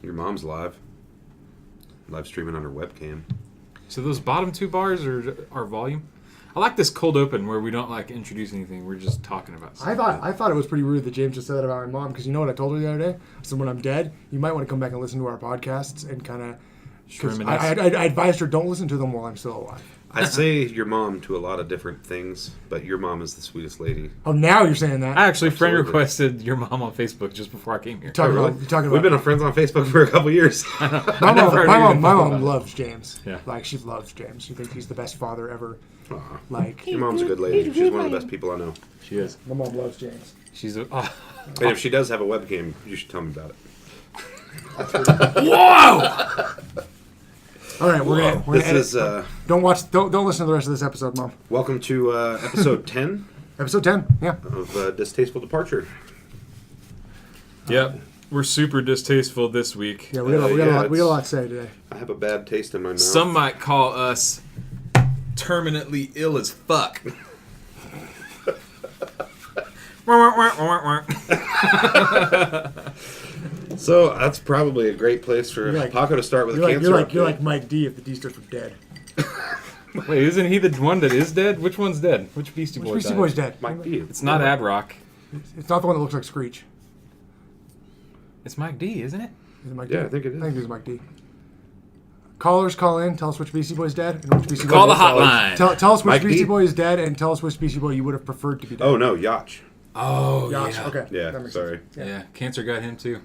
Your mom's live streaming on her webcam. So those bottom two bars are our volume. I like this cold open where we don't like introduce anything. We're just talking about stuff. I thought it was pretty rude that James just said that about my mom, because you know what I told her the other day? I said, when I'm dead, you might want to come back and listen to our podcasts and kind of... I advised her, don't listen to them while I'm still alive. I say your mom to a lot of different things, but your mom is the sweetest lady. Oh, now you're saying that? I actually friend requested your mom on Facebook just before I came here. We've been friends on Facebook for a couple years. My mom loves James. Yeah. Like, she loves James. She thinks he's the best father ever. Aww. Like, your mom's a good lady. She's one of the best people I know. She is. My mom loves James. She's a... And if she does have a webcam, you should tell me about it. Whoa! All right, we're gonna this edit. is don't listen to the rest of this episode, Mom. welcome to episode 10. Episode 10, yeah. Of Distasteful Departure. Yep, we're super distasteful this week. Yeah, we got a lot to say today. I have a bad taste in my mouth. Some might call us terminally ill as fuck. So that's probably a great place for Paco to start with a cancer update. You're like Mike D if the D-stars were dead. Wait, isn't he the one that is dead? Which one's dead? Which Beastie Boy died? Boy's dead? Mike D. It's not Ad Rock. It's not the one that looks like Screech. It's Mike D, isn't it? Is it Mike Yeah, D? I think it is. I think it's Mike D. Callers, call in. Tell us which Beastie Boy's dead and which Beastie Boy. Call the hotline. Tell us which Mike Beastie D? Boy is dead, and tell us which Beastie Boy you would have preferred to be dead. Oh, no, Yacht. Oh, Gosh, yeah. okay. Yeah, That makes sorry. sense. Yeah, cancer got him too.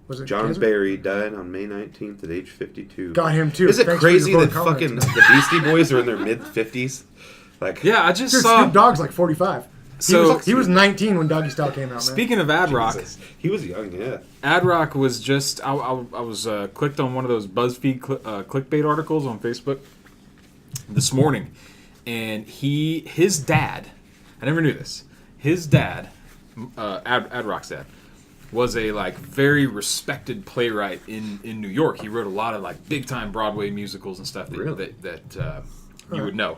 Was it John cancer? Barry died on May 19th at age 52. Got him too. Is it Thanks for crazy your that comments. fucking the Beastie Boys are in their mid-50s? Like, Yeah, I just Dude, saw... Snoop Dogg's like 45. So, He was 19 when Doggy Style came out, man. speaking of Ad Rock, Jesus. He was young, yeah. Ad Rock was just... I was clicked on one of those BuzzFeed clickbait articles on Facebook this morning, and his dad... I never knew this. His dad, Ad Rock's dad, was a very respected playwright in New York. He wrote a lot of big time Broadway musicals and stuff that you would know.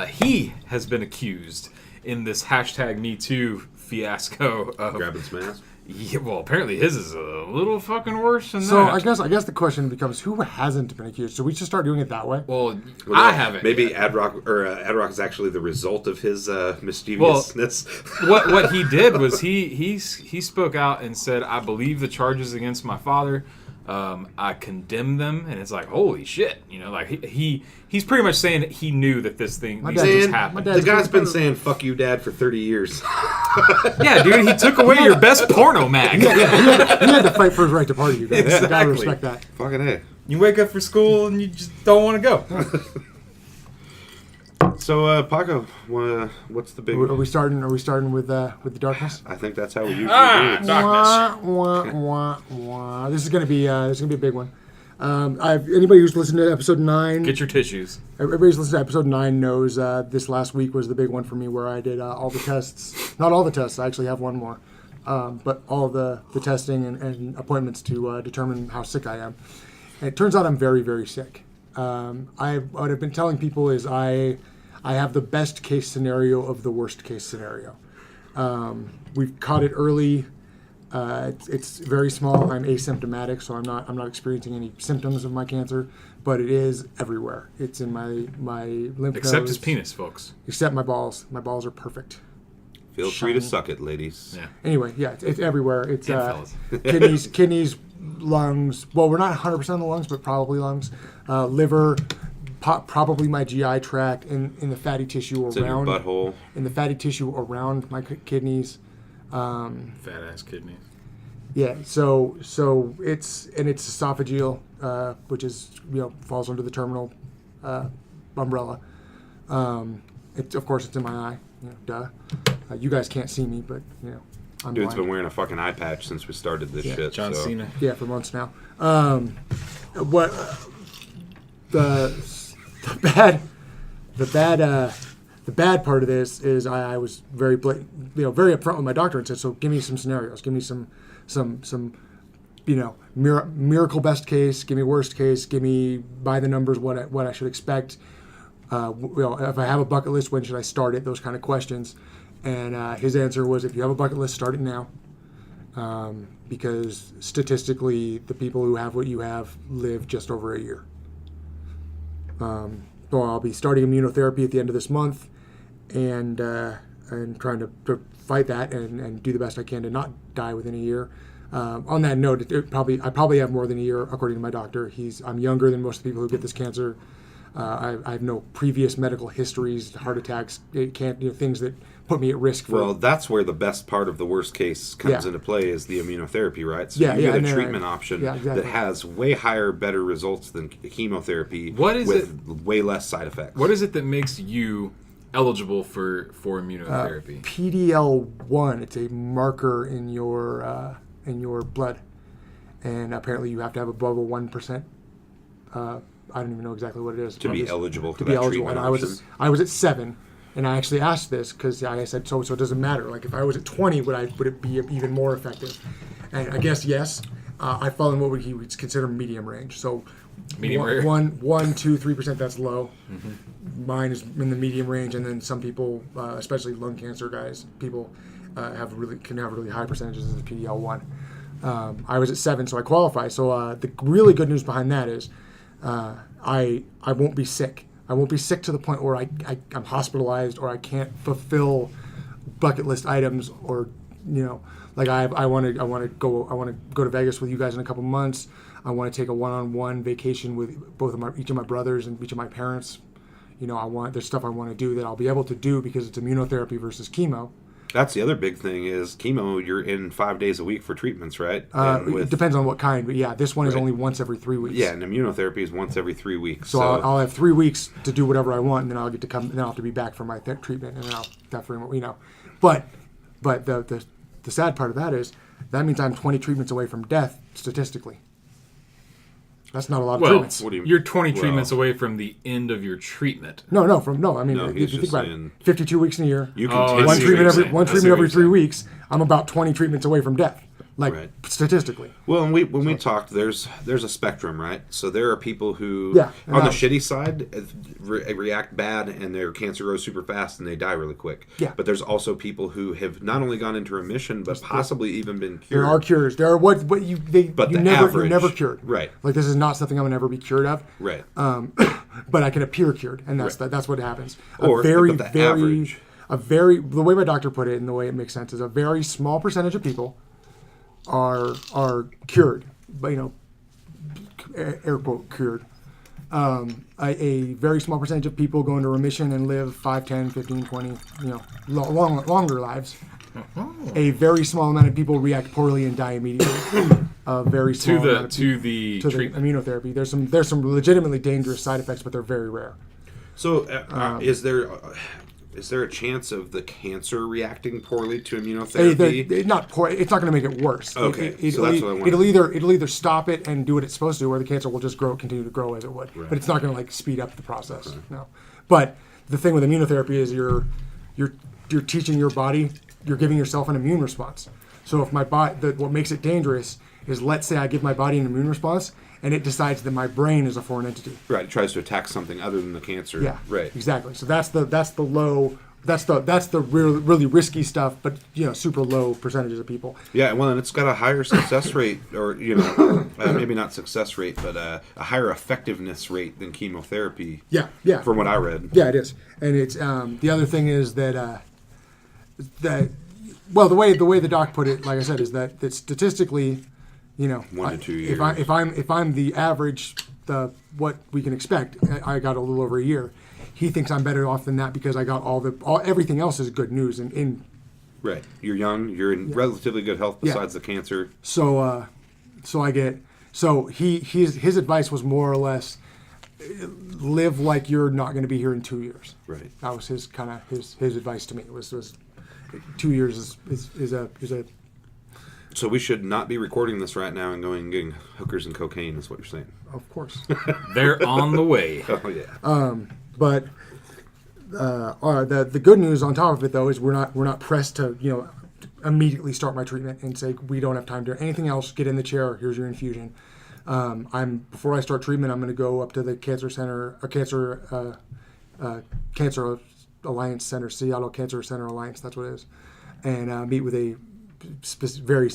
He has been accused in this #MeToo fiasco of Grabbing smash. Yeah, well, apparently his is a little fucking worse than So that. I guess the question becomes, who hasn't been accused? So we should start doing it that way. Well, I haven't. Maybe Ad Rock is actually the result of his mischievousness. What he did was he spoke out and said, "I believe the charges against my father. I condemn them," and it's like, holy shit, he's pretty much saying that he knew that these things happened. The guy's been saying "fuck you, Dad" for 30 years. Yeah, dude, he took away your best porno mag. He had to fight for his right to party, you guys. Exactly. You gotta respect that. Fucking A. You wake up for school and you just don't want to go. So, Paco, what's the big? Are we starting with the darkness? I think that's how we usually do it. Darkness. Wah, wah, wah. This is gonna be a big one. Anybody who's listened to episode 9, Get your tissues. everybody who's listened to episode 9 knows this last week was the big one for me, where I did all the tests. Not all the tests. I actually have one more, but all the testing and appointments to determine how sick I am. And it turns out I'm very, very sick. What I've been telling people is I have the best case scenario of the worst case scenario. We've caught it early. It's very small. I'm asymptomatic, so I'm not experiencing any symptoms of my cancer, but it is everywhere. It's in my lymph nodes. Except his penis, folks. Except my balls. My balls are perfect. Feel free to suck it, ladies. Yeah. Anyway, yeah, it's everywhere. It's And kidneys, lungs. Well, we're not 100% of the lungs, but probably lungs. Liver, probably my GI tract, in the fatty tissue It's in your around. butthole. In the fatty tissue around my kidneys. Fat ass kidneys. Yeah, so it's esophageal, which is falls under the terminal umbrella. Of course it's in my eye. Duh. You guys can't see me, but I'm Dude's blind. been wearing a fucking eye patch since we started this shit. John so. Cena. Yeah, for months now. What the bad part of this is I was very very upfront with my doctor and said, so give me some scenarios, give me some miracle best case, give me worst case, give me by the numbers what I should expect. If I have a bucket list, when should I start it? Those kind of questions. And his answer was, if you have a bucket list, start it now. because statistically, the people who have what you have live just over a year. So I'll be starting immunotherapy at the end of this month, and trying to fight that and do the best I can to not die within a year. On that note, I probably have more than a year, according to my doctor. I'm younger than most of the people who get this cancer. I have no previous medical histories, heart attacks, things that put me at risk. Well, that's where the best part of the worst case comes into play is the immunotherapy, right? So you get a treatment option that has way higher, better results than chemotherapy way less side effects. What is it that makes you eligible for immunotherapy? PD-L1. It's a marker in your blood, and apparently you have to have above a 1%. I don't even know exactly what it is to be eligible for that eligible. treatment And option. I was at 7, and I actually asked this because I said so it doesn't matter. Like if I was at 20, would it be even more effective? And I guess yes. I fall in what he would consider medium range. So medium range. 1, 2, 3%. That's low. Mm-hmm. Mine is in the medium range, and then some people, especially lung cancer guys, people can have really high percentages of Mm-hmm. PD-L1. I was at 7, so I qualify. So the really good news behind that is I won't be sick. I won't be sick to the point where I'm hospitalized or I can't fulfill bucket list items, or like I want to go to Vegas with you guys in a couple months. I want to take a one-on-one vacation with each of my brothers and each of my parents. There's stuff I want to do that I'll be able to do because it's immunotherapy versus chemo. That's the other big thing is chemo, you're in 5 days a week for treatments, right? It depends on what kind, but yeah, this one is only once every 3 weeks. Yeah, and immunotherapy is once every 3 weeks. So I'll have 3 weeks to do whatever I want, and then I'll get to come, and then I'll have to be back for my treatment, and then I'll have for, But the sad part of that is that means I'm 20 treatments away from death statistically. That's not a lot of treatments. You're 20 treatments away from the end of your treatment. No. I mean, if you think about it, 52 weeks in a year, you can one treatment every 3 weeks. I'm about 20 treatments away from death, statistically. Well, and when we talked, there's a spectrum, right? So there are people who, on the shitty side, react bad and their cancer grows super fast and they die really quick. Yeah. But there's also people who have not only gone into remission, but possibly even been cured. There are cures. There are you're never cured. Right. Like this is not something I'm gonna never be cured of. Right. But I can appear cured, and that's what happens. Average. The way my doctor put it and the way it makes sense is a very small percentage of people are cured, but air quote cured. A very small percentage of people go into remission and live 5, 10, 15, 20, longer lives. A very small amount of people react poorly and die immediately. A very small amount to the immunotherapy. There's some legitimately dangerous side effects, but they're very rare. So, is there a chance of the cancer reacting poorly to immunotherapy? Not poor. It's not going to make it worse. Okay, so that's what I wanted. It'll either stop it and do what it's supposed to, or the cancer will just continue to grow as it would. Right. But it's not going to speed up the process. Okay. No. But the thing with immunotherapy is you're teaching your body, you're giving yourself an immune response. So if what makes it dangerous is, let's say I give my body an immune response and it decides that my brain is a foreign entity. Right, it tries to attack something other than the cancer. Yeah, right. Exactly. So that's the really risky stuff, but super low percentages of people. Yeah, well, and it's got a higher success rate, or maybe not success rate, but a higher effectiveness rate than chemotherapy. Yeah. From what I read. Yeah, it is, and it's the other thing is that well, the way the doc put it, like I said, is that statistically, 1 to 2 years. If I'm the average, what we can expect, I got a little over a year. He thinks I'm better off than that because I got everything else is good news and right. You're young. You're in relatively good health besides the cancer. So his advice was more or less live like you're not going to be here in 2 years. Right. That was his his advice to me. It was 2 years is a. So we should not be recording this right now and going and getting hookers and cocaine, is what you're saying. Of course. They're on the way. Oh yeah. But the good news on top of it, though, is we're not pressed to immediately start my treatment and say we don't have time to do anything else. Get in the chair. Here's your infusion. Before I start treatment, I'm going to go up to the cancer center, Cancer Alliance Center, Seattle Cancer Center Alliance. That's what it is, and meet with a very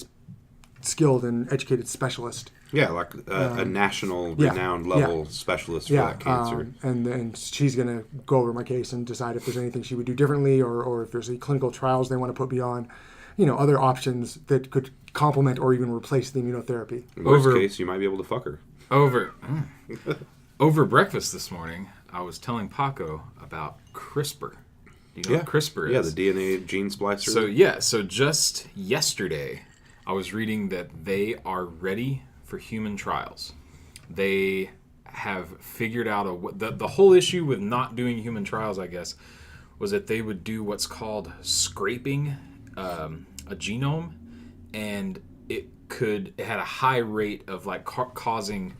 skilled and educated specialist. Yeah, like a national renowned level specialist for that cancer. And then she's going to go over my case and decide if there's anything she would do differently or if there's any clinical trials they want to put me on. Other options that could complement or even replace the immunotherapy. In worst case, you might be able to fuck her. Over breakfast this morning, I was telling Paco about CRISPR. Do you know what CRISPR is? Yeah, the DNA gene splicer. So just yesterday, I was reading that they are ready for human trials. They have figured out the whole issue with not doing human trials, I guess, was that they would do what's called scraping a genome, and it had a high rate of like causing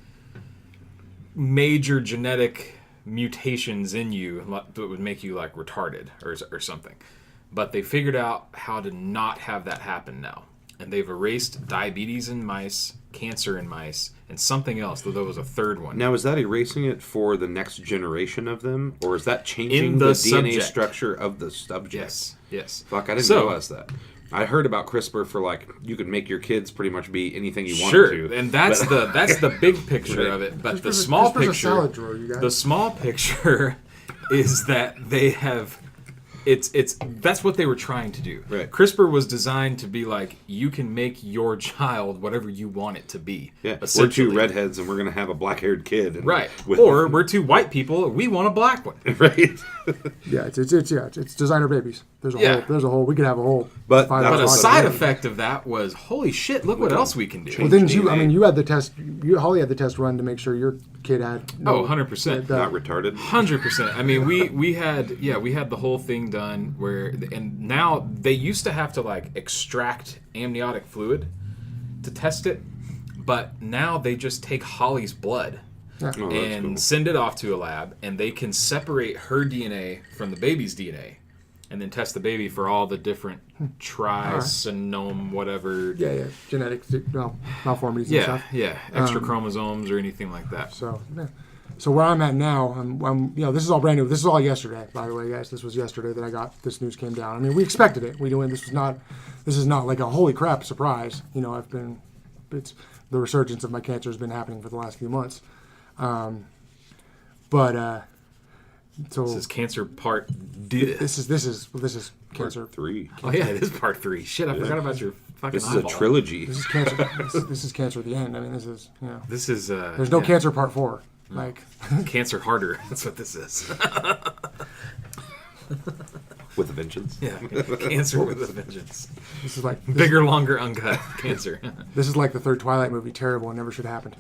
major genetic mutations in you that would make you like retarded or something. But they figured out how to not have that happen now. And they've erased diabetes in mice, cancer in mice, and something else, though there was a third one. Now, is that erasing it for the next generation of them? Or is that changing the DNA structure of the subject? Yes. Fuck, I didn't realize that. I heard about CRISPR for like, you could make your kids pretty much be anything you want to. And that's the big picture of it. But the small picture, the small picture is that they have... that's what they were trying to do. Right. CRISPR was designed to be like, you can make your child whatever you want it to be. Yeah, we're two redheads and we're going to have a black-haired kid. Right. Or we're two white people, we want a black one. Right. It's designer babies. There's a whole, we could have a whole. But a side effect of that was, holy shit, look what else we can do. Well, didn't you, you had the test, Holly had the test run to make sure your kid had. 100%. Not retarded. 100%. I mean, we had the whole thing done and now they used to have to like extract amniotic fluid to test it, but now they just take Holly's blood and send it off to a lab, and they can separate her DNA from the baby's DNA. And then test the baby for all the different trisomy, whatever. Genetic malformities and stuff. Extra chromosomes or anything like that. So where I'm at now, I'm this is all brand new. This is all yesterday, by the way, guys. This was yesterday that I got this news came down. I mean, we expected it. This is not like a holy crap surprise. It's the resurgence of my cancer has been happening for the last few months. So this is cancer part D. This is cancer part 3. Oh yeah, it is part 3. Shit, I forgot about your fucking eyeball. This is a trilogy. This is cancer. this is cancer at the end. I mean, this is This is there's no cancer part 4. Like cancer harder. That's what this is. With a vengeance. Yeah, cancer with a vengeance. This is like bigger, longer, uncut cancer. This is like the third Twilight movie. Terrible and never should have happened.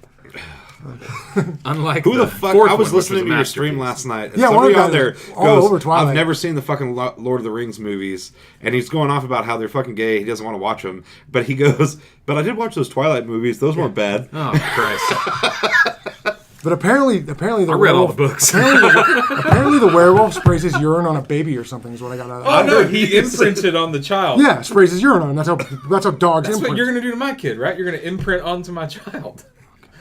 Unlike who the fuck? I was listening to your stream last night. And somebody out there goes, over Twilight. I've never seen the fucking Lord of the Rings movies, and he's going off about how they're fucking gay. He doesn't want to watch them, but he goes, "But I did watch those Twilight movies. Those weren't bad." Oh Christ! But apparently the I read all the books. Apparently the werewolf sprays his urine on a baby or something is what I got out of that. Oh no, he imprinted on the child. Yeah, sprays his urine on him. That's how dogs That's imprint. what you're gonna do to my kid, right? You're gonna imprint onto my child.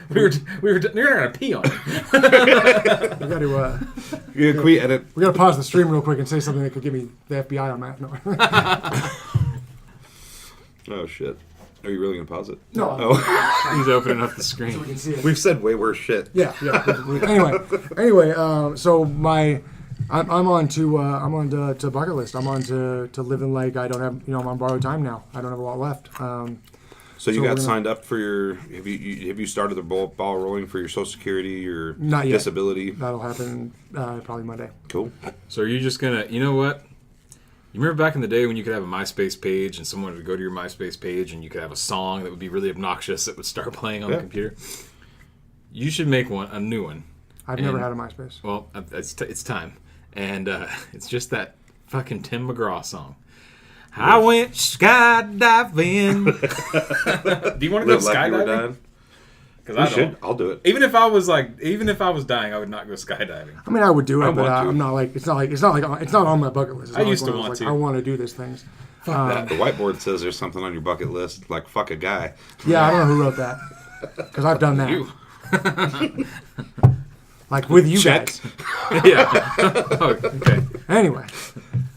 You're gonna pee on him. We got to. Can we edit? We got to pause the stream real quick and say something that could give me the FBI on that. No. Oh shit. Are you really going to pause it? No. Oh. He's opening up the screen. So we can see it. We've said way worse shit. Yeah. Anyway. So I'm on to bucket list. I'm on to living like I don't have. I'm on borrowed time now. I don't have a lot left. So you got signed up for your? Have you started the ball rolling for your Social Security, your Not yet. disability? That'll happen probably Monday. Cool. So are you just gonna? You know what? You remember back in the day when you could have a MySpace page and someone would go to your MySpace page and you could have a song that would be really obnoxious that would start playing on the computer? You should make a new one. I've never had a MySpace. Well, it's time. And it's just that fucking Tim McGraw song. I went skydiving. Do you want to go skydiving? Because I don't. I'll do it. Even if I was dying, I would not go skydiving. I mean, I would do it, but I'm not like it's not on my bucket list. I used to want to. I want to do these things. Fuck that. The whiteboard says there's something on your bucket list, like fuck a guy. Yeah, I don't know who wrote that, because I've done that. You. Like with you guys. Yeah. Oh, okay. Anyway,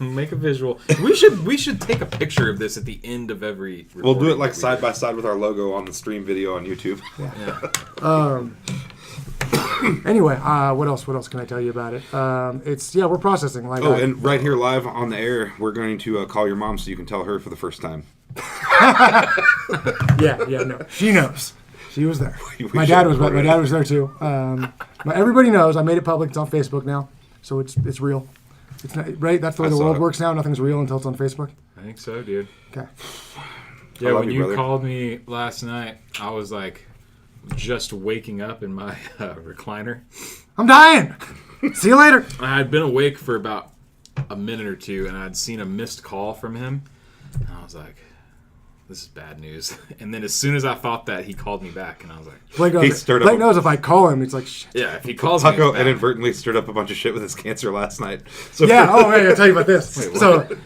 Make a visual. We should take a picture of this at the end of every. We'll do it like side by side with our logo on the stream video on YouTube. Yeah. Anyway, what else can I tell you about it? We're processing. And right here live on the air, we're going to call your mom so you can tell her for the first time. No, she knows. She was there. My dad was there too. Everybody knows. I made it public. It's on Facebook now, so it's real. It's not, right. That's the way the world works now. Nothing's real until it's on Facebook. I think so, dude. Okay. Yeah, when you called me last night, I was like, just waking up in my recliner. I'm dying. See you later. I had been awake for about a minute or two, and I'd seen a missed call from him. And I was like, this is bad news. And then as soon as I thought that, he called me back, and I was like... Blake knows if I call him, it's like, shit. Yeah, if he calls Paco inadvertently stirred up a bunch of shit with his cancer last night. So I'll tell you about this. Wait,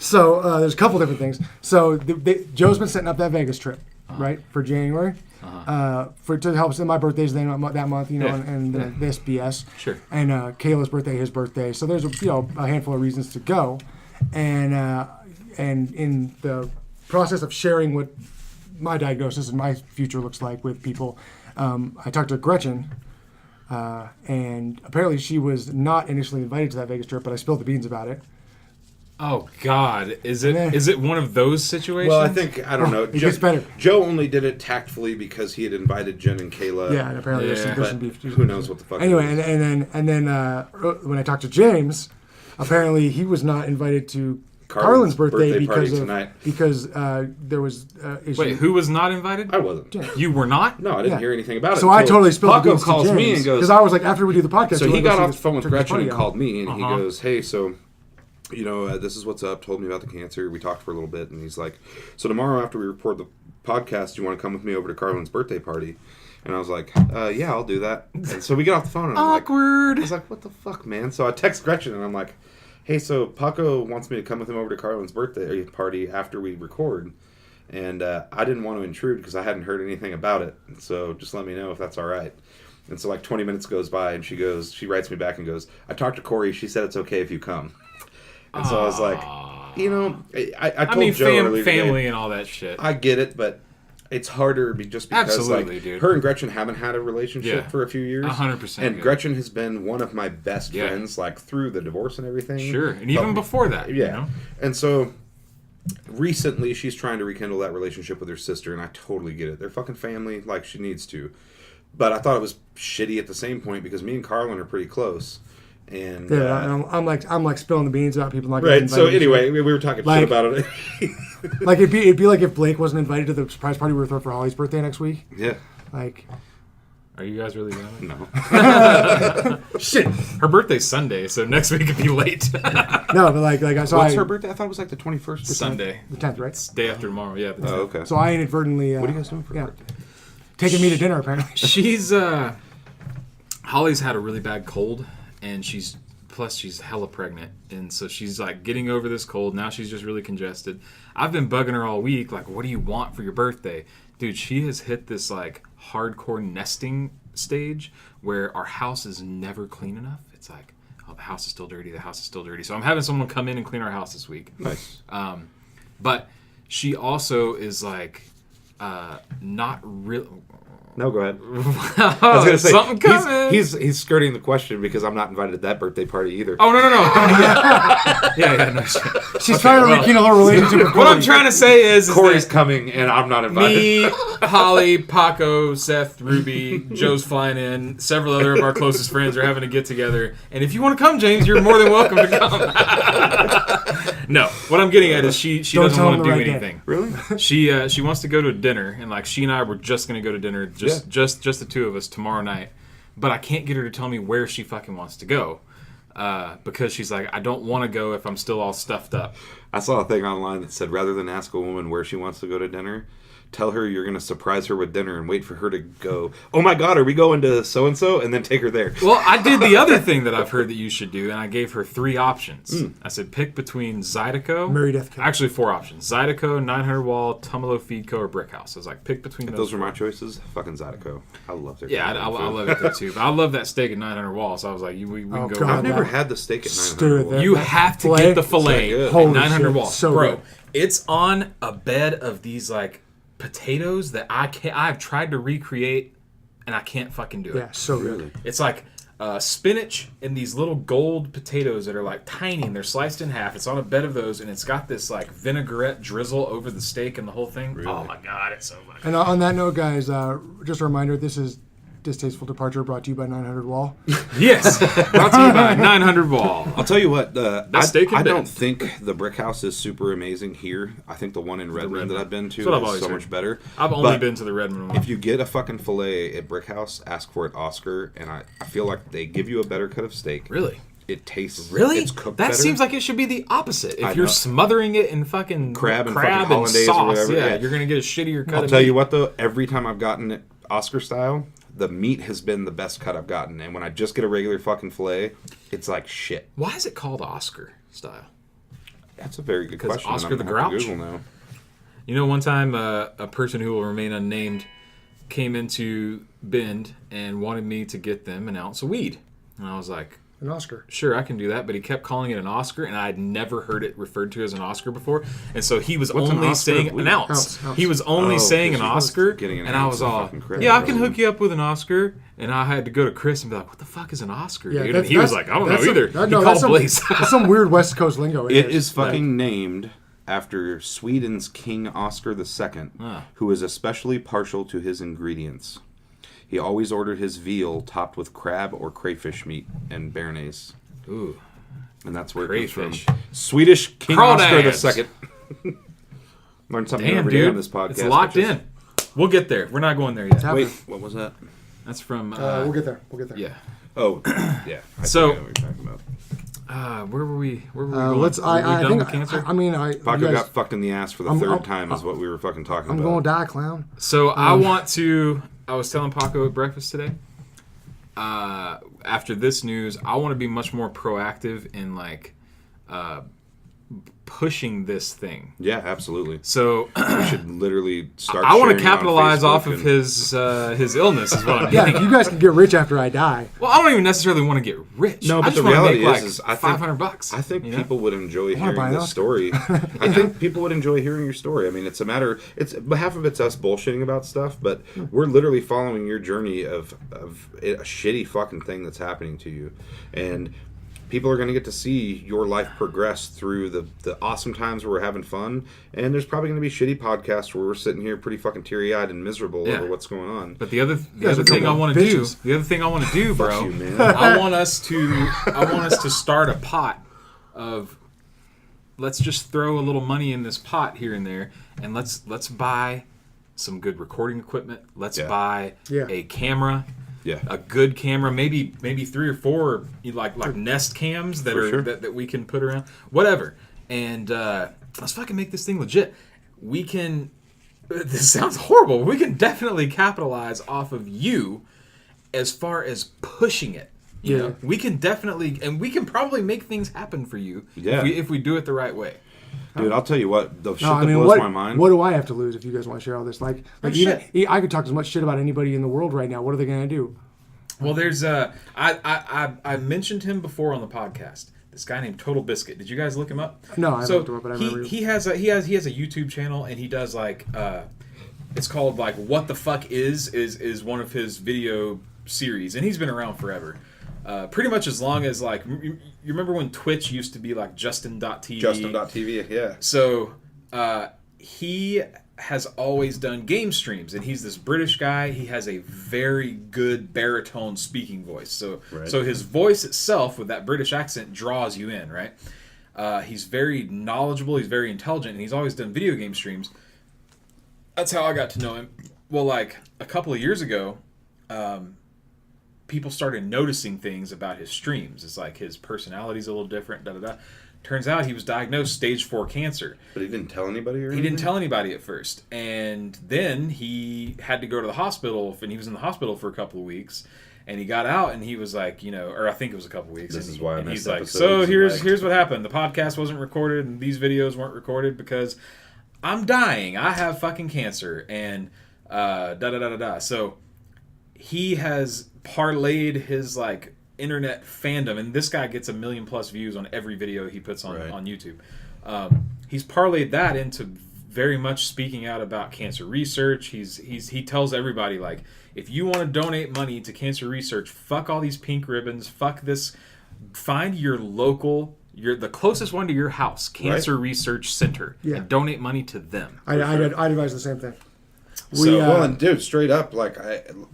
so there's a couple different things. So Joe's been setting up that Vegas trip, right, for January. To help us. My birthday's that month, and this BS. Sure. And Kayla's birthday, his birthday. So there's a handful of reasons to go, and in the process of sharing what my diagnosis and my future looks like with people, I talked to Gretchen, and apparently she was not initially invited to that Vegas trip, but I spilled the beans about it. Oh God! Is it one of those situations? Well, I don't know. It gets better. Joe only did it tactfully because he had invited Jen and Kayla. Yeah, and apparently there's some beef. Who knows what the fuck? Anyway, and then when I talked to James, apparently he was not invited to Carlin's birthday because there was issue. Wait, who was not invited? I wasn't. You were not? No, I didn't hear anything about it. So I totally spilled the beans to calls James, me and goes, because I was like, after we do the podcast. So he got off the phone with Gretchen and called me, and he goes, "Hey, so this is what's up." Told me about the cancer. We talked for a little bit, and he's like, "So tomorrow after we record the podcast, you want to come with me over to Carlin's birthday party?" And I was like, "Yeah, I'll do that." And so we get off the phone, and I'm awkward. I was like, "What the fuck, man?" So I text Gretchen, and I'm like, "Hey, so Paco wants me to come with him over to Carlin's birthday party after we record, and I didn't want to intrude because I hadn't heard anything about it. So just let me know if that's all right." And so 20 minutes goes by, and she writes me back and goes, "I talked to Corey. She said it's okay if you come." And so I was like, I told Joe earlier family today, and all that shit. I get it, but it's harder just because absolutely, dude. Her and Gretchen haven't had a relationship for a few years. 100%. And Gretchen has been one of my best friends, through the divorce and everything. Sure, and even before that. Yeah. And so recently she's trying to rekindle that relationship with her sister, and I totally get it. They're fucking family like she needs to. But I thought it was shitty at the same point because me and Carlin are pretty close. And I'm like spilling the beans about people not right. So anyway, we were talking shit about it. it'd be like if Blake wasn't invited to the surprise party we were throwing for Holly's birthday next week. Yeah. Are you guys really going? No. Shit. Her birthday's Sunday, so next week could be late. No, but what's her birthday? I thought it was the 21st. Sunday. The 10th, right? It's day after tomorrow. Yeah. Oh, okay. So I inadvertently. What are you guys doing for her birthday? Taking me to dinner apparently. She's Holly's had a really bad cold. And she's hella pregnant, and so she's getting over this cold. Now she's just really congested. I've been bugging her all week, what do you want for your birthday? Dude, she has hit this hardcore nesting stage where our house is never clean enough. It's the house is still dirty, So I'm having someone come in and clean our house this week. Nice. But she also is not really... No, go ahead. I was going to say, something coming. He's skirting the question because I'm not invited to that birthday party either. Oh, no. yeah, no shit. She's trying to rekindle her relationship with Corey. What I'm trying to say is Corey's coming and I'm not invited. Me, Holly, Paco, Seth, Ruby, Joe's flying in. Several other of our closest friends are having a get together. And if you want to come, James, you're more than welcome to come. No, what I'm getting at is she doesn't want to do anything. Really? She wants to go to a dinner, and she and I were just going to go to dinner, just the two of us tomorrow night. But I can't get her to tell me where she fucking wants to go. Because she's I don't want to go if I'm still all stuffed up. I saw a thing online that said rather than ask a woman where she wants to go to dinner, tell her you're going to surprise her with dinner and wait for her to go, oh my God, are we going to so-and-so? And then take her there. Well, I did the other thing that I've heard that you should do, and I gave her 3 options. I said pick between Zydeco. Mary Death Killer. Actually, 4 options. Zydeco, 900 Wall, Tumalo Feedco, or Brickhouse. I was like, pick between those. Those were my choices. Fucking Zydeco. I love their Yeah, I love it there too. But I love that steak at 900 Wall, so I was like, we can go. God, I've never that- had the steak at 900 Dude, Wall. that- You have to filet? get the filet It's at that good. 900 Holy Wall. shit, so Bro, good. it's on a bed of these like potatoes that I've tried to recreate and I can't fucking do it. Yeah, so good. Really? It's like spinach and these little gold potatoes that are like tiny and they're sliced in half. It's on a bed of those and it's got this like vinaigrette drizzle over the steak and the whole thing. Really? Oh my God, it's so good. And on that note, guys, just a reminder, this is Distasteful Departure brought to you by 900 Wall. Yes, brought to you by 900 Wall. I'll tell you what, steak and I don't bed. think the Brick House is super amazing here. I think the one in Redmond that I've been to That's what I've is always so heard. much better. I've only But been to the Redmond one. if you get a fucking filet at Brick House, ask for it Oscar, and I feel like they give you a better cut of steak. Really? It tastes Really? It's cooked that better. seems like it should be the opposite. If I you're know. smothering it in fucking Crab and fucking hollandaise or sauce, whatever, yeah, yeah. you're gonna get a shittier cut. I'll of tell meat. you what though, every time I've gotten it Oscar style, the meat has been the best cut I've gotten, and when I just get a regular fucking filet, it's like shit. Why is it called Oscar style? That's a very good 'Cause question. Oscar I'm the gonna have to Grouch? Google now. You know, one time a person who will remain unnamed came into Bend and wanted me to get them an ounce of weed, and I was like, An Oscar. sure, I can do that, but he kept calling it an Oscar, and I had never heard it referred to as an Oscar before, and so he was What's an only Oscar saying of weed? an ounce. Ounce. He was only Oh, saying an 'cause he was Oscar, getting an and I ounce was of all, fucking credit. yeah, I can hook you up with an Oscar, and I had to go to Chris and be like, what the fuck is an Oscar, dude? And he was like, I don't know either. He called Blaze. That's some weird West Coast lingo. It is fucking named after Sweden's King Oscar II, who is especially partial to his ingredients. He always ordered his veal topped with crab or crayfish meat and béarnaise. Ooh. And that's where it Crayfish. comes from. Swedish King Crawdads. Oscar II. Learn something Damn, every day on dude. this podcast. It's locked bitches. in. We'll get there. We're not going there yet. Wait, what was that? That's from... We'll get there. We'll get there. yeah. Oh, yeah. I So- think I know what you're talking about. Where were we going? Let's. Were we I done think. with cancer? I mean, you Paco guys, got fucked in the ass for the third time is what we were fucking talking I'm about. going to die, clown. So I want to. I was telling Paco at breakfast today. After this news, I want to be much more proactive in like pushing this thing. Yeah, absolutely. So We should literally start. I want to sharing it on capitalize Facebook off of and- his illness. Is what I'm Yeah, getting. you guys can get rich after I die. Well, I don't even necessarily want to get rich. No, I but just the want to reality make like is I think- $500. I think you know? people would enjoy wanna buy hearing an this Oscar. story. I think people would enjoy hearing your story. I mean, it's a matter. It's half of it's us bullshitting about stuff, but we're literally following your journey of a shitty fucking thing that's happening to you, and people are going to get to see your life progress through the awesome times where we're having fun, and there's probably going to be shitty podcasts where we're sitting here pretty fucking teary-eyed and miserable Yeah. over what's going on. But the other guys are thing I couple want to do, bitches. the other thing I want to do, bro, you, man. I want us to start a pot of, let's just throw a little money in this pot here and there, and let's buy some good recording equipment. Let's Yeah. buy Yeah. a camera. Yeah. A good camera, maybe 3 or 4 like Nest cams that For are sure. that we can put around, whatever. And let's fucking make this thing legit. We can. This sounds horrible. We can definitely capitalize off of you as far as pushing it. You Yeah. know? We can definitely, and we can probably make things happen for you Yeah. if we do it the right way. Dude, I'll tell you what, the shit No, I that mean, blows what, my mind. what do I have to lose if you guys want to share all this? Like shit. I could talk as much shit about anybody in the world right now. What are they going to do? Well, there's I mentioned him before on the podcast. This guy named Total Biscuit. Did you guys look him up? No, I haven't so looked him up, but I remember he has a YouTube channel, and he does like it's called like What the Fuck is one of his video series, and he's been around forever. Pretty much as long as like you remember when Twitch used to be like Justin.tv. Justin.tv, yeah. So he has always done game streams, and he's this British guy. He has a very good baritone speaking voice. So Right. so his voice itself with that British accent draws you in, right? He's very knowledgeable. He's very intelligent, and he's always done video game streams. That's how I got to know him. Well, like a couple of years ago, people started noticing things about his streams. It's like his personality's a little different, da da da. Turns out he was diagnosed stage 4 cancer. But he didn't tell anybody or anything? He didn't tell anybody at first. And then he had to go to the hospital, and he was in the hospital for a couple of weeks. And he got out, and he was like, or I think it was a couple of weeks. This is why I missed he's like, episodes. so here's what happened. The podcast wasn't recorded, and these videos weren't recorded because I'm dying. I have fucking cancer. And da-da-da-da-da. So he has parlayed his, like, internet fandom, and this guy gets 1 million+ views on every video he puts on YouTube. He's parlayed that into very much speaking out about cancer research. He tells everybody, like, if you want to donate money to cancer research, fuck all these pink ribbons, fuck this. Find your local, the closest one to your house, Cancer Research Center, and donate money to them. I'd advise the same thing. And dude, straight up, like,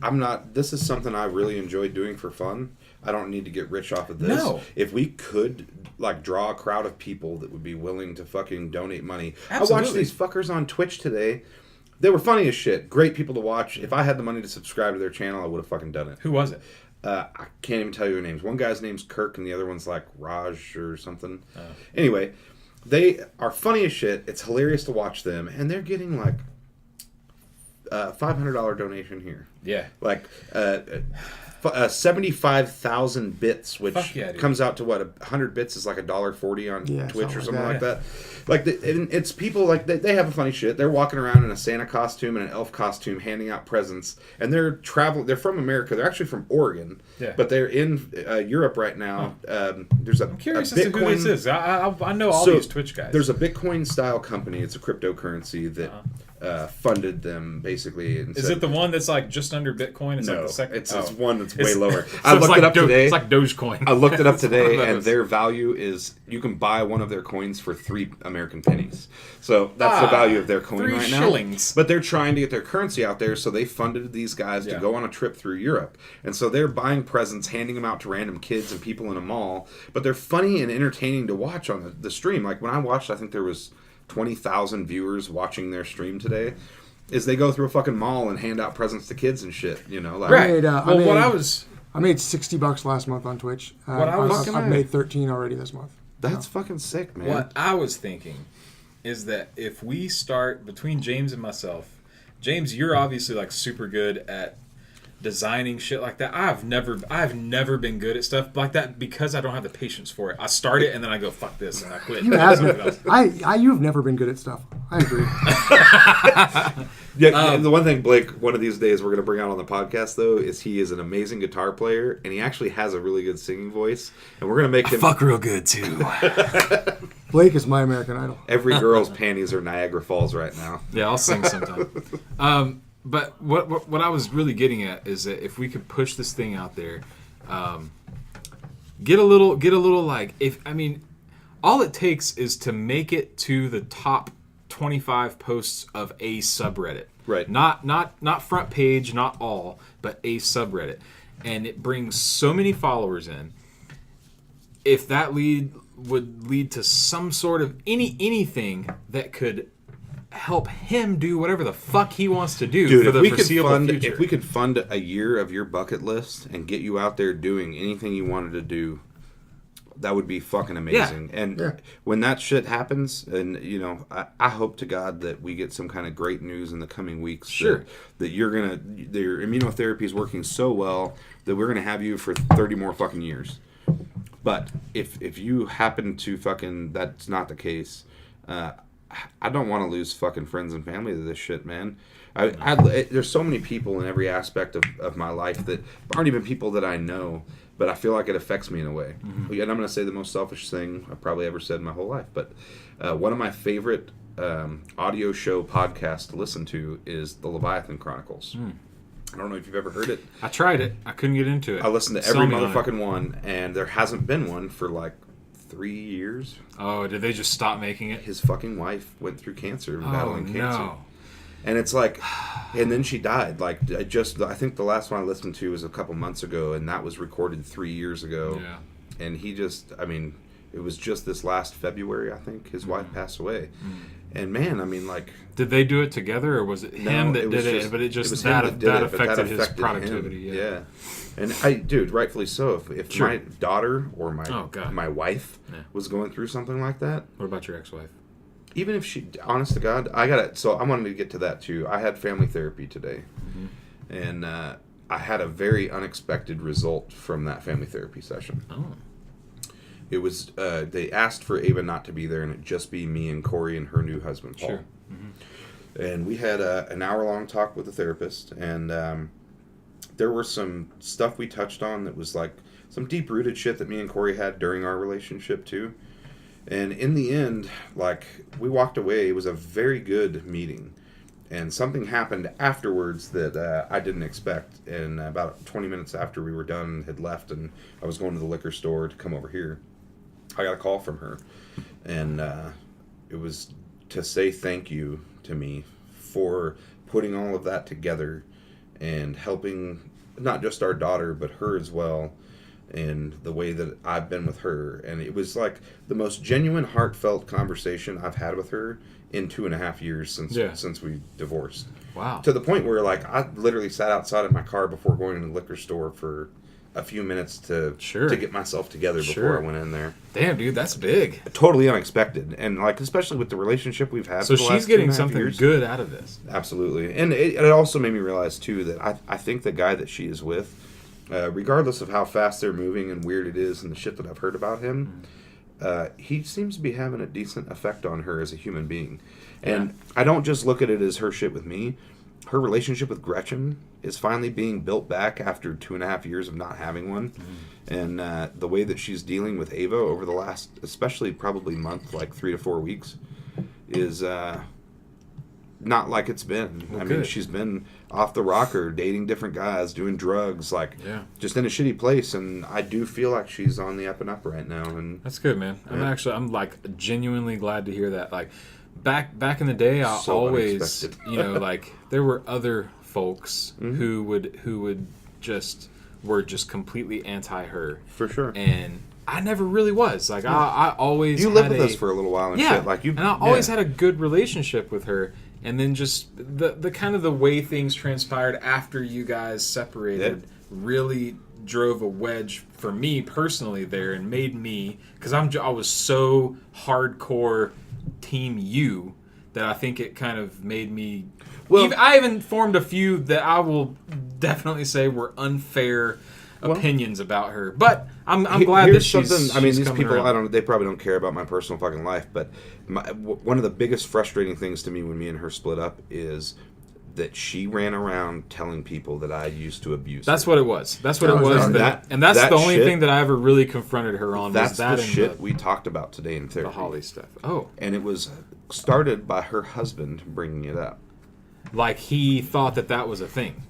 I'm not. This is something I really enjoy doing for fun. I don't need to get rich off of this. No. If we could, like, draw a crowd of people that would be willing to fucking donate money. Absolutely. I watched these fuckers on Twitch today. They were funny as shit. Great people to watch. If I had the money to subscribe to their channel, I would have fucking done it. Who was it? I can't even tell you their names. One guy's name's Kirk, and the other one's like Raj or something. Anyway, they are funny as shit. It's hilarious to watch them, and they're getting like $500 donation here. Yeah. Like 75,000 bits, which comes out to what, 100 bits is like $1.40 on Twitch or something like that. Like, and it's people like they have a funny shit. They're walking around in a Santa costume and an elf costume, handing out presents, and they're traveling. They're from America. They're actually from Oregon, but they're in Europe right now. There's I'm curious as to who this is. I know all these Twitch guys. There's a Bitcoin style company. It's a cryptocurrency that. Funded them basically. And is it the one that's like just under Bitcoin? It's no, like the second. It's one that's way lower. So I looked it up today. It's like Dogecoin. I looked it up today, and their value is you can buy one of their coins for 3 American pennies. So that's the value of their coin 3 right shillings. now. But they're trying to get their currency out there, so they funded these guys to go on a trip through Europe, and so they're buying presents, handing them out to random kids and people in a mall. But they're funny and entertaining to watch on the stream. Like when I watched, I think there was 20,000 viewers watching their stream today. Is they go through a fucking mall and hand out presents to kids and shit, you know? Like, right. I made $60 last month on Twitch. I've made 13 already this month. That's fucking sick, man. What I was thinking is that if we start between James and myself, James, you're obviously like super good at designing shit like that. I've never been good at stuff like that because I don't have the patience for it. I start it and then I go fuck this and I quit. You've never been good at stuff. I agree. The one thing, Blake, one of these days we're going to bring out on the podcast though is he is an amazing guitar player and he actually has a really good singing voice and we're going to make him fuck real good too. Blake is my American Idol. Every girl's panties are Niagara Falls right now. Yeah, I'll sing sometime. But what I was really getting at is that if we could push this thing out there, get a little like all it takes is to make it to the top 25 posts of a subreddit. Right. Not front page, not all, but a subreddit, and it brings so many followers in. If that would lead to some sort of anything that could help him do whatever the fuck he wants to do for the foreseeable future. If we could fund a year of your bucket list and get you out there doing anything you wanted to do, that would be fucking amazing. Yeah. And when that shit happens, and I hope to God that we get some kind of great news in the coming weeks. Sure. That your immunotherapy is working so well that we're gonna have you for 30 more fucking years. But if you happen to fucking that's not the case. I don't want to lose fucking friends and family to this shit, man. There's so many people in every aspect of my life that aren't even people that I know, but I feel like it affects me in a way. Mm-hmm. And I'm going to say the most selfish thing I've probably ever said in my whole life, but one of my favorite audio show podcasts to listen to is the Leviathan Chronicles. I don't know if you've ever heard it. I tried it. I couldn't get into it. I listened to every motherfucking one, and there hasn't been one for like 3 years. Oh, did they just stop making it? His fucking wife went through cancer and battling cancer. No. And it's like, and then she died. Like, I think the last one I listened to was a couple months ago, and that was recorded 3 years ago. Yeah. And he just, it was just this last February, I think, his wife passed away. And man, I mean, like, Did they do it together, or was it him that did it? But it just that affected his productivity. Him. Yeah. And dude, rightfully so. If Sure. my daughter or my wife Yeah. was going through something like that, What about your ex-wife? even if she, honest to God, I got it. So I wanted to get to that too. I had family therapy today, and I had a very unexpected result from that family therapy session. Oh. It was they asked for Ava not to be there, and it just be me and Corey and her new husband Paul. Sure. And we had an hour-long talk with the therapist, and there were some stuff we touched on that was like some deep-rooted shit that me and Corey had during our relationship too. And in the end, like, we walked away. It was a very good meeting. And something happened afterwards that I didn't expect. And about 20 minutes after we were done and had left, and I was going to the liquor store to come over here, I got a call from her. And it was to say thank you to me for putting all of that together and helping not just our daughter, but her as well, and the way that I've been with her. And it was like the most genuine, heartfelt conversation I've had with her in 2.5 years since we divorced. Wow. To the point where, like, I literally sat outside of my car before going to the liquor store for a few minutes to get myself together before I went in there. Damn, dude, that's big. Totally unexpected. And, like, especially with the relationship we've had So for the she's last getting 2.5 something years. good out of this. Absolutely. And it also made me realize, too, that I think the guy that she is with, regardless of how fast they're moving and weird it is and the shit that I've heard about him, he seems to be having a decent effect on her as a human being. And I don't just look at it as her shit with me. Her relationship with Gretchen is finally being built back after 2.5 years of not having one. And the way that she's dealing with Ava over the last, especially probably month, like 3 to 4 weeks, is not like it's been. Well, I good. mean, she's been off the rocker, dating different guys, doing drugs, like just in a shitty place. And I do feel like she's on the up and up right now. And that's good, man. I'm like genuinely glad to hear that. Like back in the day, I So always, unexpected. like there were other folks who would just were just completely anti her. For sure. And I never really was. Like I always You lived with us for a little while and shit. Like and I always had a good relationship with her. And then just the kind of the way things transpired after you guys separated really drove a wedge for me personally there and made me, because I was so hardcore team you that I think it kind of made me. Well, I even formed a few that I will definitely say were unfair opinions about her, but I'm glad that she's. I mean, she's these coming people, around. they probably don't care about my personal fucking life, but one of the biggest frustrating things to me when me and her split up is that she ran around telling people that I used to abuse her. That's what it was. That's what it was. And that's the only thing that I ever really confronted her on. That's was that the shit we talked about today in therapy. The Holly stuff. Oh. And it was started by her husband bringing it up. Like he thought that was a thing.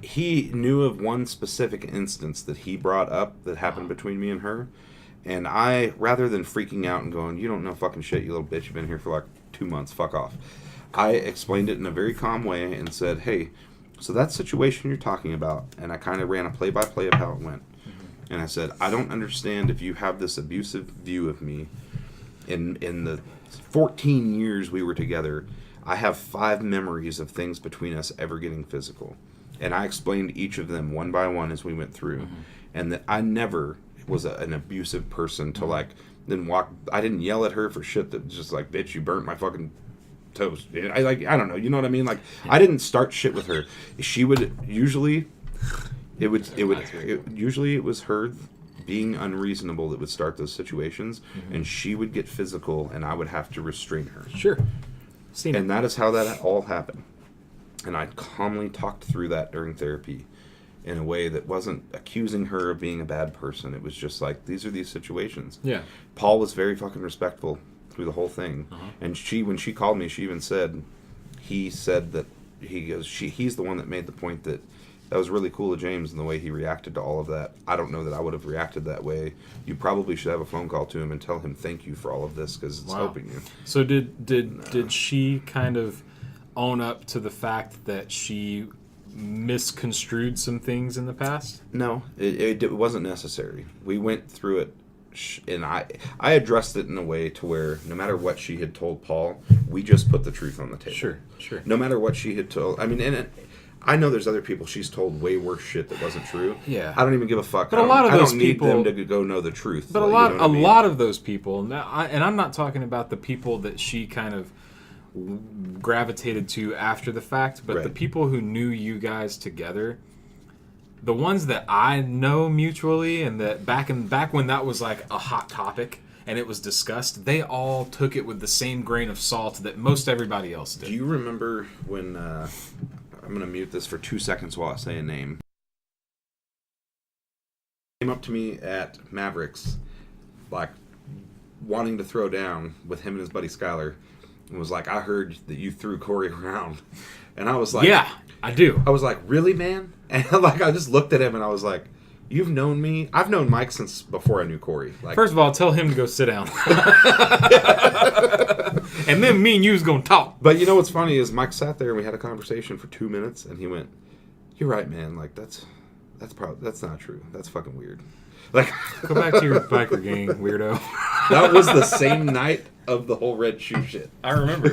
He knew of one specific instance that he brought up that happened between me and her. And I, rather than freaking out and going, you don't know fucking shit, you little bitch, you've been here for like 2 months, fuck off. I explained it in a very calm way and said, hey, so that situation you're talking about, and I kind of ran a play-by-play of how it went. And I said, I don't understand if you have this abusive view of me. In the 14 years we were together, I have 5 memories of things between us ever getting physical. And I explained each of them one by one as we went through. And that I never was an abusive person to like, then walk. I didn't yell at her for shit that was just like, bitch, you burnt my fucking toast. I don't know. You know what I mean? Like, I didn't start shit with her. She would usually, it was her being unreasonable that would start those situations. And she would get physical and I would have to restrain her. Sure. And that is how that all happened. And I calmly talked through that during therapy in a way that wasn't accusing her of being a bad person. It was just like, these are these situations. Yeah. Paul was very fucking respectful through the whole thing. And when she called me, she even said, he's the one that made the point that was really cool of James and the way he reacted to all of that. I don't know that I would have reacted that way. You probably should have a phone call to him and tell him thank you for all of this because it's helping you. So did she kind of own up to the fact that she misconstrued some things in the past? No, it wasn't necessary. We went through it. and I addressed it in a way to where no matter what she had told Paul, we just put the truth on the table. Sure. No matter what she had told, I mean, I know there's other people she's told way worse shit that wasn't true. Yeah. I don't even give a fuck. But a lot of those I don't need people, them to go know the truth. But like, a lot of those people, and I'm not talking about the people that she kind of gravitated to after the fact, but the people who knew you guys together, the ones that I know mutually, and that back when that was like a hot topic and it was discussed, they all took it with the same grain of salt that most everybody else did. Do you remember when? I'm gonna mute this for 2 seconds while I say a name. Came up to me at Mavericks, like wanting to throw down with him and his buddy Skyler. And was like, I heard that you threw Corey around. And I was like... Yeah, I do. I was like, really, man? And like, I just looked at him and I was like, you've known me? I've known Mike since before I knew Corey. Like, first of all, tell him to go sit down. And then me and you was going to talk. But you know what's funny is Mike sat there and we had a conversation for 2 minutes and he went, you're right, man. Like, that's not true. That's fucking weird. Like, go back to your biker gang, weirdo. That was the same night of the whole red shoe shit. I remember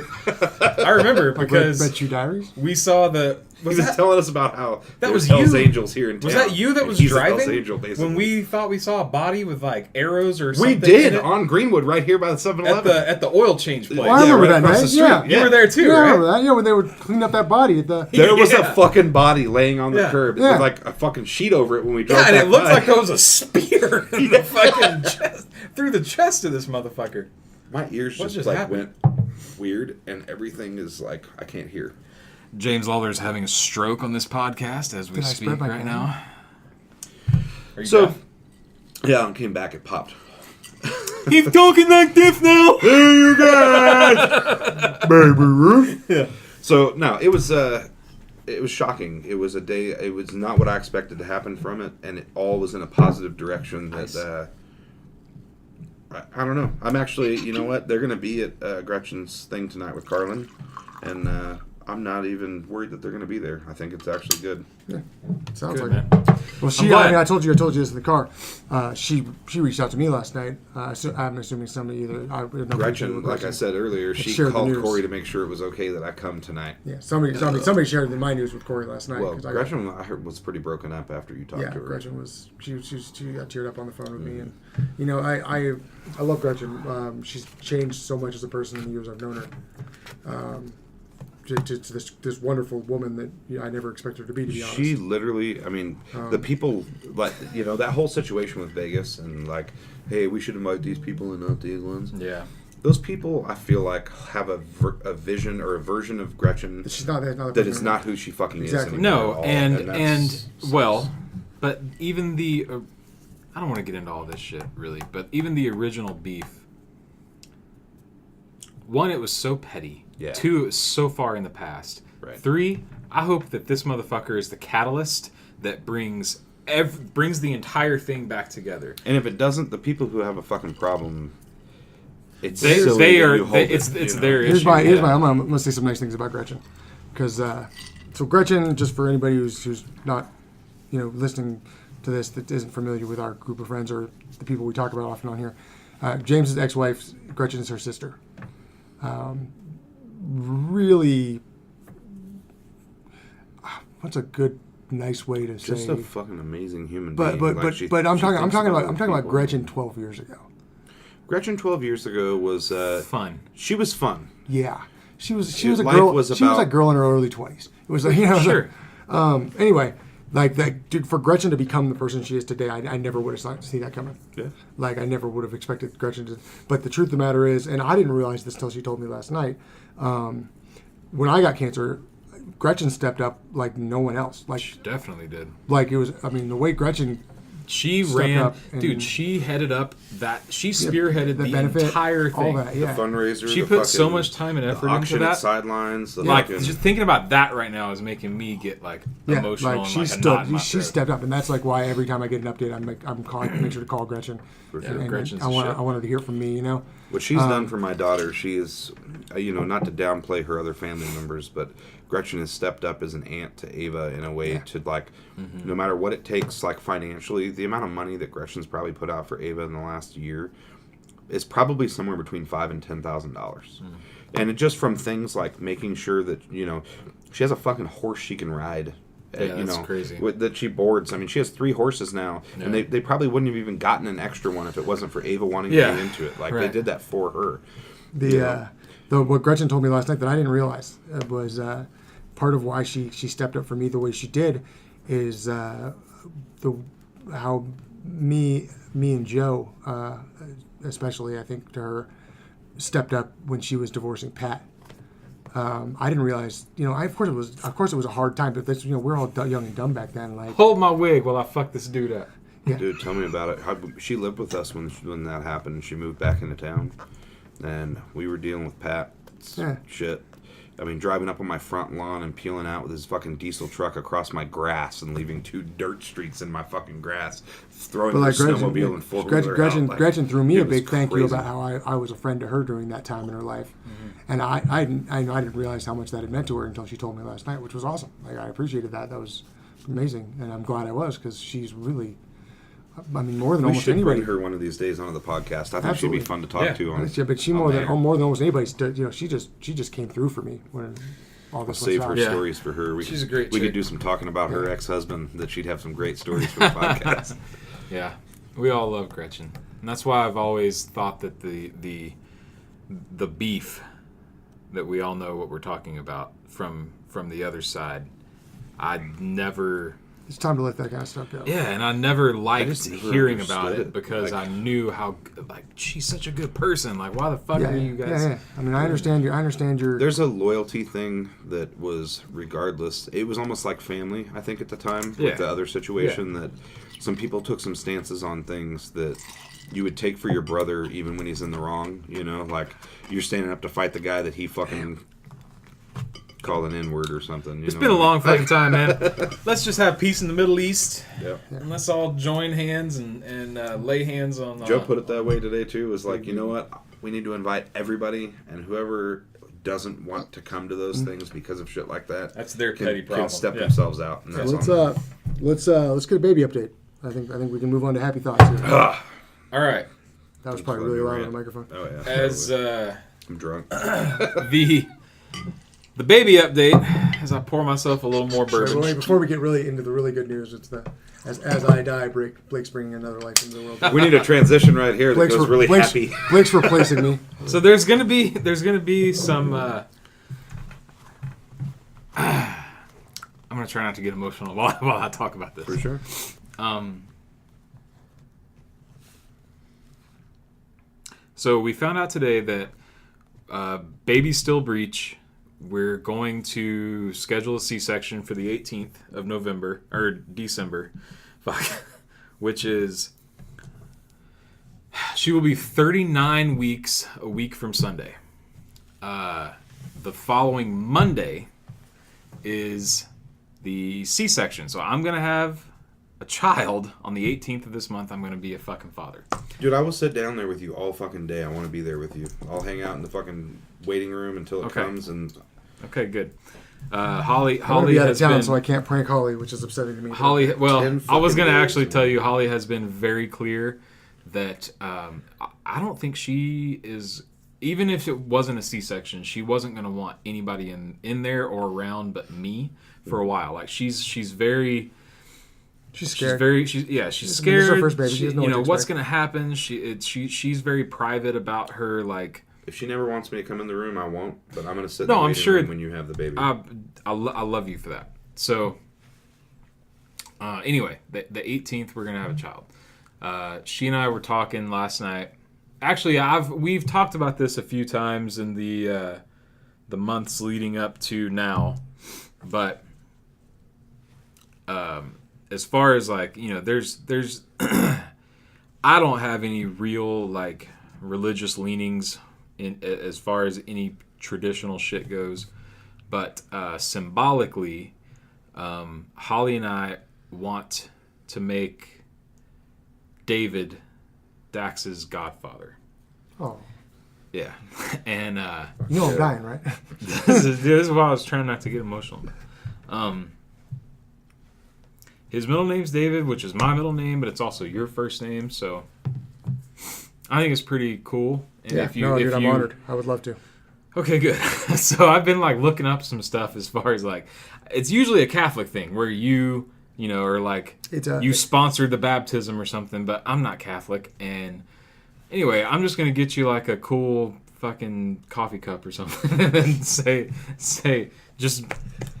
because Red Shoe Diaries. we saw the. He was telling us about how that was Hell's you. Angels here in town. Was that you that was He's a Hell's driving Angel, basically. when we thought we saw a body with like arrows or We something? did in it? on Greenwood right here by the 7-Eleven. at the oil change place. Well, I remember that across night. the street. Yeah. You were there too, Yeah, I right? remember that. Yeah, when they were cleaning up that body at the. There was a Yeah. fucking body laying on the Yeah. curb Yeah. with like a fucking sheet over it when we drove Yeah, and back it looked by. like there was a spear in the fucking chest, through the chest of this motherfucker. My ears What just just like happened? went weird and everything is like I can't hear. James Lawler is having a stroke on this podcast as we Did I speak spread my right pen? now. Are you So, deaf? yeah, I came back. It popped. He's talking like this now. Hey, you guys, baby Ruth. Yeah. So no, it was shocking. It was a day. It was not what I expected to happen from it, and it all was in a positive direction. That Nice. I don't know. I'm actually, you know what? They're gonna be at Gretchen's thing tonight with Carlin, and I'm not even worried that they're gonna be there. I think it's actually good. Yeah, sounds Good, like man. it. Well, I'm glad. I told you this in the car. She reached out to me last night. So I'm assuming somebody either. Gretchen, like I said earlier, she shared the called news. Corey to make sure it was okay that I come tonight. Yeah, somebody shared my news with Corey last night. Well, 'cause Gretchen, I heard, was pretty broken up after you talked Yeah, to her. Gretchen was she got teared up on the phone with me, and you know I love Gretchen. She's changed so much as a person in the years I've known her. To this wonderful woman that I never expected her to be honest. She literally, I mean, the people, like, you know, that whole situation with Vegas and like, hey, we should invite these people and not these ones. Yeah. Those people, I feel like, have a vision or a version of Gretchen She's not that that is not who she fucking Exactly. is. No, anymore at all, and that's- well, but even the I don't want to get into all this shit really, but even the original beef. One, it was so petty. Yeah. 2, it was so far in the past. Right. 3, I hope that this motherfucker is the catalyst that brings the entire thing back together. And if it doesn't, the people who have a fucking problem, it's They silly that are you hold it, it's you know? their Here's issue. my yeah. I'm gonna say some nice things about Gretchen, because so Gretchen, just for anybody who's not listening to this that isn't familiar with our group of friends or the people we talk about often on here, James's ex-wife Gretchen is her sister. Really, what's a good, nice way to Just say? a fucking amazing human But being. but Like, she- I'm she talking thinks about people. Gretchen 12 years ago. Gretchen 12 years ago was Fun. She was fun. Yeah, she was a Life girl. was She was about- a girl in her early 20s. It was Sure. Anyway, like that, dude, for Gretchen to become the person she is today, I never would have seen that coming. Yeah. Like I never would have expected Gretchen to. But the truth of the matter is, and I didn't realize this until she told me last night. When I got cancer, Gretchen stepped up like no one else. She definitely did. Like it was. I mean, the way Gretchen. She Stepped ran, up and- dude. She headed up that. She spearheaded the benefit, entire all thing. that, yeah. The fundraiser. She the put so fucking- much time and the effort into auction that. at sidelines. The Like fucking, just thinking about that right now is making me get like Yeah, emotional. like and she like a knot in my she throat. stepped up, and that's like why every time I get an update, I'm calling, make sure to call Gretchen. For Yeah, sure. And Gretchen's I the want shit. her to hear from me, What she's done for my daughter, she is, not to downplay her other family members, but Gretchen has stepped up as an aunt to Ava in a way to, like, no matter what it takes, like, financially, the amount of money that Gretchen's probably put out for Ava in the last year is probably somewhere between $5,000 and $10,000. And it just from things like making sure that, she has a fucking horse she can ride. That's crazy. That she boards. I mean, she has 3 horses now, and they probably wouldn't have even gotten an extra one if it wasn't for Ava wanting to get into it. Like, they did that for her. What Gretchen told me last night that I didn't realize was part of why she stepped up for me the way she did is how me and Joe, especially I think to her, stepped up when she was divorcing Pat. I didn't realize, of course it was a hard time, but we're all young and dumb back then. Like, hold my wig while I fuck this dude up. Yeah. Dude, tell me about it. She lived with us when that happened. She moved back into town, and we were dealing with Pat's shit. I mean, driving up on my front lawn and peeling out with his fucking diesel truck across my grass and leaving 2 dirt streaks in my fucking grass, throwing the snowmobile and 4-wheeler out. Gretchen threw me a big thank you about how I was a friend to her during that time in her life. And I didn't realize how much that had meant to her until she told me last night, which was awesome. Like, I appreciated that. That was amazing. And I'm glad I was, because she's really... I mean, more than almost anybody. We should bring her one of these days onto the podcast. I think she'd be fun to talk to. But she more than almost anybody. She just came through for me when all this. Save her stories for her. She's a great. We could do some talking about her ex-husband. That she'd have some great stories for the podcast. Yeah, we all love Gretchen, and that's why I've always thought that the beef that we all know what we're talking about from the other side. I'd never. It's time to let that kind of stuff go. Yeah, and I never liked hearing about it because I knew how, she's such a good person. Like, why the fuck are you guys... Yeah. I mean, I understand your... There's a loyalty thing that was, regardless, it was almost like family, I think, at the time, with the other situation, that some people took some stances on things that you would take for your brother even when he's in the wrong, Like, you're standing up to fight the guy that he fucking... call an N-word or something. It's been a long fucking time, man. Let's just have peace in the Middle East. Yeah. And let's all join hands and lay hands on... Joe put it that way today, too. It was like, you know what? We need to invite everybody, and whoever doesn't want to come to those things because of shit like that... That's their petty problem. ...can step themselves out. And let's get a baby update. I think we can move on to happy thoughts here. All right. That was probably really loud on the microphone. Oh, yeah. As... I'm drunk. The baby update, as I pour myself a little more bourbon. So before we get really into the really good news, it's as I die, Blake's bringing another life into the world. We need a transition right here that goes really happy. Blake's replacing me. So there's gonna be some. I'm gonna try not to get emotional while I talk about this. For sure. So we found out today that baby's still breech. We're going to schedule a C-section for the 18th of November, or December, which is, she will be 39 weeks a week from Sunday. The following Monday is the C-section. So I'm going to have a child on the 18th of this month. I'm going to be a fucking father. Dude, I will sit down there with you all fucking day. I want to be there with you. I'll hang out in the fucking waiting room until it comes. And okay, good. Holly be out of has town, been, so I can't prank Holly, which is upsetting to me. Holly, well, I was going to actually tell you, Holly has been very clear that I don't think she is, even if it wasn't a C-section, she wasn't going to want anybody in there or around but me for a while. Like, she's very... She's scared. She's scared. This is her first baby. She doesn't know what's going to happen. She's very private about her, like... If she never wants me to come in the room, I won't. But I'm going to sit in the waiting room when you have the baby. I love you for that. So, anyway, the 18th, we're going to have a child. She and I were talking last night. Actually, we've talked about this a few times in the months leading up to now. But as far as, like, there's I don't have any real, like, religious leanings in as far as any traditional shit goes, but symbolically, Holly and I want to make David Dax's godfather. Oh, Yeah. And You know I'm dying, right? this is why I was trying not to get emotional. His middle name's David, which is my middle name, but it's also your first name, so I think it's pretty cool. And Yeah, dude, I'm honored. I would love to. Okay, good. So I've been like looking up some stuff as far as like, it's usually a Catholic thing where you know, or like you sponsored the baptism or something, but I'm not Catholic. And anyway, I'm just going to get you like a cool fucking coffee cup or something and then say, just,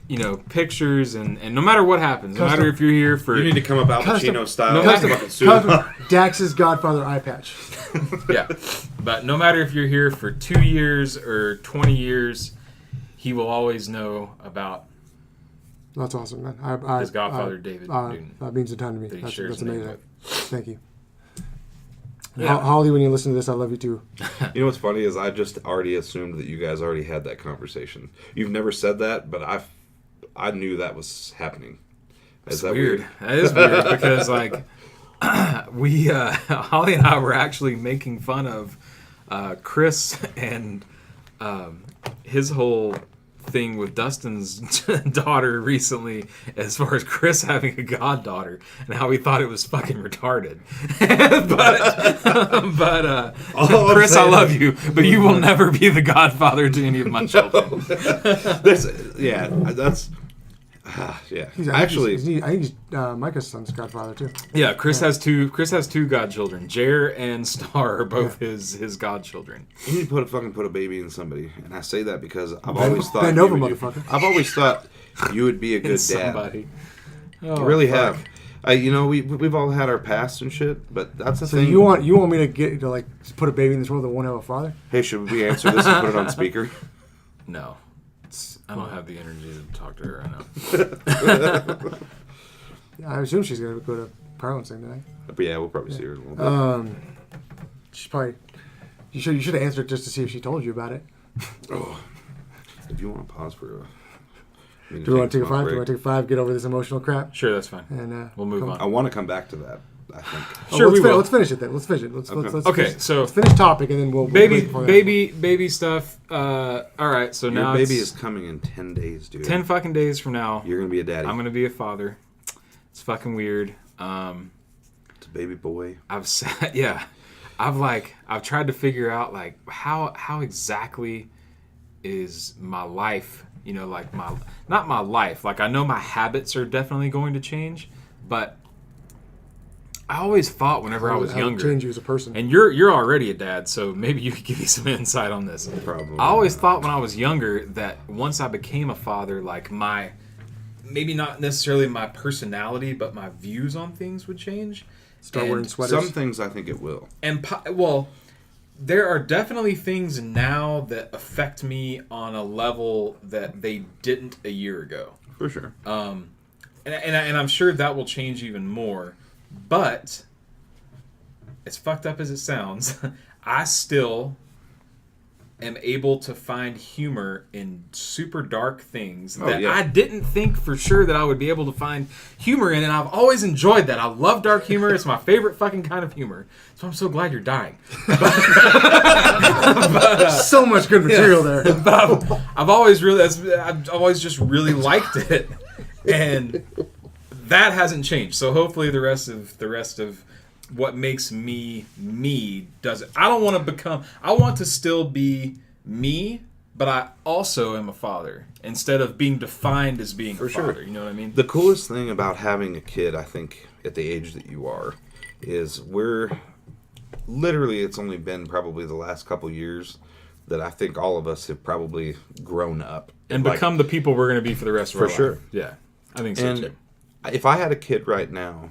you know, pictures and no matter what happens, no matter if you're here for... You need to come up Al Pacino style. Dax's Godfather eye patch. Yeah. But no matter if you're here for 2 years or 20 years, he will always know about That's awesome, man. his godfather, David Newton. That means a ton to me. That That's amazing. Thank you. Yeah. Holly, when you listen to this, I love you too. You know what's funny is I just already assumed that you guys already had that conversation. You've never said that, but I knew that was happening. Is that weird? That is weird because like we Holly and I were actually making fun of Chris and his whole thing with Dustin's daughter recently, as far as Chris having a goddaughter and how we thought it was fucking retarded. but Chris, I love you, but you will never be the godfather to any of my children. Yeah. I think he's Micah's son's godfather too. Yeah, Chris has two godchildren. Jer and Star are both his godchildren. You need to put a baby in somebody, and I say that because I've always thought bend over, motherfucker. I've always thought you would be a good dad. Somebody. Oh, you really have. We've all had our past and shit, but that's the thing. So you want me to like put a baby in this world that won't have a father? Hey, should we answer this and put it on speaker? No. I don't have the energy to talk to her right now. Yeah, I assume she's going to go to Parliament thing tonight. But yeah, we'll probably see her in a little bit. She's probably... You should have answered just to see if she told you about it. Oh. If you want to pause for do you want to take a 5? Do you want to take a 5, get over this emotional crap? Sure, that's fine. And we'll move on. I want to come back to that, I think. Sure, we will. Let's finish it then. Let's finish it. Let's finish topic and then we'll baby stuff. All right, so your now baby is coming in 10 days, dude. 10 fucking days from now. You're gonna be a daddy. I'm gonna be a father. It's fucking weird. It's a baby boy. I've tried to figure out like how exactly is my life. You know, like not my life. Like I know my habits are definitely going to change, but I always thought whenever I was younger, change you as a person. And you're already a dad, so maybe you could give me some insight on this. Probably. I always thought when I was younger that once I became a father, like maybe not necessarily my personality, but my views on things would change. Start wearing sweaters. Some things I think it will. And there are definitely things now that affect me on a level that they didn't a year ago. For sure. And I'm sure that will change even more. But as fucked up as it sounds, I still am able to find humor in super dark things that I didn't think for sure that I would be able to find humor in, and I've always enjoyed that. I love dark humor. It's my favorite fucking kind of humor. So I'm so glad you're dying. So much good material there. But I've always just really liked it, and that hasn't changed. So hopefully the rest of what makes me doesn't. I want to still be me, but I also am a father instead of being defined as being a father. You know what I mean? The coolest thing about having a kid, I think, at the age that you are, is it's only been probably the last couple years that I think all of us have probably grown up and become the people we're going to be for the rest of our life. For sure. Yeah, I think so too. If I had a kid right now,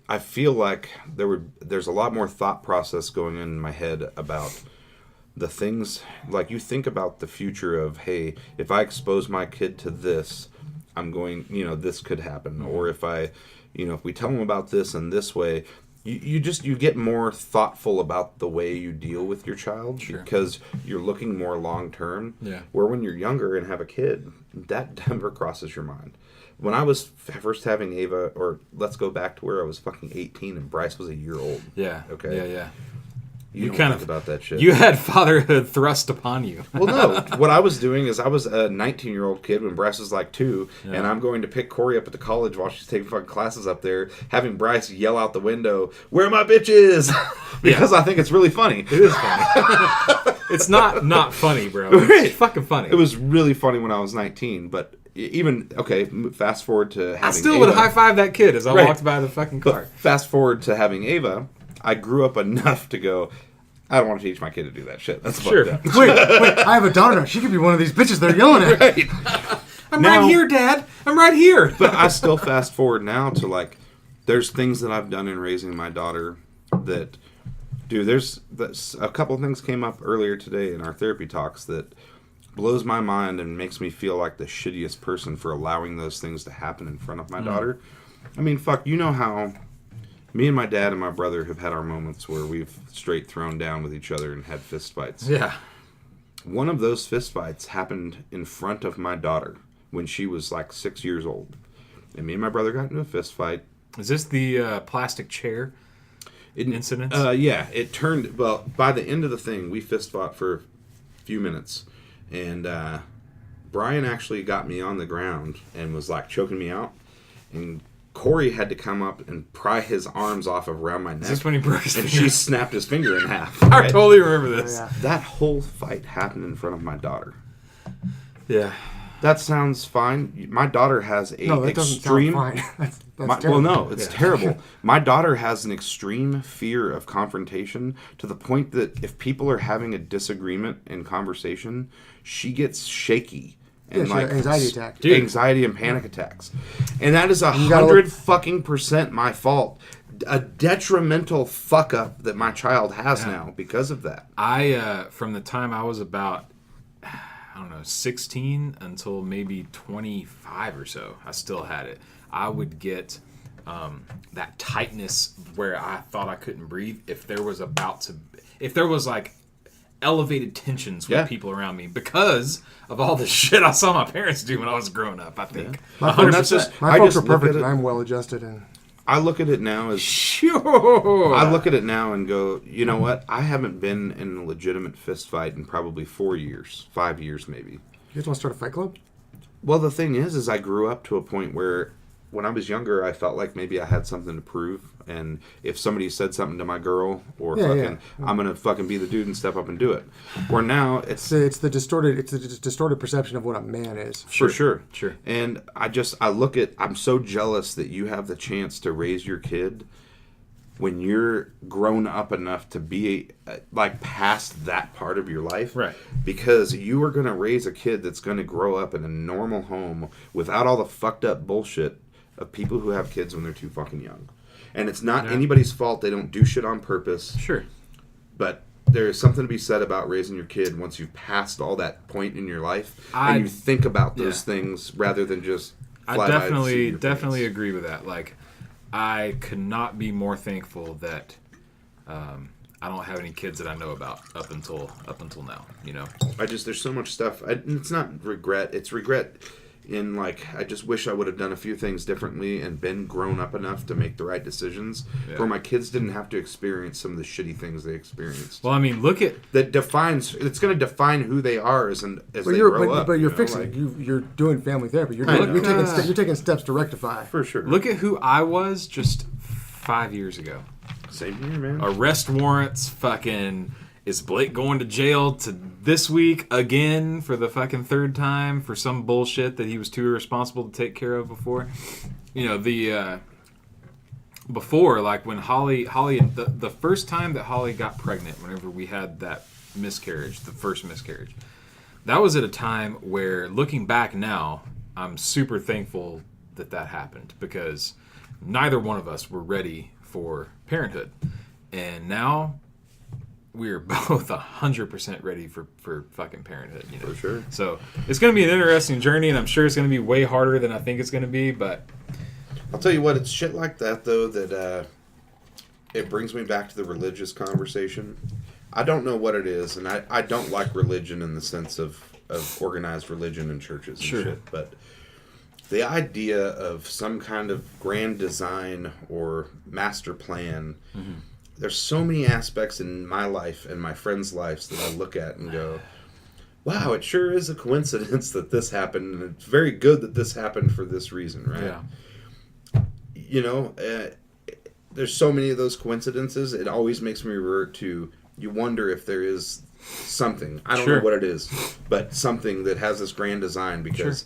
I feel like there's a lot more thought process going in my head about the things, like you think about the future of, hey, if I expose my kid to this, I'm going, this could happen. Or if we tell them about this in this way, you get more thoughtful about the way you deal with your child because you're looking more long term. Yeah. Where when you're younger and have a kid, that never crosses your mind. When I was first having Ava, or let's go back to where I was fucking 18 and Bryce was a year old. Yeah. Okay. Yeah. You don't think about that shit. You had fatherhood thrust upon you. Well, no. What I was doing is I was a 19-year-old kid when Bryce was like 2, and I'm going to pick Corey up at the college while she's taking fucking classes up there, having Bryce yell out the window, "Where are my bitches?" Because I think it's really funny. It is funny. It's not funny, bro. It's Right. fucking funny. It was really funny when I was 19, but even, okay, fast forward to having I still Ava. would high-five that kid as I Right. walked by the fucking car. But fast forward to having Ava, I grew up enough to go, I don't want to teach my kid to do that shit. That's Sure. fucked up. Wait, I have a daughter. She could be one of these bitches they're yelling at. Right. I'm Now- right here, Dad. I'm right here. But I still fast forward now to like, there's things that I've done in raising my daughter that, dude, there's a couple things came up earlier today in our therapy talks that blows my mind and makes me feel like the shittiest person for allowing those things to happen in front of my daughter. I mean, fuck, you know how me and my dad and my brother have had our moments where we've straight thrown down with each other and had fist fights. Yeah. One of those fist fights happened in front of my daughter when she was like 6 years old. And me and my brother got into a fist fight. Is this the plastic chair incident? Yeah, it turned, well, by the end of the thing, we fist fought for a few minutes. And Brian actually got me on the ground and was like choking me out. And Corey had to come up and pry his arms off of around my neck. Is this when he broke his and finger? she snapped his finger in half. I right? totally remember this. Yeah. That whole fight happened in front of my daughter. Yeah. That sounds fine. My daughter has a No, that doesn't extreme. sound fine. That's Well, terrible. no, it's terrible. My daughter has an extreme fear of confrontation to the point that if people are having a disagreement in conversation, she gets shaky and Yeah, she had anxiety attack. Dude. anxiety and panic attacks, and that is gotta 100% my fault. A detrimental fuck up that my child has now because of that. I from the time I was about 16 until maybe 25 or so, I still had it. I would get that tightness where I thought I couldn't breathe if there was like elevated tensions with people around me because of all the shit I saw my parents do when I was growing up. I think My 100%. My I folks just are look perfect, at it- and I'm well adjusted. And I look at it now as Sure. I look at it now and go, you know what? I haven't been in a legitimate fist fight in probably 4 years, 5 years maybe. you guys want to start a fight club? Well, the thing is I grew up to a point where when I was younger, I felt like maybe I had something to prove. And if somebody said something to my girl or I'm going to fucking be the dude and step up and do it. Where now it's the distorted perception of what a man is. for sure. Sure. And I'm so jealous that you have the chance to raise your kid when you're grown up enough to be like past that part of your life. Right. Because you are going to raise a kid that's going to grow up in a normal home without all the fucked up bullshit of people who have kids when they're too fucking young. And it's not anybody's fault. They don't do shit on purpose. Sure. But there is something to be said about raising your kid once you've passed all that point in your life and you think about those things rather than just I flat-eyed see your definitely pants. agree with that. Like, I could not be more thankful that I don't have any kids that I know about up until now. You know, There's so much stuff. It's not regret. It's regret in like I just wish I would have done a few things differently and been grown up enough to make the right decisions where my kids didn't have to experience some of the shitty things they experienced. well, I mean, look at It's going to define who they are as they But grow up. you're you know, fixing. like- You're doing family therapy. You're know. taking steps to rectify. for sure. look at who I was just 5 years ago. Same here, man. Arrest warrants, fucking. Is Blake going to jail to this week again for the fucking third time for some bullshit that he was too irresponsible to take care of before? You know, before, like when Holly the first time that Holly got pregnant, whenever we had that miscarriage, the first miscarriage, that was at a time where, looking back now, I'm super thankful that happened because neither one of us were ready for parenthood. And now we're both 100% ready for fucking parenthood, you know. For sure. So it's going to be an interesting journey, and I'm sure it's going to be way harder than I think it's going to be, but I'll tell you what, it's shit like that, though, that it brings me back to the religious conversation. I don't know what it is, and I don't like religion in the sense of organized religion in churches and shit, but the idea of some kind of grand design or master plan there's so many aspects in my life and my friends' lives that I look at and go, wow, it sure is a coincidence that this happened, and it's very good that this happened for this reason, right? Yeah. You know, there's so many of those coincidences. It always makes me revert to, you wonder if there is something. I don't know what it is, but something that has this grand design because,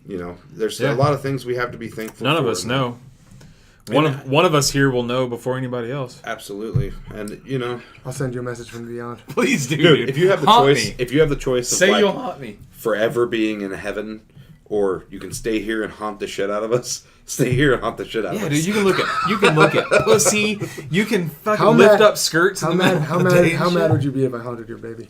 you know, there's a lot of things we have to be thankful for. None of us know. One of us here will know before anybody else. Absolutely. And, you know, I'll send you a message from beyond. Please do, dude. If you have the choice, if you have the choice of say you'll haunt me forever being in heaven, or you can stay here and haunt the shit out of us. Stay here and haunt the shit out of us. Yeah, dude, you can look at pussy. You can fucking lift up skirts. How mad would you be if I haunted your baby?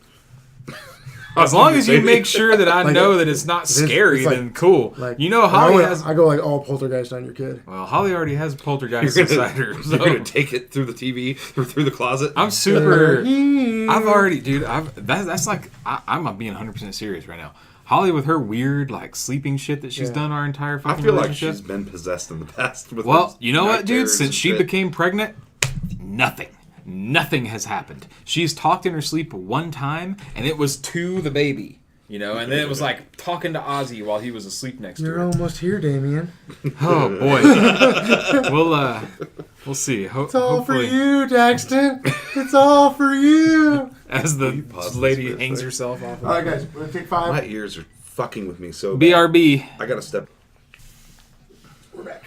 As long as you make sure that I know that it's not scary, then cool. Like, you know, Holly has... I go like all poltergeist on your kid. Well, Holly already has poltergeist inside her. So. You're going to take it through the TV or through the closet? I'm super... I've already... Dude, that's like... I'm being 100% serious right now. Holly with her weird, like, sleeping shit that she's done our entire fucking relationship. I feel like she's been possessed in the past. With you know what, dude? Since she became pregnant, nothing has happened. She's talked in her sleep one time, and it was to the baby. You know, and then it was like talking to Ozzy while he was asleep next to her. You're almost here, Damien. Oh, boy. We'll see. It's all for you, Daxton. It's all for you. As the lady hangs herself off. All right, guys. We're going to take 5. My ears are fucking with me so bad. BRB. I got to step. We're back.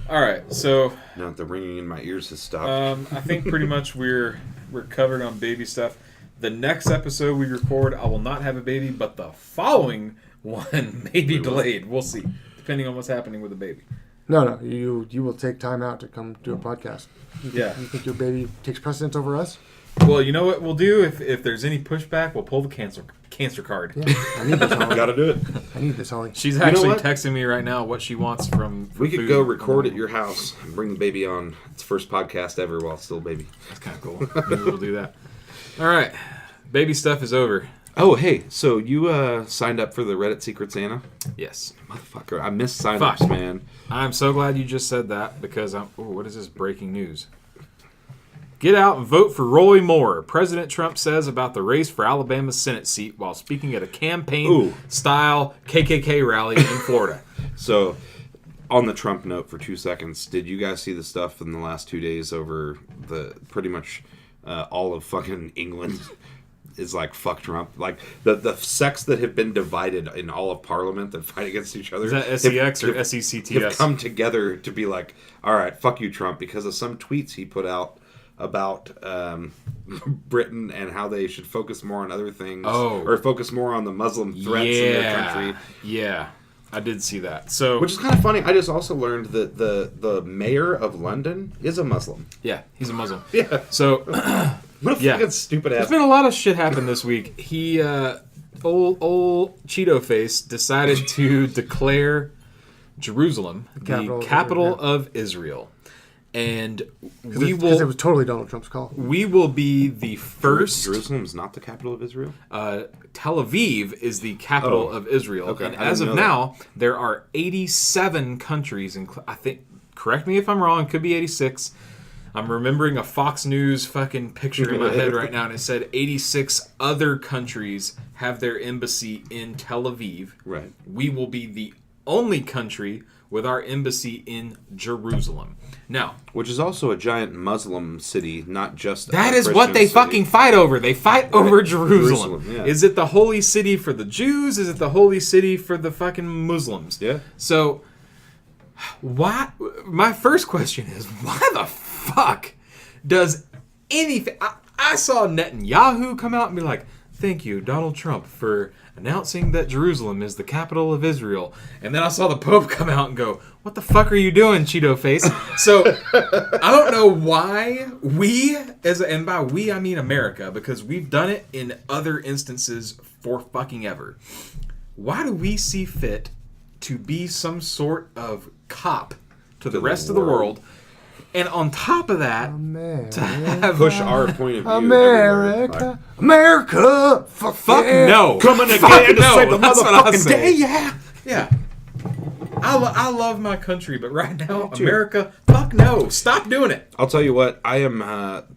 All right, so... Now the ringing in my ears has stopped. I think pretty much we're covered on baby stuff. The next episode we record, I will not have a baby, but the following one may be delayed. We'll see, depending on what's happening with the baby. No, you will take time out to come do a podcast. You think your baby takes precedence over us? Well, you know what we'll do? If there's any pushback, we'll pull the cancer card. Yeah, I need this, Holly. Gotta do it. I need this, Holly. She's actually texting me right now what she wants from We could go record at your house and bring the baby on its first podcast ever while it's still a baby. That's kind of cool. Maybe we'll do that. All right. Baby stuff is over. Oh, hey. So you signed up for the Reddit Secret Santa? Yes. Motherfucker. I missed sign-ups, man. I'm so glad you just said that because what is this breaking news? Get out and vote for Roy Moore. President Trump says about the race for Alabama's Senate seat while speaking at a campaign-style KKK rally in Florida. So, on the Trump note for 2 seconds, did you guys see the stuff in the last 2 days over the pretty much all of fucking England is like, fuck Trump? Like, the sects that have been divided in all of Parliament that fight against each other. Is that SEX or SECTS? Have come together to be like, all right, fuck you, Trump, because of some tweets he put out about Britain and how they should focus more on other things, or focus more on the Muslim threats in their country. Yeah, I did see that. So, which is kind of funny. I just also learned that the mayor of London is a Muslim. Yeah, he's a Muslim. Yeah. So, what a fucking stupid ass. There's been a lot of shit happen this week. He, old Cheeto Face, decided to declare Jerusalem the capital of Israel. And because it was totally Donald Trump's call. We will be the first. Jerusalem is not the capital of Israel? Tel Aviv is the capital of Israel. Okay. And as of now, there are 87 countries. I think, correct me if I'm wrong, it could be 86. I'm remembering a Fox News fucking picture in my head right now, and it said 86 other countries have their embassy in Tel Aviv. Right. We will be the only country with our embassy in Jerusalem. Now, which is also a giant Muslim city, not just that is what they fucking fight over. They fight over Jerusalem. Yeah. Is it the holy city for the Jews? Is it the holy city for the fucking Muslims? Yeah. So, why? My first question is, why the fuck does anything? I saw Netanyahu come out and be like, "Thank you, Donald Trump, for announcing that Jerusalem is the capital of Israel." And then I saw the Pope come out and go, "What the fuck are you doing, Cheeto Face?" So, I don't know why we, and by we I mean America, because we've done it in other instances for fucking ever. Why do we see fit to be some sort of cop to the rest of the world? And on top of that, to have push our point of view. America, America, fuck no, coming again to save the motherfucking day. Yeah. I love my country, but right now, America, fuck no. Stop doing it. I'll tell you what, I am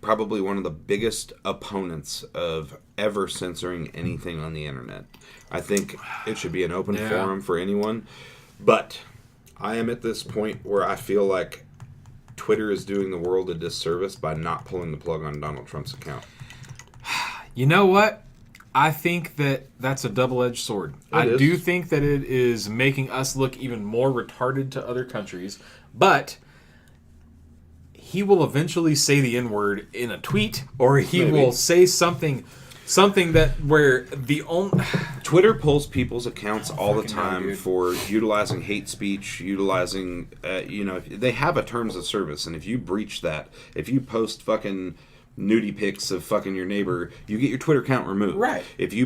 probably one of the biggest opponents of ever censoring anything on the internet. I think it should be an open forum for anyone. But I am at this point where I feel like Twitter is doing the world a disservice by not pulling the plug on Donald Trump's account. You know what? I think that that's a double-edged sword. I do think that it is making us look even more retarded to other countries, but he will eventually say the N-word in a tweet, or he will say something that where the only... Twitter pulls people's accounts all the time for utilizing hate speech, utilizing, they have a terms of service, and if you breach that, if you post fucking nudie pics of fucking your neighbor, you get your Twitter account removed. Right. If you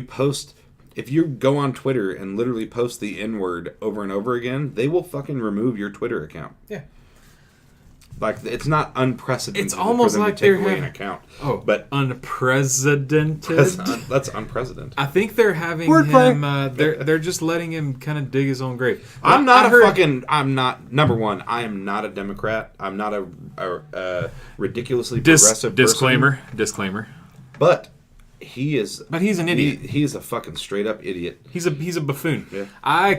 go on Twitter and literally post the N-word over and over again, they will fucking remove your Twitter account. Yeah. Like, it's not unprecedented. It's almost for them like to take they're away having an account. Oh, but unprecedented. That's unprecedented. I think they're having him. They're just letting him kind of dig his own grave. I'm number one. I am not a Democrat. I'm not a ridiculously progressive disclaimer. person. Disclaimer. But he is. But he's an idiot. He is a fucking straight up idiot. He's a buffoon. Yeah. I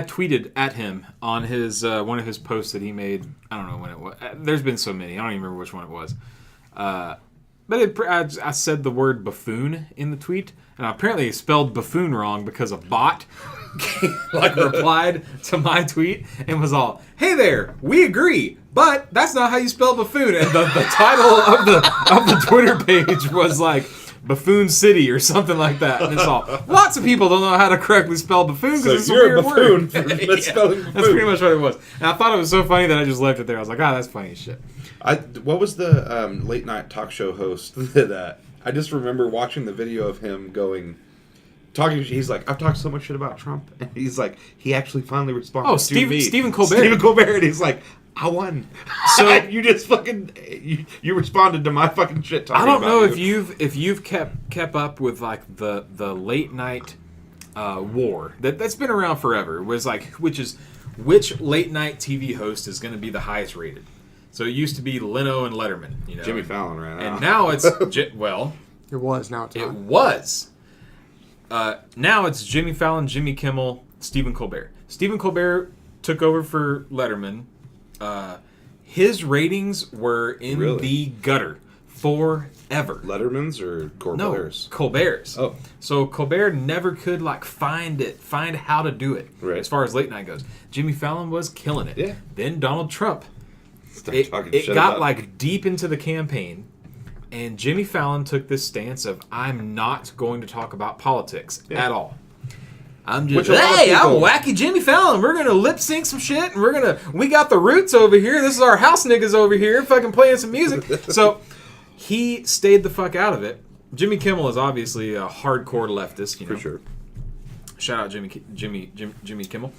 tweeted at him on his one of his posts that he made. I don't know when it was. There's been so many. I don't even remember which one it was. But I said the word buffoon in the tweet, and apparently he spelled buffoon wrong because a bot replied to my tweet and was all, "Hey there, we agree, but that's not how you spell buffoon." And the title of the Twitter page was like Buffoon City or something like that. And it's all, lots of people don't know how to correctly spell buffoon because it's a weird word. For misspelling buffoon. That's pretty much what it was. And I thought it was so funny that I just left it there. I was like, that's funny as shit. What was the late night talk show host that I just remember watching the video of him talking. He's like, I've talked so much shit about Trump, and he's like, he actually finally responded. Stephen Colbert. Stephen Colbert, and he's like, I won. So you just fucking you responded to my fucking shit talking. I don't know about if you've kept up with like the late night war that's been around forever. It was like which late night TV host is going to be the highest rated. So it used to be Leno and Letterman, Jimmy Fallon right now, and now it's it was now it's not. It was. Now it's Jimmy Fallon, Jimmy Kimmel, Stephen Colbert. Stephen Colbert took over for Letterman. His ratings were in the gutter forever. Letterman's or Colbert's? No, Colbert's. Oh. So Colbert never could find how to do it as far as late night goes. Jimmy Fallon was killing it. Yeah. Then Donald Trump. It got deep into the campaign, and Jimmy Fallon took this stance of, I'm not going to talk about politics at all. I'm just, I'm wacky Jimmy Fallon. We're going to lip sync some shit, and we got the Roots over here. This is our house niggas over here fucking playing some music. So he stayed the fuck out of it. Jimmy Kimmel is obviously a hardcore leftist, For sure. Shout out Jimmy Kimmel.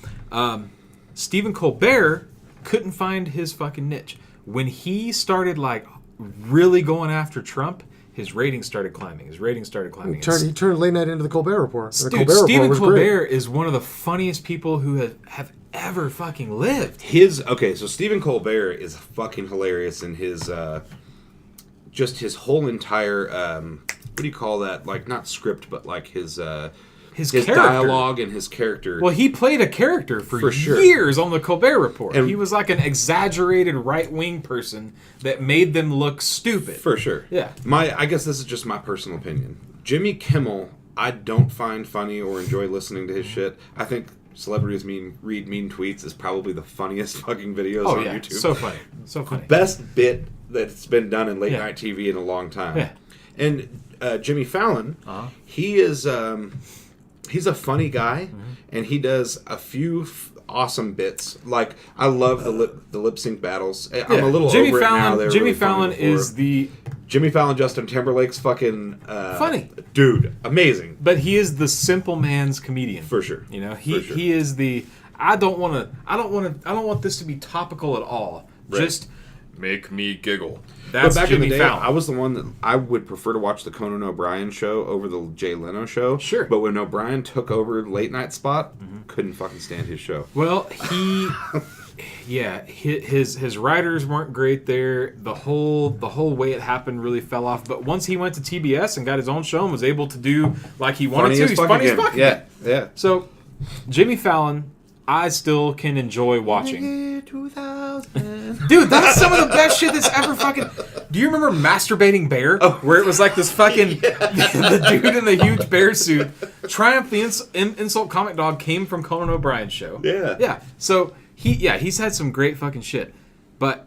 Stephen Colbert couldn't find his fucking niche. When he started really going after Trump, his ratings started climbing. He turned late night into the Colbert Report. Stephen Colbert is one of the funniest people who have ever fucking lived. So Stephen Colbert is fucking hilarious in his just his whole entire what do you call that? Like, not script, but like his dialogue and his character. Well, he played a character for years on the Colbert Report. And he was like an exaggerated right-wing person that made them look stupid. For sure. Yeah. I guess this is just my personal opinion. Jimmy Kimmel, I don't find funny or enjoy listening to his shit. I think celebrities read mean tweets is probably the funniest fucking videos on YouTube. So funny. Best bit that's been done in late night TV in a long time. Yeah. And Jimmy Fallon, he is... he's a funny guy, and he does a few awesome bits. Like, I love the lip sync battles. I'm a little over it now. Jimmy Fallon is the... Jimmy Fallon, Justin Timberlake's fucking... funny. Dude, amazing. But he is the simple man's comedian. For sure. He is the... I don't want this to be topical at all. Right. Just make me giggle. That's back Jimmy in the day, Fallon. I was the one that I would prefer to watch the Conan O'Brien show over the Jay Leno show. Sure. But when O'Brien took over the late night spot, couldn't fucking stand his show. Well, his writers weren't great there. The whole way it happened really fell off. But once he went to TBS and got his own show and was able to do like he wanted to, he's funny as fuck. Yeah. So, Jimmy Fallon, I still can enjoy watching. 2000. Dude, that's some of the best shit that's ever fucking... Do you remember Masturbating Bear? Oh. Where it was like this fucking... the dude in the huge bear suit. Triumph the Insult Comic Dog came from Conan O'Brien's show. Yeah. Yeah. So, he's had some great fucking shit. But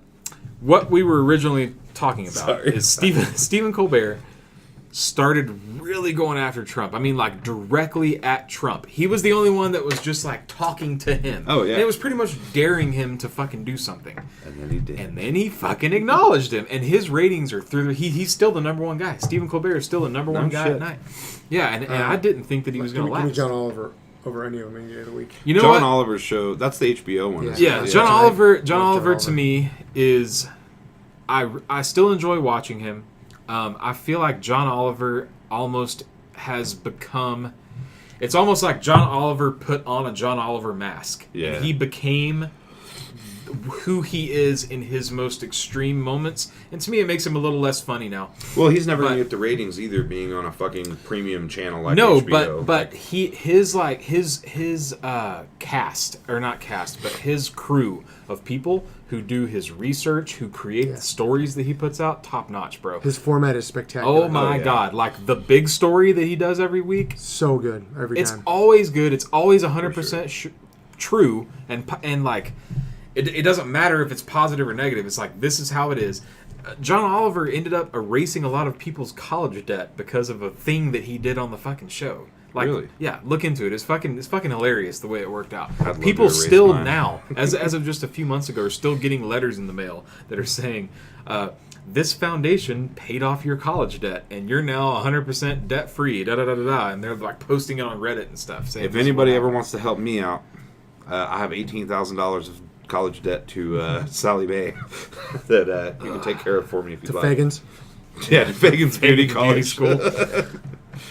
what we were originally talking about is Stephen Colbert started really going after Trump. I mean, like, directly at Trump. He was the only one that was just, like, talking to him. Oh, yeah. And it was pretty much daring him to fucking do something. And then he did. And then he fucking acknowledged him. And his ratings are through... He's still the number one guy. Stephen Colbert is still the number one guy at night. Yeah, and I didn't think that he was going to last. Give me John Oliver over any of them any day of the week. You know John what? Oliver's show, that's the HBO one. Yeah, John Oliver to me is... I still enjoy watching him. I feel like John Oliver almost has become... It's almost like John Oliver put on a John Oliver mask. Yeah. And he became who he is in his most extreme moments. And to me, it makes him a little less funny now. Well, he's never going to get the ratings either, being on a fucking premium channel like no, HBO. but his cast, or not cast, but his crew of people who do his research, who create the stories that he puts out, top notch, bro. His format is spectacular. Oh my god! Like the big story that he does every week, so good every time. It's always good. It's always 100% true, and like it doesn't matter if it's positive or negative. It's like this is how it is. John Oliver ended up erasing a lot of people's college debt because of a thing that he did on the fucking show. Like, really? Yeah, look into it. It's fucking hilarious the way it worked out. I'd love People to erase still mine. now, as of just a few months ago, are still getting letters in the mail that are saying, this foundation paid off your college debt, and you're now 100% debt free. Da da da da da. And they're like posting it on Reddit and stuff. Saying, If anybody ever wants to help me out, I have $18,000 of college debt to Sally Mae that you can take care of for me if you'd like. Fagans. Yeah, to Fagan's Beauty College School.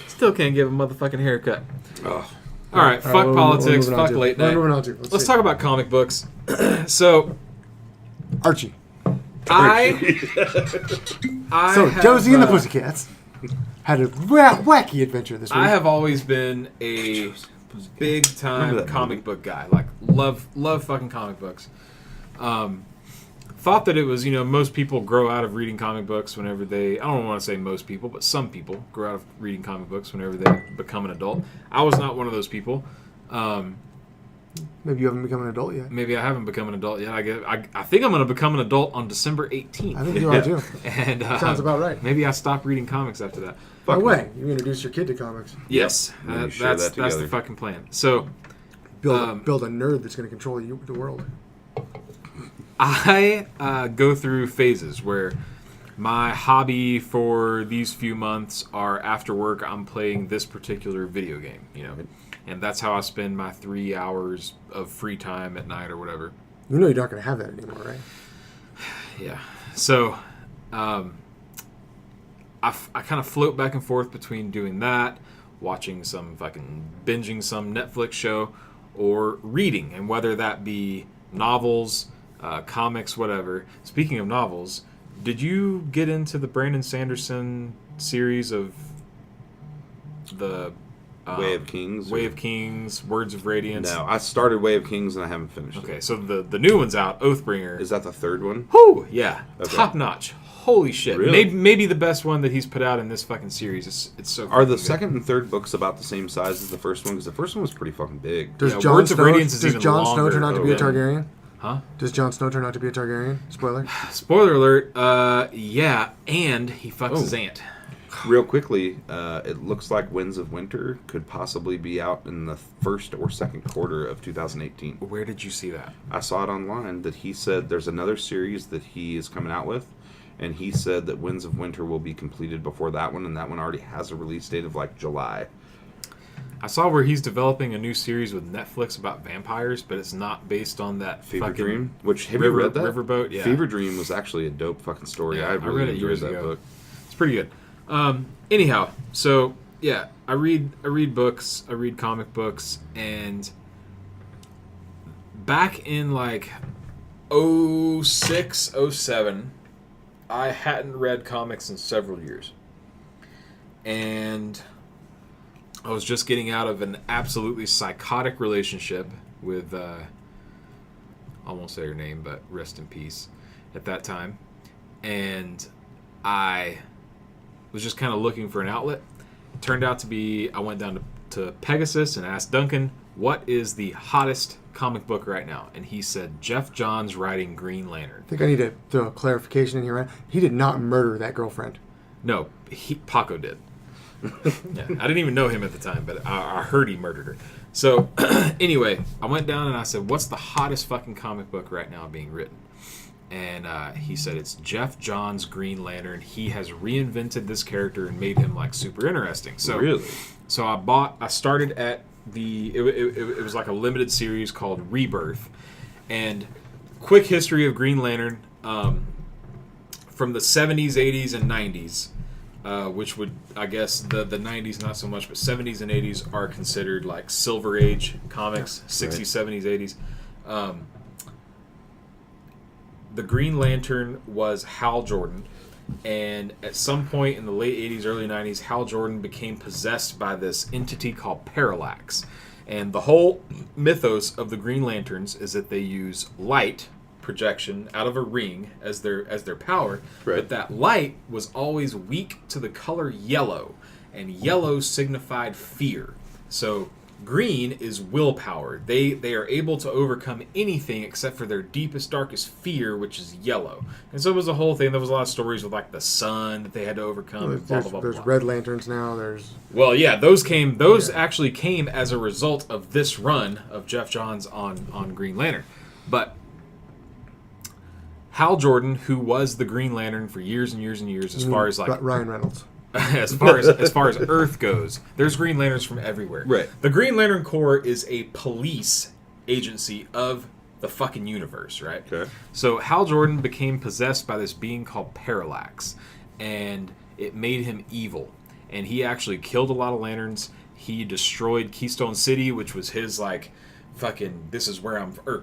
Still can't give a motherfucking haircut. Oh. All right, fuck politics, fuck late night. We're moving on to. Let's talk about comic books. So, Archie. I Josie and the Pussycats had a wacky adventure this week. I have always been a big time comic book guy. Like love fucking comic books. Thought that it was, most people grow out of reading comic books whenever they, I don't want to say most people, but some people grow out of reading comic books whenever they become an adult. I was not one of those people. Maybe you haven't become an adult yet. Maybe I haven't become an adult yet. I think I'm going to become an adult on December 18th. I think you are too. And sounds about right. Maybe I stop reading comics after that. No way. You introduce your kid to comics. Yes. That's the fucking plan. So, build a nerd that's going to control the world. I go through phases where my hobby for these few months are after work I'm playing this particular video game, and that's how I spend my 3 hours of free time at night or whatever. You know you're not going to have that anymore, right? Yeah. So, I kind of float back and forth between doing that, watching binging some Netflix show, or reading, and whether that be novels, comics, whatever. Speaking of novels, did you get into the Brandon Sanderson series of the Way of Kings? Way of Kings, Words of Radiance? No, I started Way of Kings and I haven't finished it. Okay, so the new one's out, Oathbringer. Is that the third one? Whoo! Yeah. Okay. Top notch. Holy shit. Really? Maybe the best one that he's put out in this fucking series. It's so Are the good. second and third books about the same size as the first one? Because the first one was pretty fucking big. Does Yeah, Jon Words of Snow, Radiance is does even Jon Snow longer. turn out to be a Oh, Targaryen? Huh? Does Jon Snow turn out to be a Targaryen? Spoiler. Spoiler alert. Yeah, and he fucks his aunt. Real quickly, it looks like Winds of Winter could possibly be out in the first or second quarter of 2018. Where did you see that? I saw it online that he said there's another series that he is coming out with, and he said that Winds of Winter will be completed before that one, and that one already has a release date of like July. I saw where he's developing a new series with Netflix about vampires, but it's not based on that Fever fucking Dream? Which, have you read that? Riverboat, yeah. Fever Dream was actually a dope fucking story. Yeah, I really read it enjoyed years that ago. book. It's pretty good. Anyhow, so yeah, I read books, I read comic books, and back in like 06, 07, I hadn't read comics in several years. And I was just getting out of an absolutely psychotic relationship with, I won't say her name, but rest in peace at that time. And I was just kind of looking for an outlet. It turned out to be, I went down to Pegasus and asked Duncan, what is the hottest comic book right now? And he said, Jeff Johns writing Green Lantern. I think I need to throw a clarification in here. Right? He did not murder that girlfriend. No, Paco did. Yeah, I didn't even know him at the time, but I heard he murdered her. So, anyway, I went down and I said, what's the hottest fucking comic book right now being written? And he said, it's Jeff Johns' Green Lantern. He has reinvented this character and made him, like, super interesting. So, Really? So I started at it was like a limited series called Rebirth. And quick history of Green Lantern, from the 70s, 80s, and 90s. Which would, I guess, the 90s not so much, but 70s and 80s are considered like Silver Age comics, 60s, 70s, 80s. The Green Lantern was Hal Jordan, and at some point in the late 80s, early 90s, Hal Jordan became possessed by this entity called Parallax. And the whole mythos of the Green Lanterns is that they use light projection out of a ring as their power, right. But that light was always weak to the color yellow, and yellow signified fear. So green is willpower. They are able to overcome anything except for their deepest, darkest fear, which is yellow. And so it was a whole thing. There was a lot of stories with like the sun that they had to overcome. And blah, blah, blah, There's blah. red lanterns now. Those actually came as a result of this run of Jeff Johns on Green Lantern. But Hal Jordan, who was the Green Lantern for years and years and years, as far as like Ryan Reynolds, as far as Earth goes, there's Green Lanterns from everywhere. Right. The Green Lantern Corps is a police agency of the fucking universe, right? Okay. So Hal Jordan became possessed by this being called Parallax, and it made him evil. And he actually killed a lot of lanterns. He destroyed Keystone City, which was his like fucking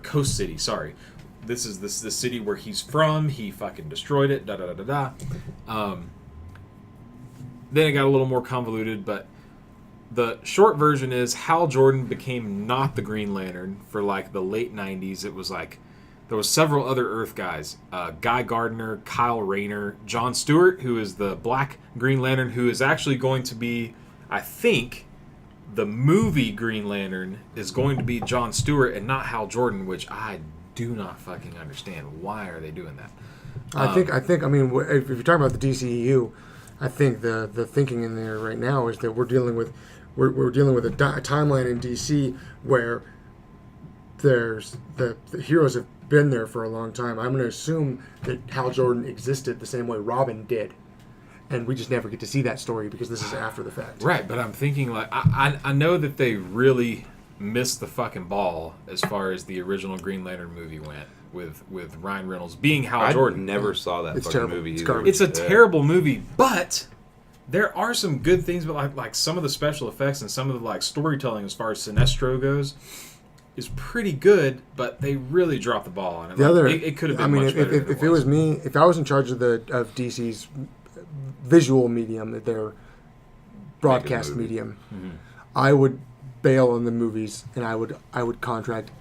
Coast City, sorry. This is the city where he's from. He fucking destroyed it. Da da da da da. Then it got a little more convoluted, but the short version is Hal Jordan became not the Green Lantern for like the late 90s. It was like there was several other Earth guys. Guy Gardner, Kyle Rayner, John Stewart, who is the Black Green Lantern, who is actually going to be, I think, the movie Green Lantern is going to be John Stewart and not Hal Jordan, which I do not fucking understand. Why are they doing that? I think. I mean, if you're talking about the DCEU, I think the thinking in there right now is that we're dealing with a timeline in DC where there's the heroes have been there for a long time. I'm going to assume that Hal Jordan existed the same way Robin did, and we just never get to see that story because this is after the fact. Right, but I'm thinking like I know that they really missed the fucking ball as far as the original Green Lantern movie went with Ryan Reynolds being Hal Jordan. I never saw that It's fucking terrible. movie It's either. garbage. It's a terrible movie, but there are some good things. But like some of the special effects and some of the like storytelling as far as Sinestro goes is pretty good. But they really dropped the ball on it. It could have been much better. If it was me, if I was in charge of DC's visual medium, their broadcast medium, I would bail on the movies, and I would contract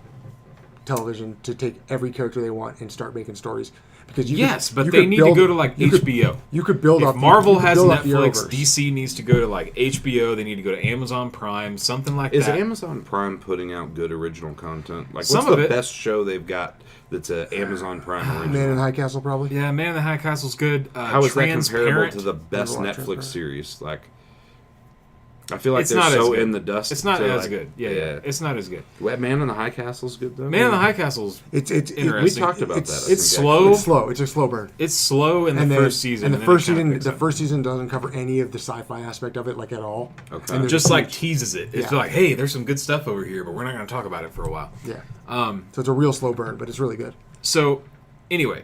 television to take every character they want and start making stories. Because they need to go to like HBO. You could build up. If Marvel has Netflix, Netflix, DC needs to go to like HBO. They need to go to Amazon Prime, something like Is that. Amazon Prime putting out good original content? Like, Some what's of the it. best show they've got that's a Amazon Prime original? Man in High Castle, probably. Yeah, Man in the High Castle's good. How is that comparable Transparent. to the best Never watched Netflix Transparent. series? Like, I feel like It's they're not as so good. in the dust. It's not to, as like, good. Yeah, it's not as good. Man in the High Castle's good though. Man in the High Castle's We interesting. talked about that. I It's think, slow. It's slow. It's a slow burn. It's slow in the first season, and the then first it kinda season, picks the up. first season doesn't cover any of the sci-fi aspect of it, like at all. Okay. And there's just a like huge- teases it. It's Yeah. like, hey, there's some good stuff over here, but we're not going to talk about it for a while. yeah. So it's a real slow burn, but it's really good. So, anyway,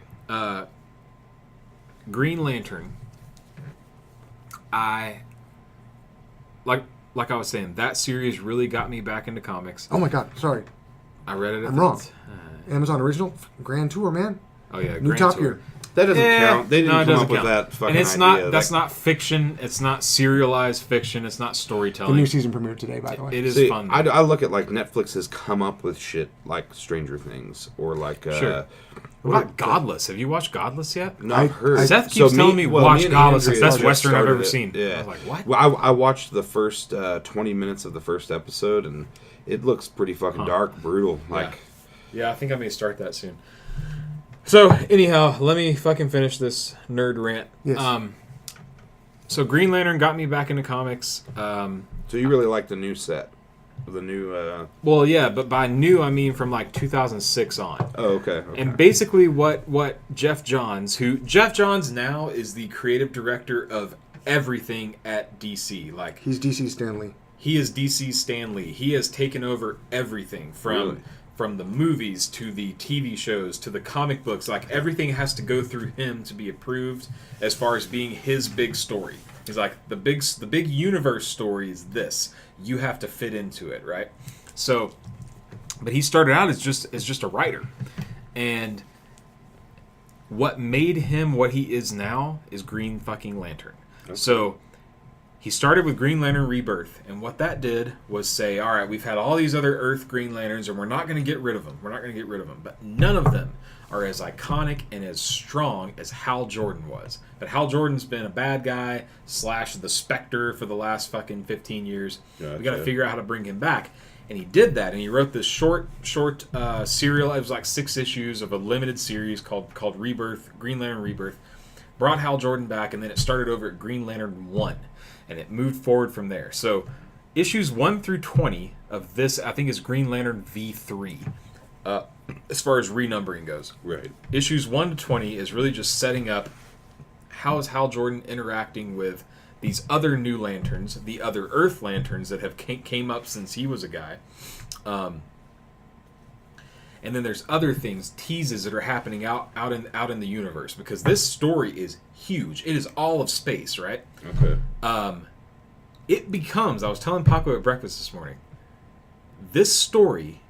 Green Lantern. Like I was saying, that series really got me back into comics. Oh my God! Sorry, I read it. I'm wrong. Amazon original Grand Tour, man. Oh yeah, New Grand Top Tour. Gear. That doesn't count. They didn't No, it come doesn't up with count. that fucking And it's idea. not. That's not fiction. It's not serialized fiction. It's not The storytelling. new season premiered today, by the way. It is See, fun. I look at like Netflix has come up with shit like Stranger Things or like Sure. What about Godless? Have you watched Godless yet? No, I've heard. Seth keeps telling me watch and Godless. Andrea It's the best just Western I've started ever it. seen. Yeah. I was like, what? Well, I watched the first 20 minutes of the first episode, and it looks pretty fucking dark, brutal. Like, Yeah, I think I may start that soon. So, anyhow, let me fucking finish this nerd rant. Yes. So Green Lantern got me back into comics. so you really like the new set, the new. Well, yeah, but by new I mean from like 2006 on. Oh, okay. And basically, what Jeff Johns now is the creative director of everything at DC. Like He's DC Stanley. he is DC Stan Lee. He has taken over everything from the movies to the TV shows to the comic books. Like everything has to go through him to be approved as far as being his big story. He's like the big universe story is this. You have to fit into it, right? So, but he started out as just a writer, and what made him what he is now is Green fucking Lantern. Okay. So he started with Green Lantern Rebirth, and what that did was say, all right, we've had all these other Earth Green Lanterns, and we're not going to get rid of them. But none of them are as iconic and as strong as Hal Jordan was. But Hal Jordan's been a bad guy / the Spectre for the last fucking 15 years. Gotcha. We got to figure out how to bring him back. And he did that, and he wrote this short serial. It was like 6 issues of a limited series called Rebirth, Green Lantern Rebirth. Brought Hal Jordan back, and then it started over at Green Lantern 1. And it moved forward from there. So, issues 1 through 20 of this, I think, is Green Lantern V3, as far as renumbering goes. Right. Issues 1 to 20 is really just setting up how is Hal Jordan interacting with these other new lanterns, the other Earth lanterns that have came up since he was a guy. And then there's other things, teases that are happening out in the universe, because this story is huge. It is all of space, right? Okay. It becomes, I was telling Paco at breakfast this morning, this story,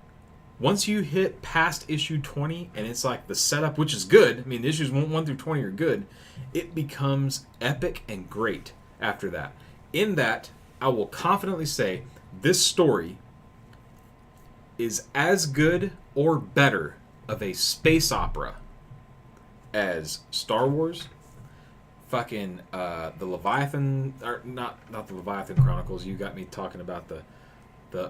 once you hit past issue 20, and it's like the setup, which is good, I mean, the issues 1 through 20 are good, it becomes epic and great after that. In that, I will confidently say, this story is as good or better of a space opera as Star Wars, fucking the Leviathan, or not the Leviathan Chronicles. You got me talking about the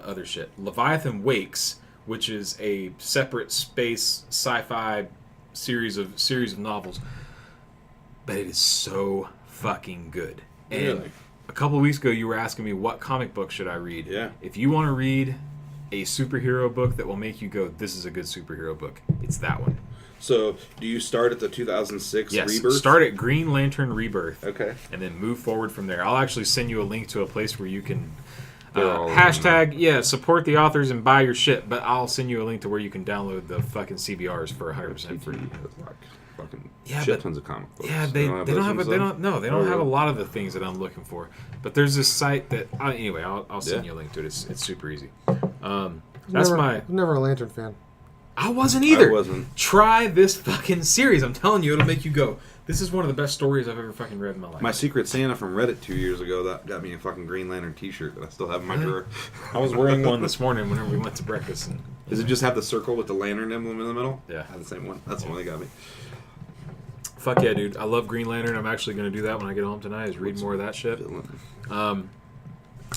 other shit. Leviathan Wakes, which is a separate space sci-fi series of novels, but it is so fucking good. And Really? a couple of weeks ago, you were asking me what comic book should I read. Yeah. If you want to read a superhero book that will make you go, this is a good superhero book, it's that one. So, do you start at the 2006 Yes, Rebirth? start at Green Lantern Rebirth. Okay. And then move forward from there. I'll actually send you a link to a place where you can They're all hashtag, support the authors and buy your shit, but I'll send you a link to where you can download the fucking CBRs for 100% free. Like fucking Yeah, shit but- tons of comic books. Yeah, they don't have those they ones, don't no they though? don't Oh, have a really? lot of the things that I'm looking for. But there's this site that anyway I'll send Yeah. you a link to it. It's super easy. That's never a Lantern fan. I wasn't either. I wasn't. Try this fucking series. I'm telling you, it'll make you go, this is one of the best stories I've ever fucking read in my life. My Secret Santa from Reddit 2 years ago that got me a fucking Green Lantern T-shirt that I still have in my drawer. I was wearing one this morning whenever we went to breakfast. And, Does it just have the circle with the lantern emblem in the middle? Yeah. I have the same one. That's the one that got me. fuck yeah, dude. I love Green Lantern. I'm actually going to do that when I get home tonight, is read more of that shit.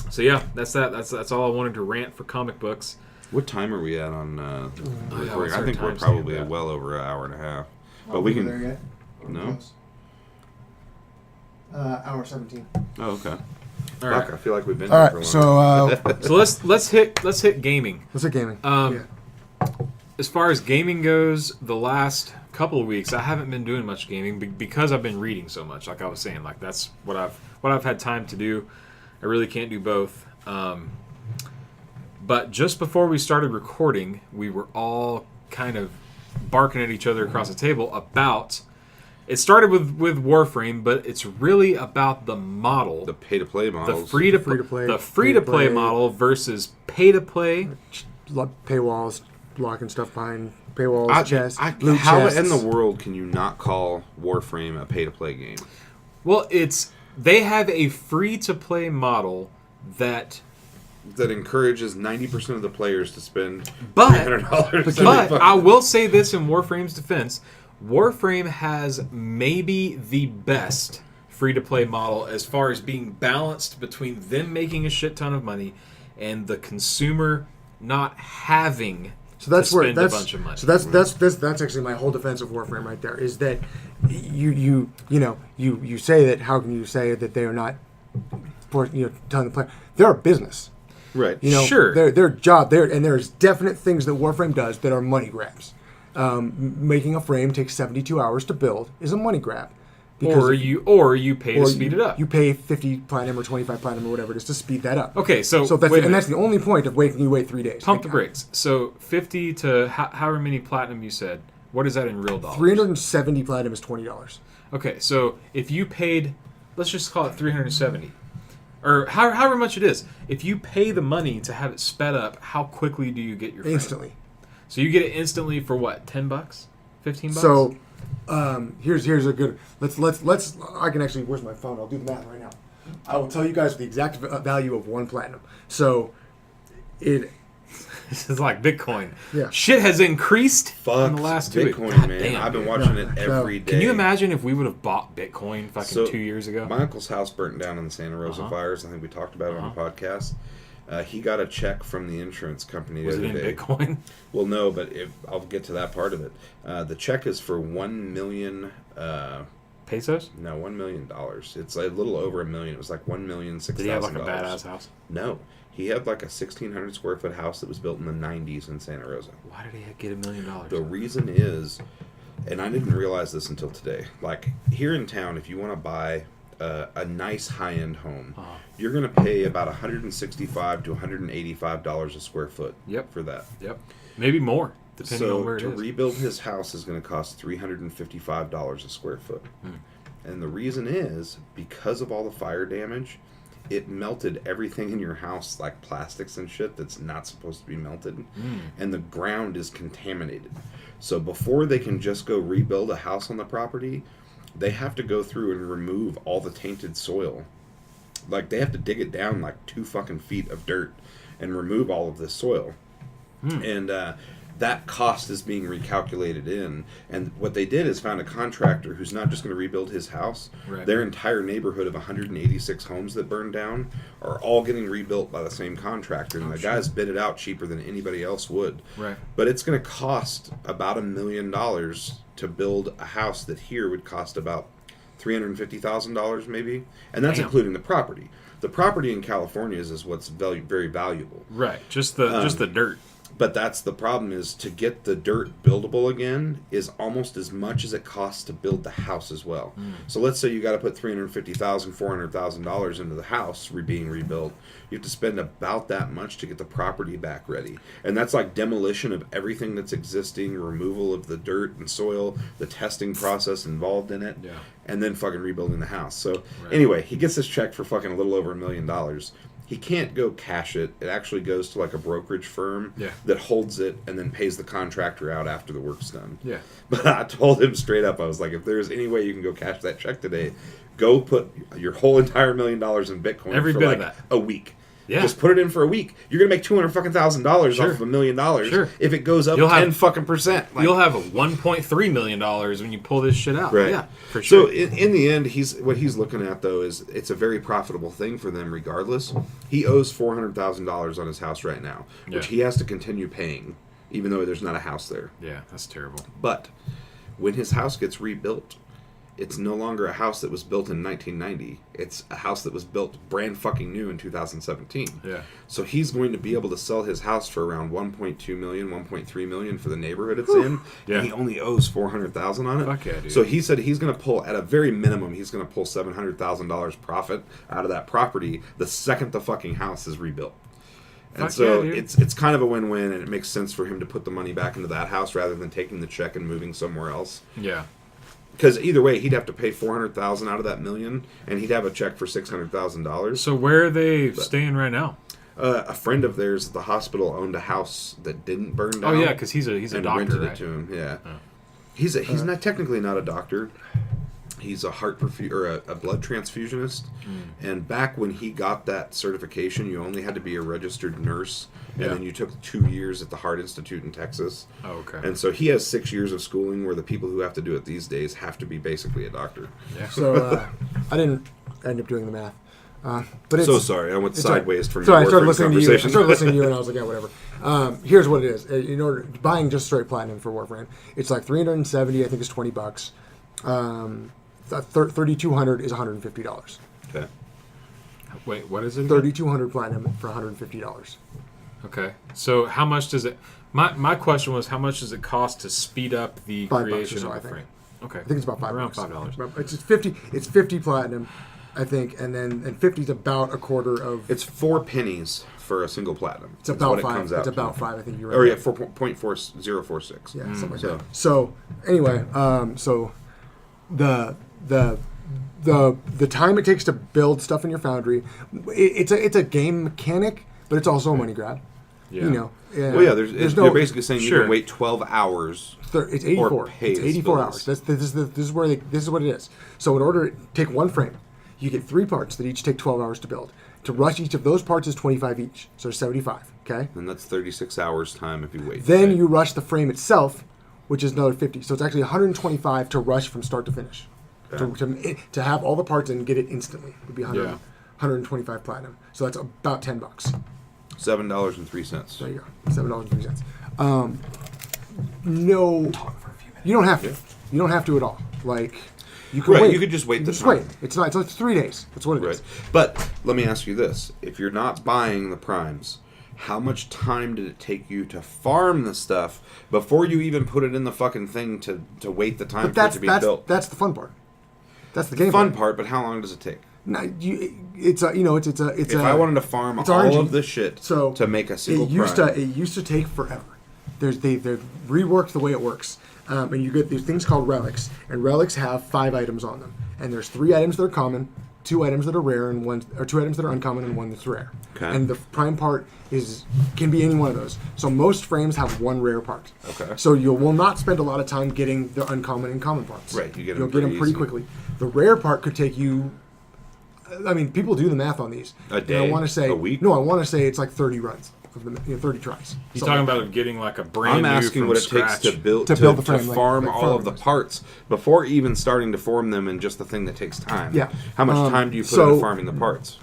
So yeah, that's that. That's all I wanted to rant for comic books. What time are we at on recording? what's I our think we're timestamp probably at? well over an hour and a half. But we can. There yet? No? Hour 17. Oh, okay. All right. Fuck, I feel like we've been All here right, for long. so So let's hit gaming. let's hit gaming. As far as gaming goes, the last couple of weeks I haven't been doing much gaming because I've been reading so much. Like I was saying, like that's what I've had time to do. I really can't do both. But just before we started recording, we were all kind of barking at each other across the table about. It started with Warframe, but it's really about the model, The pay-to-play the models. free to Free-to-play, the free to play pay-to-play. model versus pay to play. Paywalls, locking stuff behind paywalls, chests, loot how chests. in the world can you not call Warframe a pay-to-play game? Well, they have a free-to-play model that encourages 90% of the players to spend But- $300. But I will say this in Warframe's defense: Warframe has maybe the best free-to-play model as far as being balanced between them making a shit ton of money and the consumer not having So that's to where spend that's a bunch of money. so that's actually my whole defense of Warframe right there. Is that you say that, how can you say that they are not telling the player they're a business. Right. Sure. Their job there, and there's definite things that Warframe does that are money grabs. Making a frame takes 72 hours to build is a money grab. Or you pay to speed it up. You pay 50 platinum or 25 platinum or whatever it is to speed that up. Okay, so that's wait a that's the only point of waiting. You wait 3 days. Pump the brakes. So 50 to however many platinum you said. What is that in real dollars? 370 platinum is $20. Okay, so if you paid, let's just call it 370, or however much it is. If you pay the money to have it sped up, how quickly do you get your frame? Instantly. So you get it instantly for what? $10, $15. So here's a good. Let's. I can actually. Where's my phone? I'll do the math right now. I will tell you guys the exact value of 1 platinum. So it. This is like Bitcoin. Yeah. Shit has increased in the last 2 weeks. Bitcoin, God man. damn, I've been dude. watching it every day. Can you imagine if we would have bought Bitcoin fucking 2 years ago? My uncle's house burnt down in the Santa Rosa fires. I think we talked about it on the podcast. He got a check from the insurance company Was the it other in day. Bitcoin? Well, no, but I'll get to that part of it. The check is for $1 million. Pesos? No, $1 million. It's a little over $1 million. It was like $1,006,000. Did he have like a badass house? No, he had like a 1,600 square foot house that was built in the 90s in Santa Rosa. Why did he get $1 million? The reason is, and I didn't realize this until today. Like here in town, if you want to buy a nice high-end home, you're going to pay about $165 to $185 a square foot. Yep. For that. Yep. Maybe more, depending on So where it to is. rebuild his house is going to cost $355 a square foot. And the reason is because of all the fire damage, it melted everything in your house, like plastics and shit that's not supposed to be melted, and the ground is contaminated. So before they can just go rebuild a house on the property, they have to go through and remove all the tainted soil. Like they have to dig it down like 2 fucking feet of dirt and remove all of this soil. And that cost is being recalculated in. And what they did is found a contractor who's not just going to rebuild his house. Right. Their entire neighborhood of 186 homes that burned down are all getting rebuilt by the same contractor. And the guys bid it out cheaper than anybody else would. Right. But it's going to cost about $1 million to build a house that here would cost about $350,000 maybe. And that's including the property. The property in California is what's very valuable. Right. Just the dirt. But that's the problem, is to get the dirt buildable again is almost as much as it costs to build the house as well. So let's say you got to put $350,000, $400,000 into the house being rebuilt. You have to spend about that much to get the property back ready. And that's like demolition of everything that's existing, removal of the dirt and soil, the testing process involved in it, and then fucking rebuilding the house. So anyway, he gets this check for fucking a little over $1 million. He can't go cash it. It actually goes to like a brokerage firm that holds it and then pays the contractor out after the work's done. Yeah. But I told him straight up, I was like, if there's any way you can go cash that check today, go put your whole entire $1 million in Bitcoin Every for bit like of that. a week. Yeah. Just put it in for a week. You're gonna make $200,000 off of $1 million if it goes up 10%. You'll have $1.3 million when you pull this shit out. Right. Yeah, for sure. So in the end, what he's looking at though is it's a very profitable thing for them regardless. He owes $400,000 on his house right now, which he has to continue paying, even though there's not a house there. Yeah, that's terrible. But when his house gets rebuilt, it's no longer a house that was built in 1990. It's a house that was built brand fucking new in 2017. Yeah. So he's going to be able to sell his house for around 1.2 million, 1.3 million for the neighborhood it's in. Yeah. And he only owes $400,000 on it. Fuck yeah, dude. So he said he's going to pull, at a very minimum, he's going to pull $700,000 profit out of that property the second the fucking house is rebuilt. And Fuck so yeah, it's kind of a win-win, and it makes sense for him to put the money back into that house rather than taking the check and moving somewhere else. Yeah. Because either way, he'd have to pay $400,000 out of that $1 million, and he'd have a check for $600,000. So where are they staying right now? A friend of theirs at the hospital owned a house that didn't burn down. Oh yeah, because he's a and doctor, rented right? it to him. Yeah, he's not technically not a doctor. He's a a blood transfusionist. And back when he got that certification, you only had to be a registered nurse, and then you took 2 years at the Heart Institute in Texas. Oh, okay. And so he has 6 years of schooling, where the people who have to do it these days have to be basically a doctor. Yeah. So I didn't end up doing the math. But it's, So sorry, I went sideways from so your I started Warframe listening to you. I conversation. started listening to you, and I was like, yeah, whatever. Here's what it is. In order buying just straight platinum for Warframe, it's like $370. I think it's $20. 3,200 is $150. Okay. Wait, what is it? 3,200 platinum for $150. Okay. So how much does it? My question was, how much does it cost to speed up the $5 or creation so, of I the think. frame? Okay. I think it's about $5. Around $5. It's just 50. It's 50 platinum, I think, and 50 is about a quarter of. It's 4 pennies for a single platinum. It's about what it $5. comes out It's to. about $5. I think you're right. Oh yeah, 4.4046. Yeah, something like So- that. So anyway, so the time it takes to build stuff in your foundry, it's a game mechanic, but it's also a money grab. Yeah. You know. Well, yeah, they're basically saying you Sure. can wait 12 hours. It's 84. pay It's as 84 bills. hours. This is what it is. So in order to take one frame, you get 3 parts that each take 12 hours to build. To rush each of those parts is 25 each, so 75. Okay. And that's 36 hours time if you wait. Then right? you rush the frame itself, which is another 50. So it's actually 125 to rush from start to finish. Okay. To have all the parts and get it instantly would be 100, Yeah. 125 platinum. So that's about $10. $7.03. There you go, $7.03. No, you don't have to. You don't have to at all. Like, you can Right, wait. you could just wait You the just time. wait. It's not. It's 3 days. That's what it is. Right. But let me ask you this. If you're not buying the primes, how much time did it take you to farm the stuff before you even put it in the fucking thing to wait the time But for it to be built? that's the fun part. That's the game. Fun part, but how long does it take? No, it's a If I wanted to farm it's all RNG. of this shit So to make a single it used prime, to take forever. They've reworked the way it works, and you get these things called relics, and relics have 5 items on them, and there's 3 items that are common, 2 items that are rare, and 2 items that are uncommon, and 1 that's rare. Okay. And the prime part can be any one of those. So most frames have 1 rare part. Okay. So you will not spend a lot of time getting the uncommon and common parts. Right, you get You'll them get them pretty pretty easy. quickly. The rare part could take you. I mean, people do the math on these. A And day? I want to say A week? No, I want to say it's like 30 runs of them, 30 tries. You Something talking like about getting like a brand I'm new asking from what it scratch. takes to build To build the frame, like farm all of the farmers. parts before even starting to form them, and just the thing that takes time. Yeah. How much time do you put so- into farming the parts?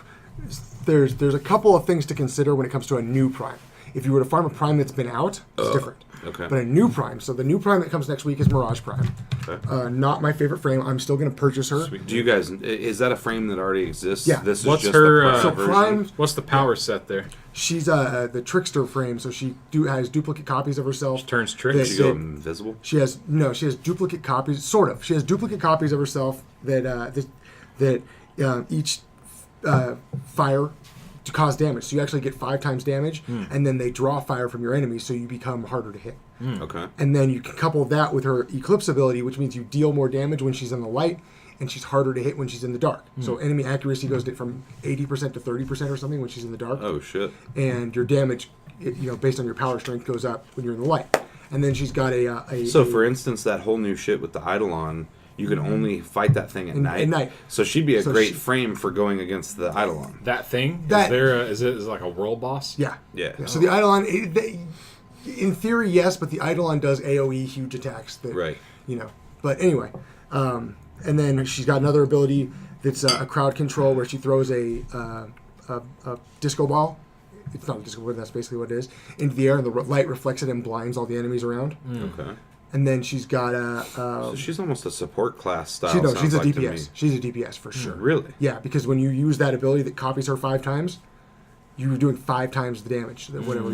There's a couple of things to consider when it comes to a new prime. If you were to farm a prime that's been out, it's different. okay. But a new prime, so the new prime that comes next week is Mirage Prime. Okay. Not my favorite frame. I'm still going to purchase her. Do you guys? Is that a frame that already exists? Yeah. This is What's just her, the So version? prime, What's the power set there? she's the trickster frame, so she has duplicate copies of herself. Turns tricks. That- Did you go that- invisible? She has duplicate copies, sort of. She has duplicate copies of herself that each fire to cause damage. So you actually get 5 times damage, and then they draw fire from your enemies, so you become harder to hit. Okay. And then you can couple that with her Eclipse ability, which means you deal more damage when she's in the light, and she's harder to hit when she's in the dark. So enemy accuracy goes from 80% to 30% or something when she's in the dark, Oh shit. and your damage, based on your power strength, goes up when you're in the light. And then she's got So for instance, that whole new shit with the Eidolon, you can only fight that thing at night. At night. So she'd be a So great she- frame for going against the Eidolon. That thing? That- Is it like a world boss? Yeah. Yeah. So the Eidolon, in theory, yes, but the Eidolon does AoE huge attacks. That, Right. But anyway, and then she's got another ability that's a crowd control where she throws a disco ball. It's not a disco ball, that's basically what it is. Into the air, and the light reflects it and blinds all the enemies around. Okay. And then she's got So she's almost a support class style. she's a sounds like to DPS. me. She's a DPS for sure. Really? Yeah, because when you use that ability that copies her 5 times, you're doing 5 times the damage that whatever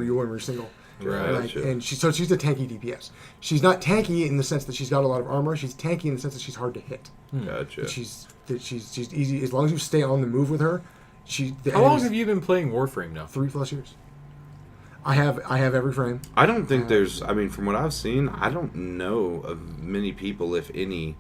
you when you're single. Right. Like, and she's a tanky DPS. She's not tanky in the sense that she's got a lot of armor. She's tanky in the sense that she's hard to hit. Gotcha. That she's easy as long as you stay on the move with her. How long have you been playing Warframe now? 3+ years. I have every frame. I don't think there's. I mean, from what I've seen, I don't know of many people, if any,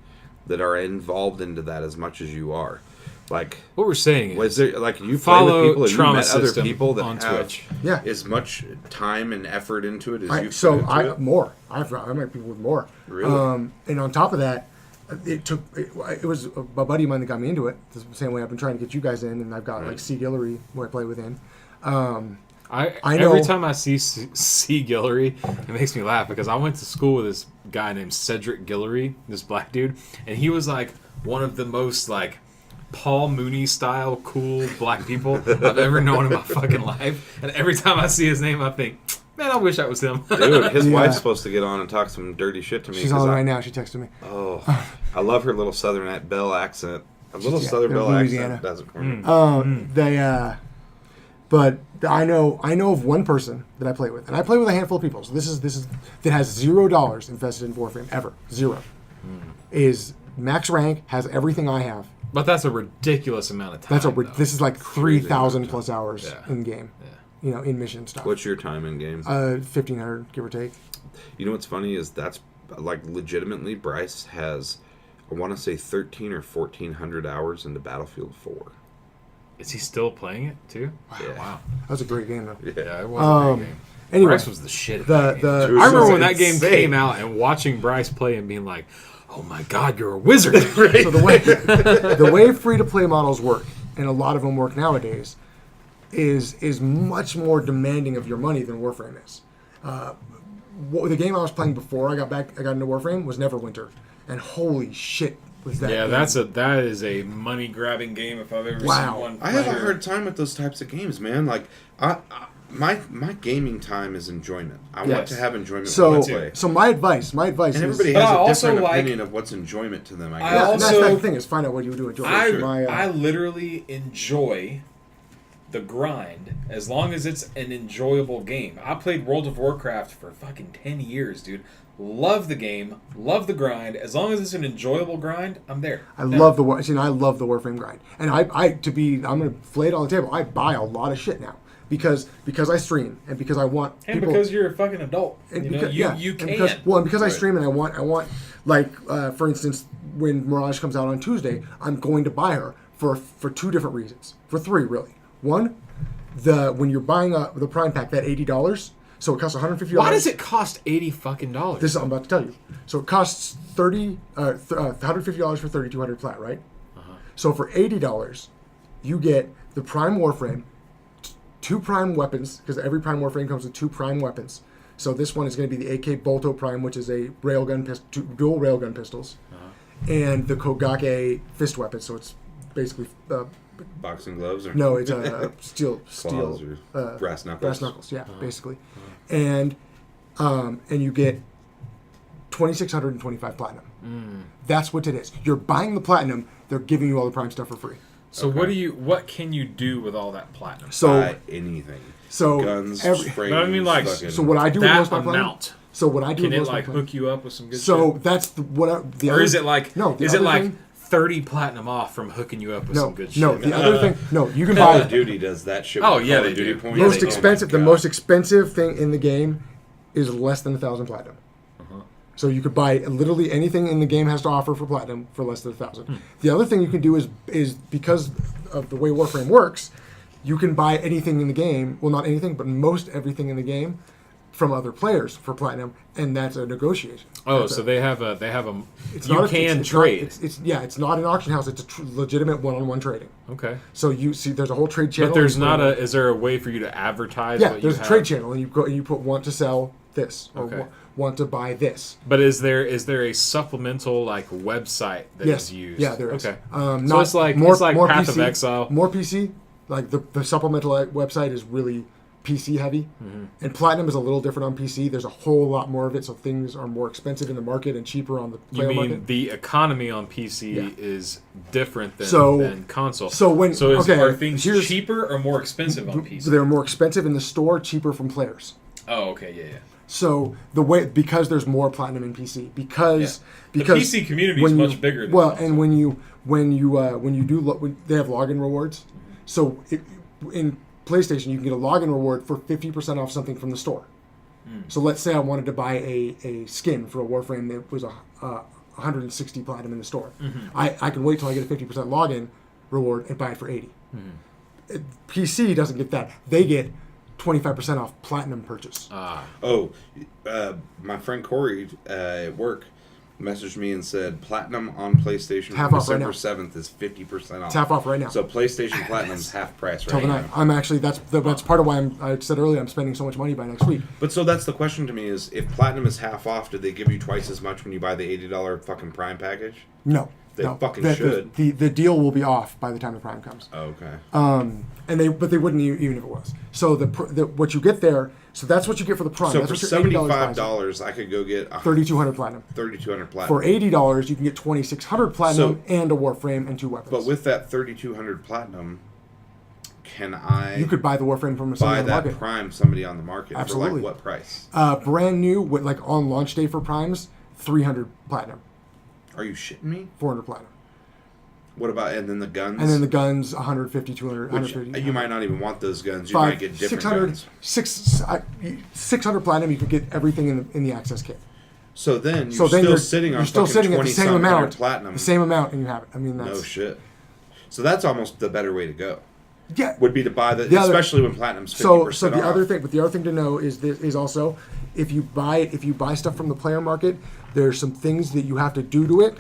that are involved into that as much as you are. Like, what we're saying is, was there like you play follow with people and you Trauma met other System people that on have Twitch. as much time and effort into it as you So put into it? more. I met people with more. Really? And on top of that, it was a buddy of mine that got me into it. The same way I've been trying to get you guys in, and I've got like C. Guillory who I play with in. I know- every time I see C. Guillory, it makes me laugh because I went to school with this guy named Cedric Guillory, this black dude, and he was like one of the most like Paul Mooney style cool black people I've ever known in my fucking life. And every time I see his name, I think, man, I wish that was him. Dude, his wife's supposed to get on and talk some dirty shit to me. She's on right now. She texted me. Oh, I love her little Southern Belle accent. A little Yeah, Southern Belle Louisiana. accent does it for me. But I know of one person that I play with, and I play with a handful of people. So this is that has $0 invested in Warframe ever. Zero. Is max rank, has everything I have. But that's a ridiculous amount of time. This is like 3,000 plus hours Yeah. in game. Yeah. You know, in mission stuff. What's your time in game? 1,500 give or take. You know what's funny is that's like legitimately Bryce has, I want to say 1,300 or 1,400 hours into Battlefield 4. Is he still playing it too? Yeah. Wow. That was a great game though. Yeah, it was a great game. Anyway, Bryce was the shit. At that game. the I remember was when that game insane. came out and watching Bryce play and being like, "Oh my God, you're a wizard!" so the way free to play models work, and a lot of them work nowadays, is much more demanding of your money than Warframe is. The game I was playing before I got into Warframe was Neverwinter, and holy shit was that! Yeah, game. that is a money grabbing game if I've ever Wow. seen one. I have a Sure. hard time with those types of games, man. Like, my gaming time is enjoyment. I want Yes. to have enjoyment when I So play. so my advice And is everybody But has I a also different like- opinion of what's enjoyment to them, I I guess. and that's also- the thing is find out what you do enjoy. I literally enjoy the grind as long as it's an enjoyable game. I played World of Warcraft for fucking 10 years, dude. Love the game, love the grind. As long as it's an enjoyable grind, I'm there. I love the Warframe grind, and I'm gonna lay it on the table. I buy a lot of shit now because I stream and because I want And people, because you're a fucking adult. and You know, because, you and can. because I Right. stream and I want like for instance when Mirage comes out on Tuesday, I'm going to buy her for two different reasons, for three really. One, when you're buying the Prime pack, that $80, so it costs $150. Why does it cost $80 fucking dollars? This is what I'm about to tell you. So it costs $150 for 3,200 plat, right? So for $80, you get the Prime Warframe, two Prime weapons, because every Prime Warframe comes with two Prime weapons. So this one is going to be the AK Bolto Prime, which is a dual railgun pistols, and the Kogake fist weapon. So it's basically Boxing gloves or no, it's a steel claws or brass knuckles. brass knuckles. Yeah, basically, and you get 2,625 platinum. That's what it is. You're buying the platinum. They're giving you all the Prime stuff for free. So what can you do with all that platinum? So Buy anything. so Guns, every- frames, But I mean, like, fucking- so what I do with That most of my platinum. amount. So what I do Can with it most of my like platinum. hook you up with some good So shit? that's the Or other, is it like no? The is it other like thing, 30 platinum off from hooking you up with some good shit? no? The other thing, no. You can Call buy of Duty does that shit. Oh, with yeah, Call they of Duty do. points. Yeah, most they- expensive. The God. most expensive thing in the game is less than 1,000 platinum. So you could buy literally anything in the game has to offer for platinum for less than 1,000. The other thing you can do is because of the way Warframe works, you can buy anything in the game. Well, not anything, but most everything in the game from other players for platinum, and that's a negotiation. Oh, That's so a- they have a it's you not a- can it's not- trade. it's not an auction house. It's a legitimate one-on-one trading. Okay. So you see, there's a whole trade channel. But there's and you not put- is there a way for you to advertise Yeah, what there's you a have? trade channel, and you go and you put want to sell this or Okay. want to buy this. But is there a supplemental like website that is Yes. used? Yeah, there is. Okay. So So it's like Path of Exile. More PC. Like the supplemental website is really PC heavy, Mm-hmm. and Platinum is a little different on PC. There's a whole lot more of it, so things are more expensive in the market and cheaper on the You player mean market. the economy on PC Yeah. is different than, So- than console? so when- okay, are things here's- cheaper or more expensive on PC? They're more expensive in the store, cheaper from players. Oh, okay, yeah. So because there's more platinum in PC because The because PC community is when much you- bigger than well, console. and when you do they have login rewards. So in PlayStation you can get a login reward for 50% off something from the store. So let's say I wanted to buy a skin for a Warframe that was 160 platinum in the store. I can wait till I get a 50% login reward and buy it for 80. PC doesn't get that. They get 25% off platinum purchase. My friend Corey at work messaged me and said platinum on PlayStation Half from off right December now. 7th is 50% off. It's half off right now. So PlayStation Platinum's half price Till right the now. night. I'm actually that's part of why I said earlier I'm spending so much money by next week. But so that's the question to me is if Platinum is half off, do they give you twice as much when you buy the $80 fucking Prime package? No. They no. fucking The- should. The deal will be off by the time the Prime comes. Oh, okay. And they wouldn't even if it was. So the what you get there. So that's what you get for the Prime. So that's for what your $80 buys. $75, I could go get 3,200 platinum. 3,200 platinum. For $80, you can get 2,600 platinum and a Warframe and 2 weapons. But with that 3,200 platinum, can I you could buy the Warframe from buy somebody on the that market. Prime somebody on the market Absolutely. for like what price? Brand new, with like on launch day for Primes, 300 platinum, Are you shitting me? 400 platinum. What about and then the guns? And then the guns, 150, 200, Which 150. you might not even want those guns. You might get different 600, guns. 600 platinum, you could get everything in the access kit. So then So you're then still sitting on you're still fucking sitting at the same 20-some hundred amount, platinum. the same amount, and you have it. I mean, that's No shit. So that's almost the better way to go. yeah. Would be to buy the other- especially when platinum's 50% So the off. other thing, but the other thing to know is also if you buy stuff from the player market, there's some things that you have to do to it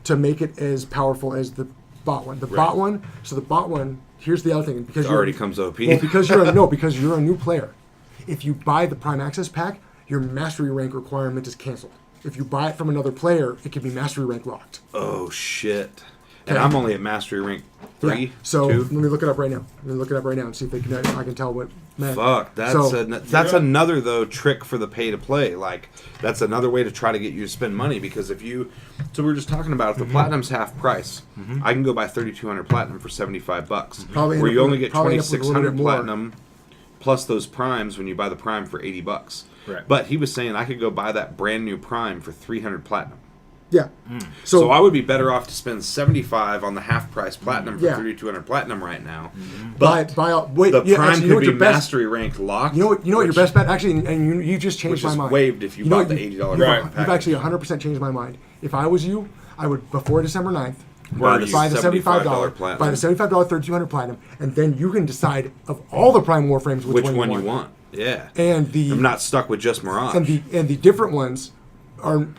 to make it as powerful as the bot one. The bot one. So the bot one. Here's the other thing because It already comes OP. Well, because you're a new player. If you buy the Prime Access pack, your mastery rank requirement is canceled. If you buy it from another player, it can be mastery rank locked. Oh shit. And Okay. I'm only at mastery rank 3, Yeah. So 2. let me look it up right now. And see if I can tell what. Man. Fuck, that's So- that's another though trick for the pay to play. Like that's another way to try to get you to spend money because if you, so we were just talking about if the platinum's half price, I can go buy 3,200 platinum for $75. Probably end where up you with- only get probably end up with a little 2,600 bit more. platinum plus those primes when you buy the prime for $80. Right. But he was saying I could go buy that brand new prime for 300 platinum. Yeah. So I would be better off to spend 75 on the half price platinum for Yeah. 3,200 platinum right now. But wait, The yeah, prime actually, you know could what be your best. mastery ranked locked. You know what your which- best bet actually, and you just changed which my is mind. waived if you know bought what the $80 Right. You've package. actually 100% changed my mind. If I was you, I would before December 9th Buy the buy the $75 platinum. buy the $75 3,200 platinum, and then you can decide of all the Prime Warframes Which one you want. Yeah. And the I'm not stuck with just Mirage. and the different ones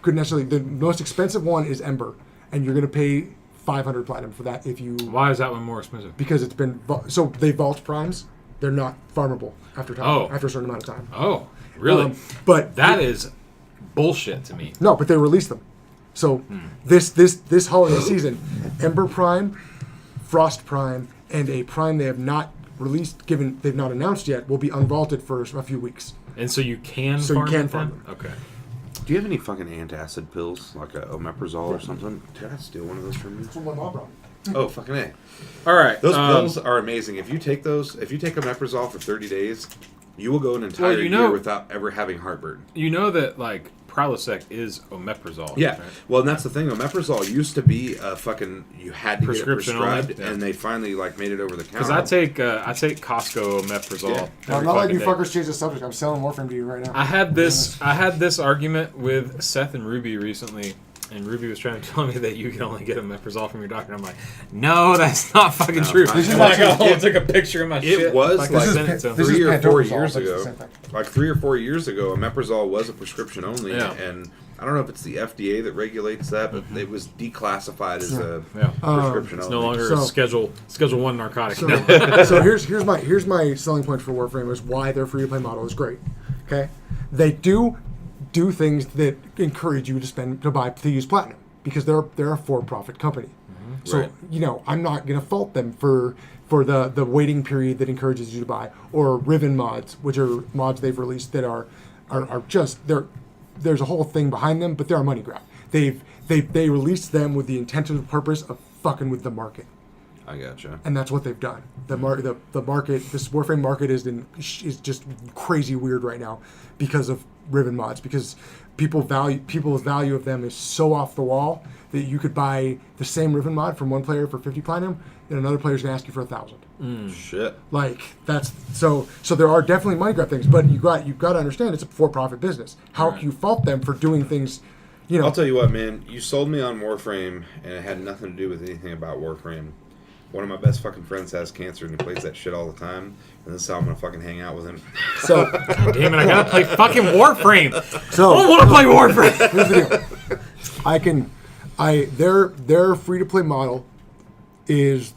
could necessarily the most expensive one is Ember, and you're going to pay 500 platinum for that if you Why is that one more expensive? because it's been so they vault primes. They're not farmable after time Oh. after a certain amount of time. Oh, really? But That is bullshit to me. no, but they released them. So this holiday season, Ember Prime, Frost Prime, and a Prime they have not released, given they've not announced yet, will be unvaulted for a few weeks. And so you can So you farm can it farm then? Okay. Do you have any fucking antacid pills, like a omeprazole or something? Did I steal one of those from you? That's what my mom brought. Oh, fucking A. All right. Those pills are amazing. If you take omeprazole for 30 days, you will go an entire you know- year without ever having heartburn. You know that like Prilosec is omeprazole. Yeah. right? Well, and that's the thing. Omeprazole used to be a fucking, you had to Prescription get it prescribed, only? Yeah. and they finally like made it over the counter. Because I take Costco omeprazole. Yeah. I'm every not letting you fucking day. fuckers change the subject. I'm selling Warframe to you right now. I had this argument with Seth and Ruby recently, and Ruby was trying to tell me that you can only get omeprazole from your doctor. And I'm like, no, that's not fucking true. This is And I actually- took a picture of my shit. It was like like I sent it to him. this is 3 or 4 Pantoprazole, years but it's the ago. same thing. Like 3 or 4 years ago, omeprazole was a prescription only, Yeah. and I don't know if it's the FDA that regulates that, but it was declassified as a Yeah. prescription It's only. no longer So- a Schedule 1 narcotic. So, No. so here's my selling point for Warframe is why their free to play model is great. Okay, they do things that encourage you to use platinum because they're a for-profit company. So Right. I'm not gonna fault them for the waiting period that encourages you to buy, or Riven mods, which are mods they've released that are just there's a whole thing behind them, but they're a money grab. They released them with the intentional purpose of fucking with the market. I gotcha. And that's what they've done. The market, this Warframe market is just crazy weird right now because of Riven mods. Because people's value of them is so off the wall that you could buy the same Riven mod from one player for 50 platinum, and another player's gonna ask you for 1,000. Shit. Like that's so there are definitely money grab things, but you've got to understand it's a for-profit business. How can you fault them for doing things? I'll tell you what, man. You sold me on Warframe, and it had nothing to do with anything about Warframe. one of my best fucking friends has cancer and he plays that shit all the time, and this is how I'm gonna fucking hang out with him. So, God damn it! I gotta play fucking Warframe. so I don't want to play Warframe. here's the deal. Their free to play model is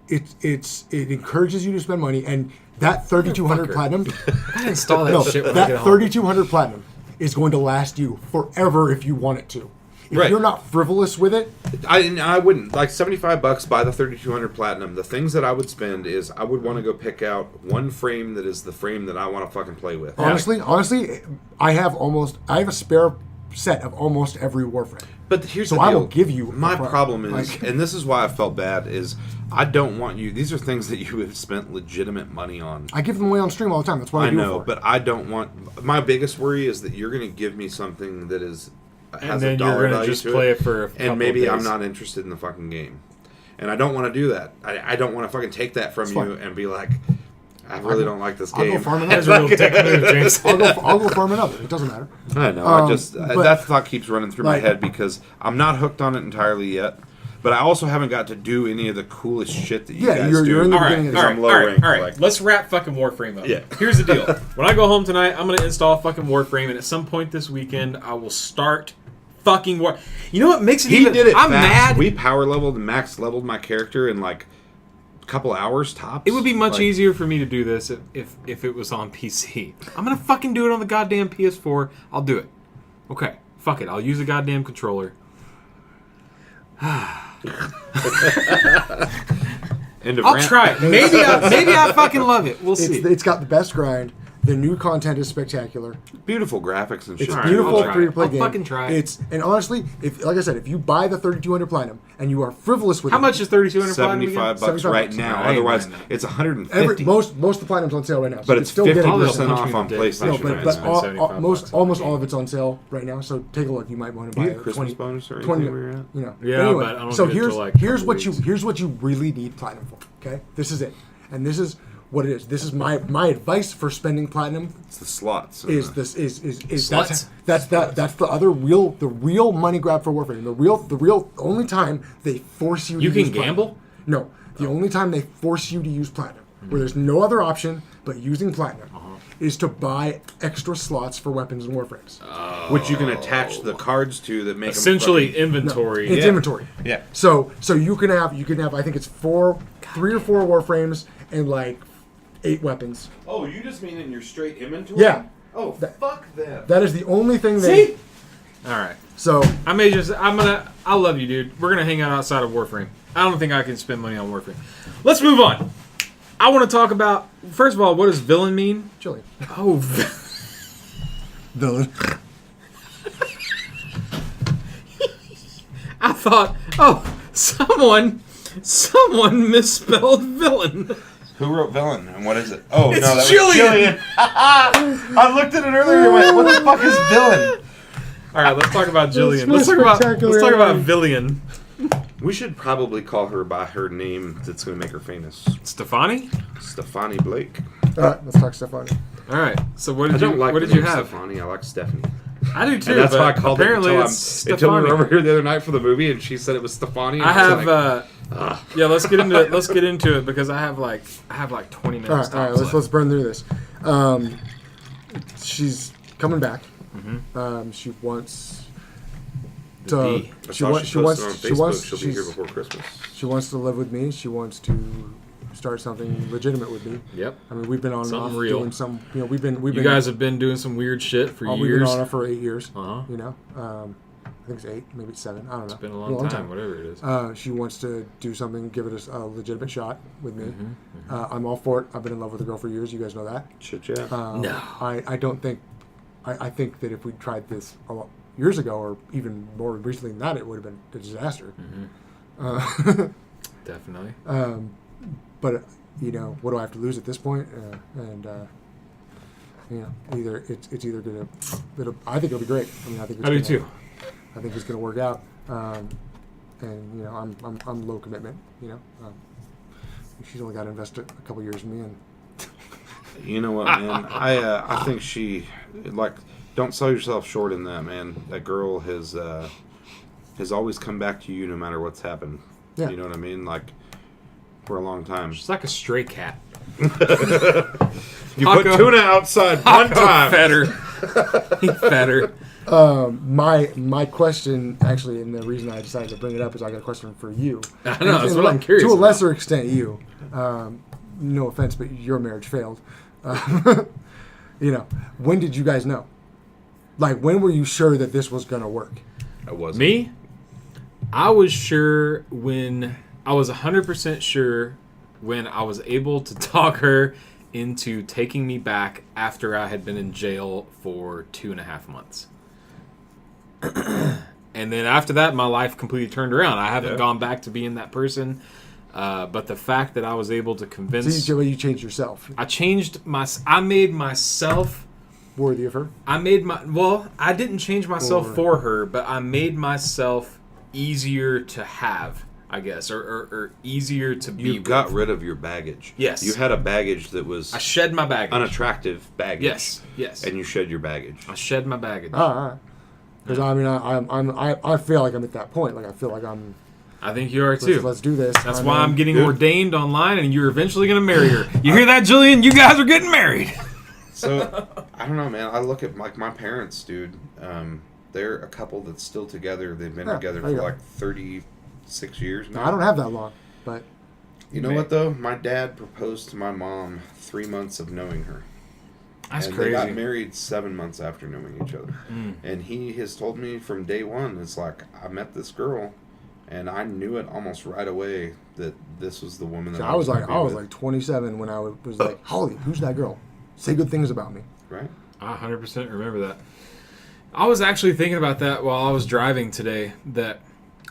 it encourages you to spend money, and that 3200 Fucker. platinum, I gotta install that shit when I that get home. 3200 platinum is going to last you forever if you want it to. If Right. you're not frivolous with it, I wouldn't like $75 buy the 3200 platinum. The things that I would spend is I would want to go pick out one frame that is the frame that I want to fucking play with. honestly, I have a spare set of almost every Warframe. But here's So the I deal. will give you My upfront. problem is, Like- and this is why I felt bad, is I don't want you. These are things that you have spent legitimate money on. I give them away on stream all the time. That's what I I do know, it for. but I don't want. My biggest worry is that you're going to give me something that is has And a then dollar you're gonna value just to play it, it for a couple and maybe of I'm days. not interested in the fucking game, and I don't want to do that. I don't want to fucking take that from fine. you and be like, I really don't like this I'll go game. farm That's another. a real dick move, James. I'll go farm another. It doesn't matter. I know. I just but- that thought keeps running through my like- head because I'm not hooked on it entirely yet. But I also haven't got to do any of the coolest shit that you Yeah, guys you're do. in the All right, beginning of the all game. right, low all right, rank, all right. like- Let's wrap fucking Warframe up. Yeah. Here's the deal. When I go home tonight, I'm gonna install fucking Warframe, and at some point this weekend, I will start fucking War. You know what makes it He even? did it I'm fast. mad. We power leveled and max leveled my character in like a couple hours tops. It would be much Like, easier for me to do this if it was on PC. I'm gonna fucking do it on the goddamn PS4. I'll do it. Okay, fuck it. I'll use a goddamn controller. End of I'll rant. try it. Maybe I fucking love it. We'll see. It's got the best grind. The new content is spectacular. Beautiful graphics and shit. It's All right, beautiful I'll try free it. to play I'll game. fucking try it. And honestly, if like I said, if you buy the 3200 platinum and you are frivolous with How it, much is 3200 platinum again? 75 bucks 75 right bucks. now. I ain't Otherwise, buying that. it's 150. most of the platinum's on sale right now. So but you it's can still get 50% it. off on No, PlayStation. No, Right, but it's been 75 bucks. almost all of it's on sale right now. So take a look. You might want to buy You a get Christmas 20, bonus or 20 anything where you're at? you know. Yeah, anyway, but I don't so get it here's till, like, here's couple what you really need platinum for. Okay, this is it, and this is what it is. This is my advice for spending platinum. It's the slots. Is Sluts? that's the other real money grab for Warframe. The real only time they force you to You use can platinum. gamble? No, the only time they force you to use platinum, where there's no other option but using platinum, is to buy extra slots for weapons and Warframes. which you can attach the cards to that make 'em Essentially fucking- inventory. It's Yeah. inventory. Yeah. So you can have I think it's 3 or 4 Warframes and like 8 weapons. Oh, you just mean in your straight inventory? Yeah. Oh, fuck that. That is the only thing See? All right. So I love you, dude. We're gonna hang out outside of Warframe. I don't think I can spend money on Warframe. Let's move on. I want to talk about, first of all, what does villain mean? Chili. Oh, Villain. I thought, someone misspelled villain. Who wrote villain and what is it? Oh, It's no, that Jillian. was Jillian. I looked at it earlier and went, what the fuck is villain? All right, let's talk about Jillian. That's Let's talk spectacular. about Villian. We should probably call her by her name that's going to make her famous. Stefani? Stefani Blake. All right, let's talk stuff on it. All right. So what I did don't you like what the did you name have? Stefani. I like Stephanie. I do too. And that's but why I called apparently it it's until we were Stefani. over here the other night for the movie and she said it was Stefani. and I was have like, yeah, let's get into it because I have like 20 minutes. All right, tops let's burn through this. She's coming back. She wants to. D. I saw she posted on Facebook she'll be here she's- before Christmas. She wants to live with me. She wants to start something legitimate with me. Yep. I mean, we've been on and Something off real. doing some. You know, we've been. You guys have been doing some weird shit for We've been years. on it for 8 years. Uh-huh. You know, I think it's 8, maybe it's 7. I don't know. It's been a long time, whatever it is. She wants to do something, give it a legitimate shot with me. Mm-hmm, I'm all for it. I've been in love with a girl for years. You guys know that. Shit, yeah. No. I don't think. I think that if we tried this a lot years ago, or even more recently than that, it would have been a disaster. Definitely. But you know, what do I have to lose at this point? You know, either it's either gonna. I think it'll be great. I mean, I think it's I do gonna, too. I think it's gonna work out. And you know, I'm low commitment. You know, she's only got to invest a couple years in me, and You know what, man? I think she don't sell yourself short in that, man. That girl has always come back to you no matter what's happened. Yeah. You know what I mean? Like for a long time. It's like a stray cat. You put tuna outside one time. Better. Better. My question, actually, and the reason I decided to bring it up is I got a question for you. I know, that's what I'm curious To a about. lesser extent, you. No offense, but your marriage failed. When did you guys know? Like, when were you sure that this was going to work? I wasn't. Me? I was sure when... I was 100% sure when I was able to talk her into taking me back after I had been in jail for 2.5 months. And then after that, my life completely turned around. I haven't gone back to being that person. But the fact that I was able to convince... So you changed yourself. I made myself... Worthy of her? I didn't change myself for her, but I made myself easier to have, I guess, or easier to be with. You got rid of your baggage. Yes. You had a baggage that was... I shed my baggage. Unattractive baggage. Yes. And you shed your baggage. I shed my baggage. Because I feel like I'm at that point. Like, I feel like I'm... I think you are too. Let's do this. That's why I'm getting ordained online, and you're eventually going to marry her. You hear that, Jillian? You guys are getting married. So, I don't know, man. I look at my parents, dude. They're a couple that's still together. They've been together for like 36 years now. I don't have that long, but... You know what, though? My dad proposed to my mom 3 months of knowing her. That's and crazy. They got married 7 months after knowing each other. And he has told me from day one, it's like, I met this girl, and I knew it almost right away that this was the woman that So I was like 27 when I was like, Holly, who's that girl? Say good things about me. Right? I 100% remember that. I was actually thinking about that while I was driving today, that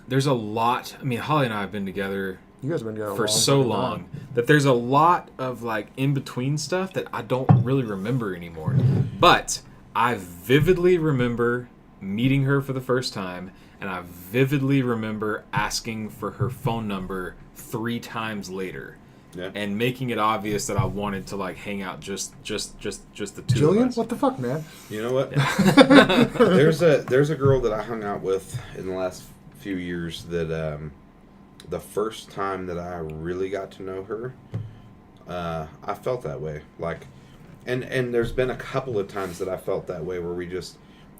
there's a lot... I mean, Holly and I have been together... You guys have been together for so long that there's a lot of like in between stuff that I don't really remember anymore. But I vividly remember meeting her for the first time, and I vividly remember asking for her phone number 3 times later. Yeah. And making it obvious that I wanted to like hang out just the two Jillian? of us. What the fuck, man? You know what? There's a girl that I hung out with in the last few years that the first time that I really got to know her, I felt that way. Like, and there's been a couple of times that I felt that way where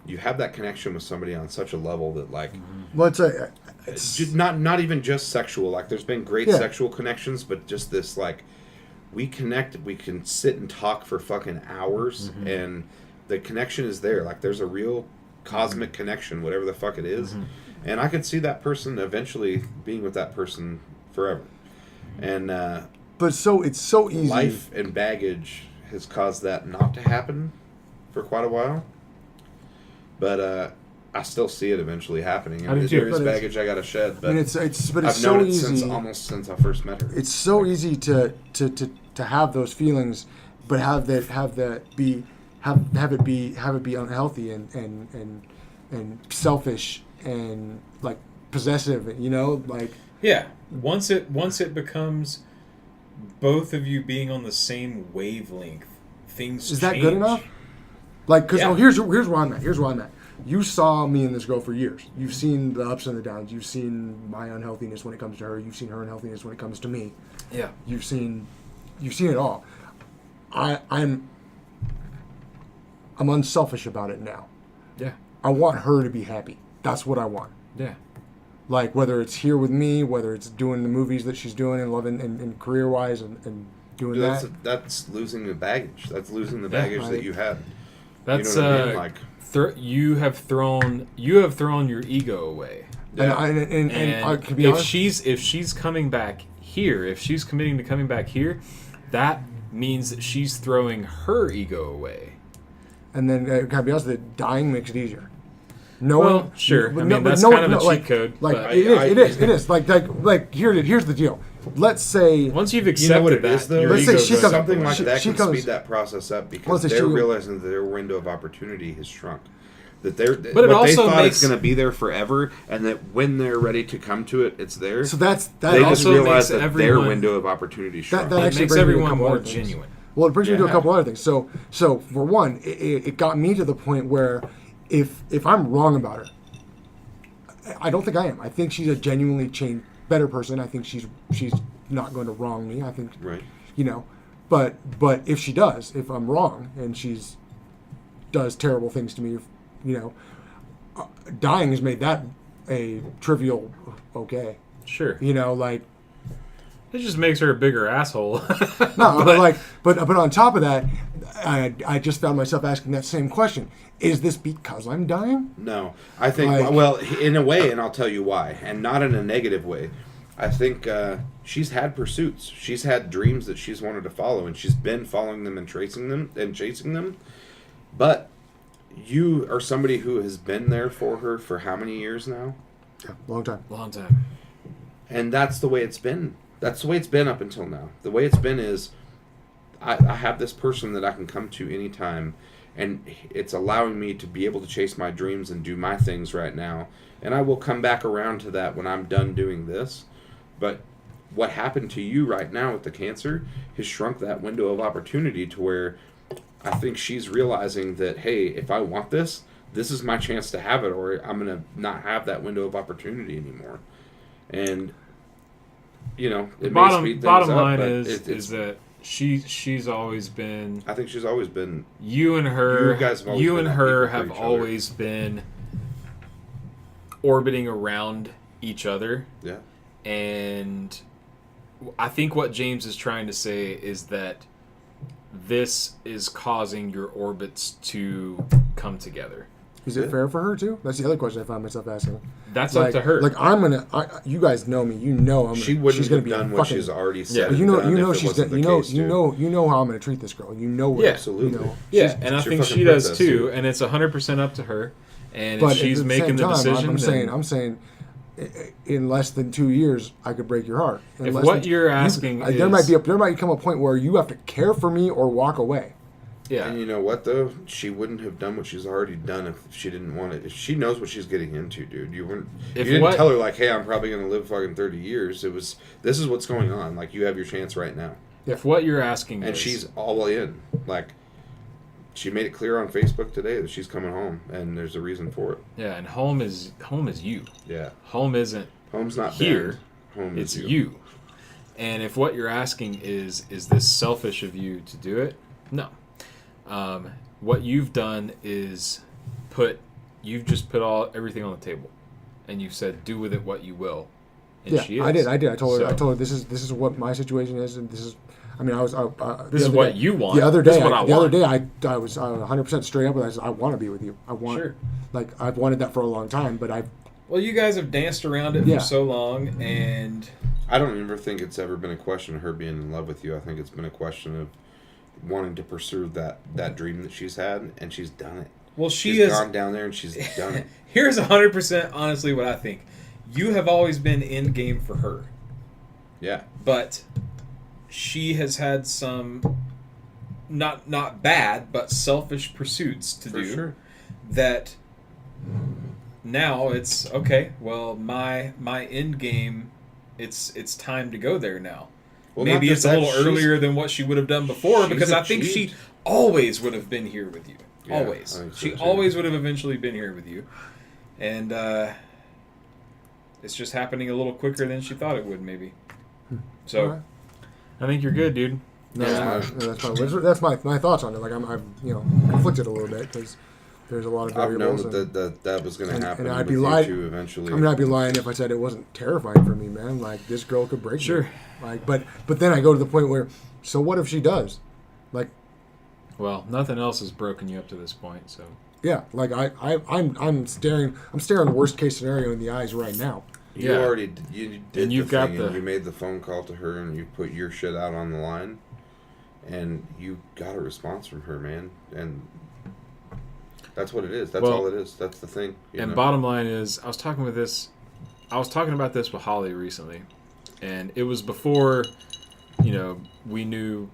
you have that connection with somebody on such a level that like, Well, it's just not even just sexual. Like, there's been great sexual connections, but just this like, we connect. We can sit and talk for fucking hours, and the connection is there. Like, there's a real cosmic connection, whatever the fuck it is. And I could see that person eventually being with that person forever. And but it's so easy. Life and baggage has caused that not to happen for quite a while. But I still see it eventually happening. I do too. There is baggage I got to shed, but it's I've so known it easy. almost since I first met her. It's so easy to have those feelings, but have it be unhealthy and selfish and like possessive, like once it becomes both of you being on the same wavelength, things is change. that good enough? Like, because here's where I'm at. You saw me and this girl for years. You've seen the ups and the downs. You've seen my unhealthiness when it comes to her. You've seen her unhealthiness when it comes to me. Yeah. You've seen it all. I'm unselfish about it now. Yeah. I want her to be happy. That's what I want. Yeah. Like, whether it's here with me, whether it's doing the movies that she's doing and loving and career-wise and doing that's losing the baggage. That's losing the baggage that you had. That's you know what I mean? Like, you have thrown your ego away. Yeah. And I can be honest, if she's coming back here, if she's committing to coming back here, that means that she's throwing her ego away. And then, can I be honest, that dying makes it easier. Sure. That's kind of a cheat code. Like, it is. Like here's the deal. Let's say once you've accepted you know what it is, though? Let's say she comes, something like that can speed that process up because they're realizing that their window of opportunity has shrunk. That they thought it's going to be there forever, and that when they're ready to come to it, it's there. So they just realize that their window of opportunity shrunk. That makes everyone more genuine. Well, it brings me to a couple other things. So for one, it got me to the point where if I'm wrong about her, I don't think I am. I think she's a genuinely better person. I think she's not going to wrong me. I think, Right. you know, but if she does, if I'm wrong and she's does terrible things to me, you know, dying has made that a trivial okay. Sure. You know, like It just makes her a bigger asshole. no, but on top of that, I just found myself asking that same question: is this because I'm dying? No, I think Like- well, in a way, and I'll tell you why, and not in a negative way. I think she's had pursuits. She's had dreams that she's wanted to follow, and she's been following them and tracing them and chasing them. But you are somebody who has been there for her for how many years now? Yeah, long time. Long time. And that's the way it's been. That's the way it's been up until now. The way it's been is I have this person that I can come to anytime, and it's allowing me to be able to chase my dreams and do my things right now. And I will come back around to that when I'm done doing this. But what happened to you right now with the cancer has shrunk that window of opportunity to where I think she's realizing that, hey, if I want this, this is my chance to have it, or I'm going to not have that window of opportunity anymore. And, you know, it may speed things Bottom up, line but is that she's always been, I think she's always been. you and her, You guys have always you been and that her people for have each other. always been orbiting around each other. Yeah. And I think what James is trying to say is that this is causing your orbits to come together. Is it Yeah. fair for her too? That's the other question I found myself asking. That's Like, up to her. Like you guys know me. You know I'm. She gonna, wouldn't she's gonna have be done a what fucking, she's already Yeah. said. But you know, and you done know if it she's wasn't gonna, the case, too. you know how I'm gonna treat this girl. You know it. Yeah. Absolutely. You know, Yeah, she's- and I it's your think fucking she does princess, too, dude. and it's 100% up to her. And But if she's at the making same the time, decision, I'm saying, in less than 2 years, I could break your heart. In If less what than- you're asking there is- might come a point where you have to care for me or walk away. yeah, And you know what though? She wouldn't have done what she's already done if she didn't want it. If she knows what she's getting into, dude. You wouldn't. If you didn't what- tell her like, "Hey, I'm probably gonna live fucking 30 years." It was. This is what's going on. Like you have your chance right now, if what you're asking and is, she's all in. Like she made it clear on Facebook today that she's coming home, and there's a reason for it. yeah, and home is you. Yeah, Home isn't home's not here. Banned. Home It's is you. And if what you're asking is this selfish of you to do it? No. What you've done is you've just put everything on the table, and you've said, "Do with it what you will." And Yeah, she is. I did. I told her. So, This is what my situation is, and this is. I mean, This is what you want. The other This day, is what I the other want. day, I was 100% straight up with. I said, I want to be with you. I want. Sure. Like I've wanted that for a long time, but I've. Well, you guys have danced around it Yeah. for so long, and I don't ever think it's ever been a question of her being in love with you. I think it's been a question of wanting to pursue that dream that she's had, and she's done it. well, she She's is. gone down there and she's done it. Here's 100% honestly what I think. You have always been in game for her, Yeah. but she has had some not bad but selfish pursuits to For do sure. that now it's okay, well my end game, it's time to go there now. Well, Maybe not it's just a that, little earlier than what she would have done before, she's because I think she achieved- always would have been here with you. Yeah, Always. I think so, She too. always would have eventually been here with you. And it's just happening a little quicker than she thought it would, maybe. So, Alright. I think you're good, dude. No, Yeah. that's my thoughts on it. Like I'm conflicted a little bit because there's a lot of I've known variables. that was going to happen and I'd with be you lying. two eventually. I mean, I'd be lying if I said it wasn't terrifying for me, man. Like this girl could break Sure. me. Like, but then I go to the point where, so what if she does? Like, Well, nothing else has broken you up to this point, so. yeah, like I'm staring the worst case scenario in the eyes right now. You Yeah. already you did And you've the got thing, the- and you made the phone call to her, and you put your shit out on the line, and you got a response from her, man. And that's what it is. That's Well, all it is. That's the thing. You And know? bottom line is, I was talking about this with Holly recently, and it was before, we knew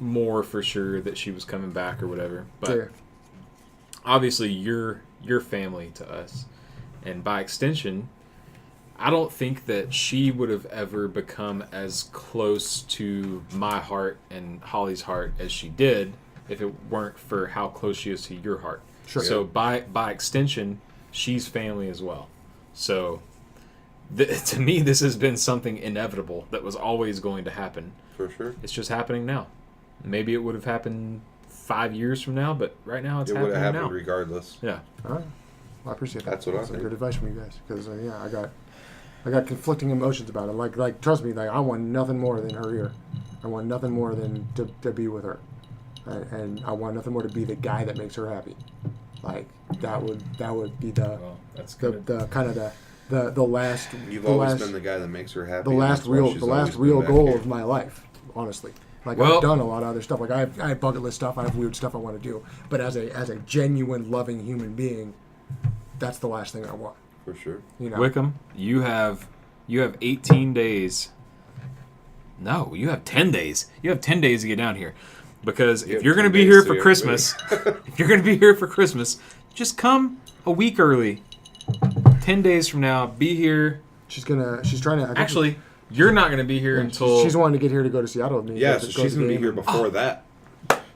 more for sure that she was coming back or whatever. But Yeah. obviously, you're family to us, and by extension, I don't think that she would have ever become as close to my heart and Holly's heart as she did if it weren't for how close she is to your heart. Sure. So by extension, she's family as well. So To me, this has been something inevitable that was always going to happen. For sure. It's just happening now. Maybe it would have happened 5 years from now, but right now it's happening now. It would have happened regardless. Yeah. All right. Well, I appreciate that. That's what I think. Some good advice from you guys, because I got conflicting emotions about it. Like trust me, like I want nothing more than her here. I want nothing more than to be with her, and I want nothing more to be the guy that makes her happy. Like that would be the that's good. the kind of the last. You've always been the guy that makes her happy. The last real goal of my life, honestly. Like I've done a lot of other stuff. Like I have bucket list stuff. I have weird stuff I want to do. But as a genuine loving human being, that's the last thing I want. For sure. You know? Wickham, you have 18 days. No, you have 10 days. You have 10 days to get down here. Because if you're going to be here for Christmas, just come a week early. 10 days from now, be here. She's trying to actually. You're not going to be here until she's wanting to get here to go to Seattle with me. Yeah, so she's going to be here before that.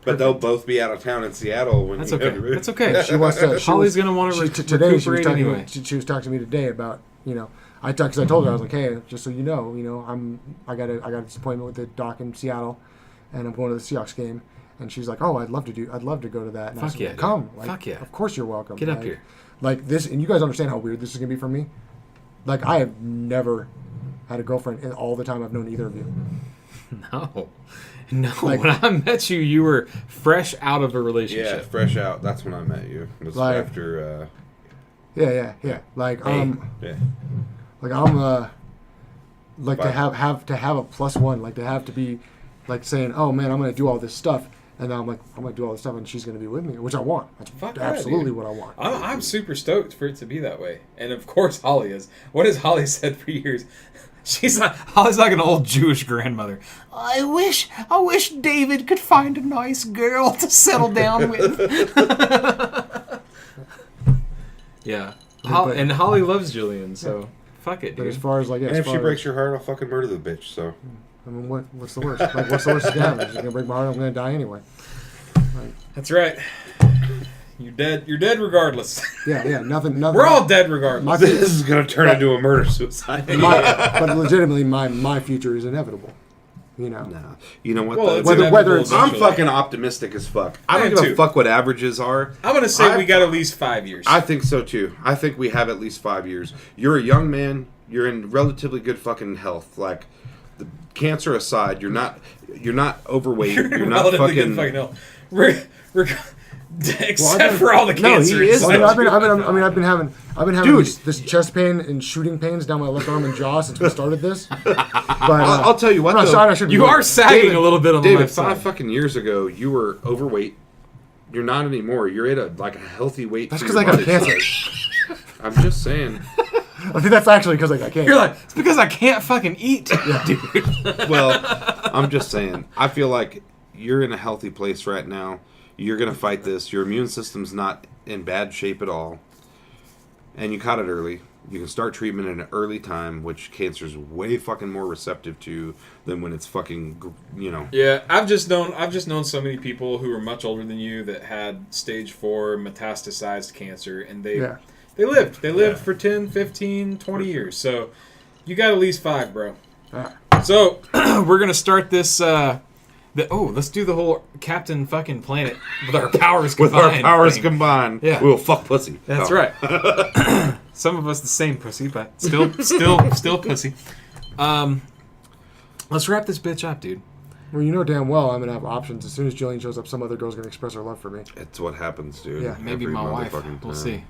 But they'll both be out of town in Seattle when that's okay. That's okay. She wants to. Holly's going to want to today. recuperate anyway. She was talking to me today about because I told her I was like, hey, just so you know, I got this appointment with the doc in Seattle, and I'm going to the Seahawks game. And she's like, oh, I'd love to go to that. And I said, yeah, come. Like, fuck yeah. Of course you're welcome. Get up here. Like this, and you guys understand how weird this is gonna be for me. Like I have never had a girlfriend in all the time I've known either of you. No. Like, when I met you, you were fresh out of a relationship. Yeah, fresh out. That's when I met you. It was like, after. Yeah. Like yeah. Like I'm like to have a plus one. Like to have to be like saying, oh man, I'm gonna do all this stuff. And then I'm gonna do all this stuff, and she's gonna be with me, which I want. That's absolutely what I want. I'm super stoked for it to be that way, and of course Holly is. What has Holly said for years? Holly's like an old Jewish grandmother. I wish David could find a nice girl to settle down with. Yeah, and Holly loves Jillian, so fuck it, dude. But as far as like, and if she breaks your heart, I'll fucking murder the bitch. So. I mean, what's the worst? Like, what's the worst that's gonna happen? She's gonna break my heart. I'm gonna die anyway. Like, that's right. You're dead. You're dead regardless. Yeah. Nothing. We're all dead regardless. This is gonna turn into a murder-suicide. But legitimately, my future is inevitable. You know. No. You know what? Well, whether it's I'm fucking optimistic as fuck. I don't give a fuck what averages are. I'm gonna say we got at least 5 years. I think so too. I think we have at least 5 years. You're a young man. You're in relatively good fucking health. Like. The cancer aside, you're not overweight. You're not fucking. Except for all the cancer. No, he is. I've been having this chest pain and shooting pains down my left arm and jaw since we started this. But I'll tell you what. You are sagging a little bit on the left side. 5 fucking years ago, you were overweight. You're not anymore. You're at a healthy weight. That's because I got cancer. I'm just saying. I think that's actually because I got cancer. You're like, it's because I can't fucking eat. Yeah, dude. Well, I'm just saying. I feel like you're in a healthy place right now. You're going to fight this. Your immune system's not in bad shape at all. And you caught it early. You can start treatment at an early time, which cancer's way fucking more receptive to than when it's fucking, Yeah, I've just known so many people who are much older than you that had stage 4 metastasized cancer, and they lived for 10, 15, 20 years. So you got at least 5, bro. So we're gonna start this. Let's do the whole Captain fucking Planet with our powers combined. Yeah, we'll fuck pussy. That's right. Some of us the same pussy, but still pussy. Let's wrap this bitch up, dude. Well, you know damn well I'm gonna have options. As soon as Jillian shows up, some other girl's gonna express her love for me. It's what happens, dude. Yeah, maybe my wife. We'll see.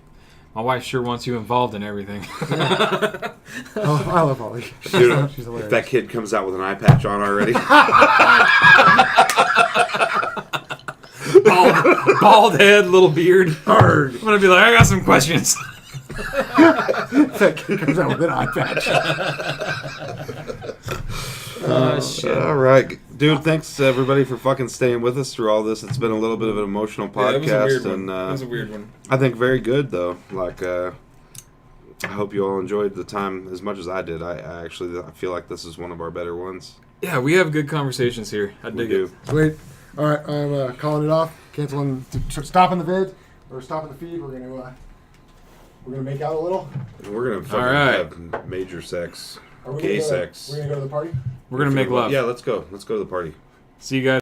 My wife sure wants you involved in everything. I love Holly. Dude, she's hilarious. If that kid comes out with an eye patch on already. bald head, little beard. I'm going to be like, I got some questions. That kid comes out with an eye patch. Shit. All right. Dude, thanks everybody for fucking staying with us through all this. It's been a little bit of an emotional podcast. It was a weird one. I think very good, though. Like, I hope you all enjoyed the time as much as I did. I feel like this is one of our better ones. Yeah, we have good conversations here. I dig it. Sweet. All right, I'm calling it off. Canceling, stopping the vid, or stopping the feed. We're going to We're gonna make out a little. We're gonna fucking have major sex, gay sex. We're gonna go to the party. We're gonna make love. Yeah, let's go. Let's go to the party. See you guys.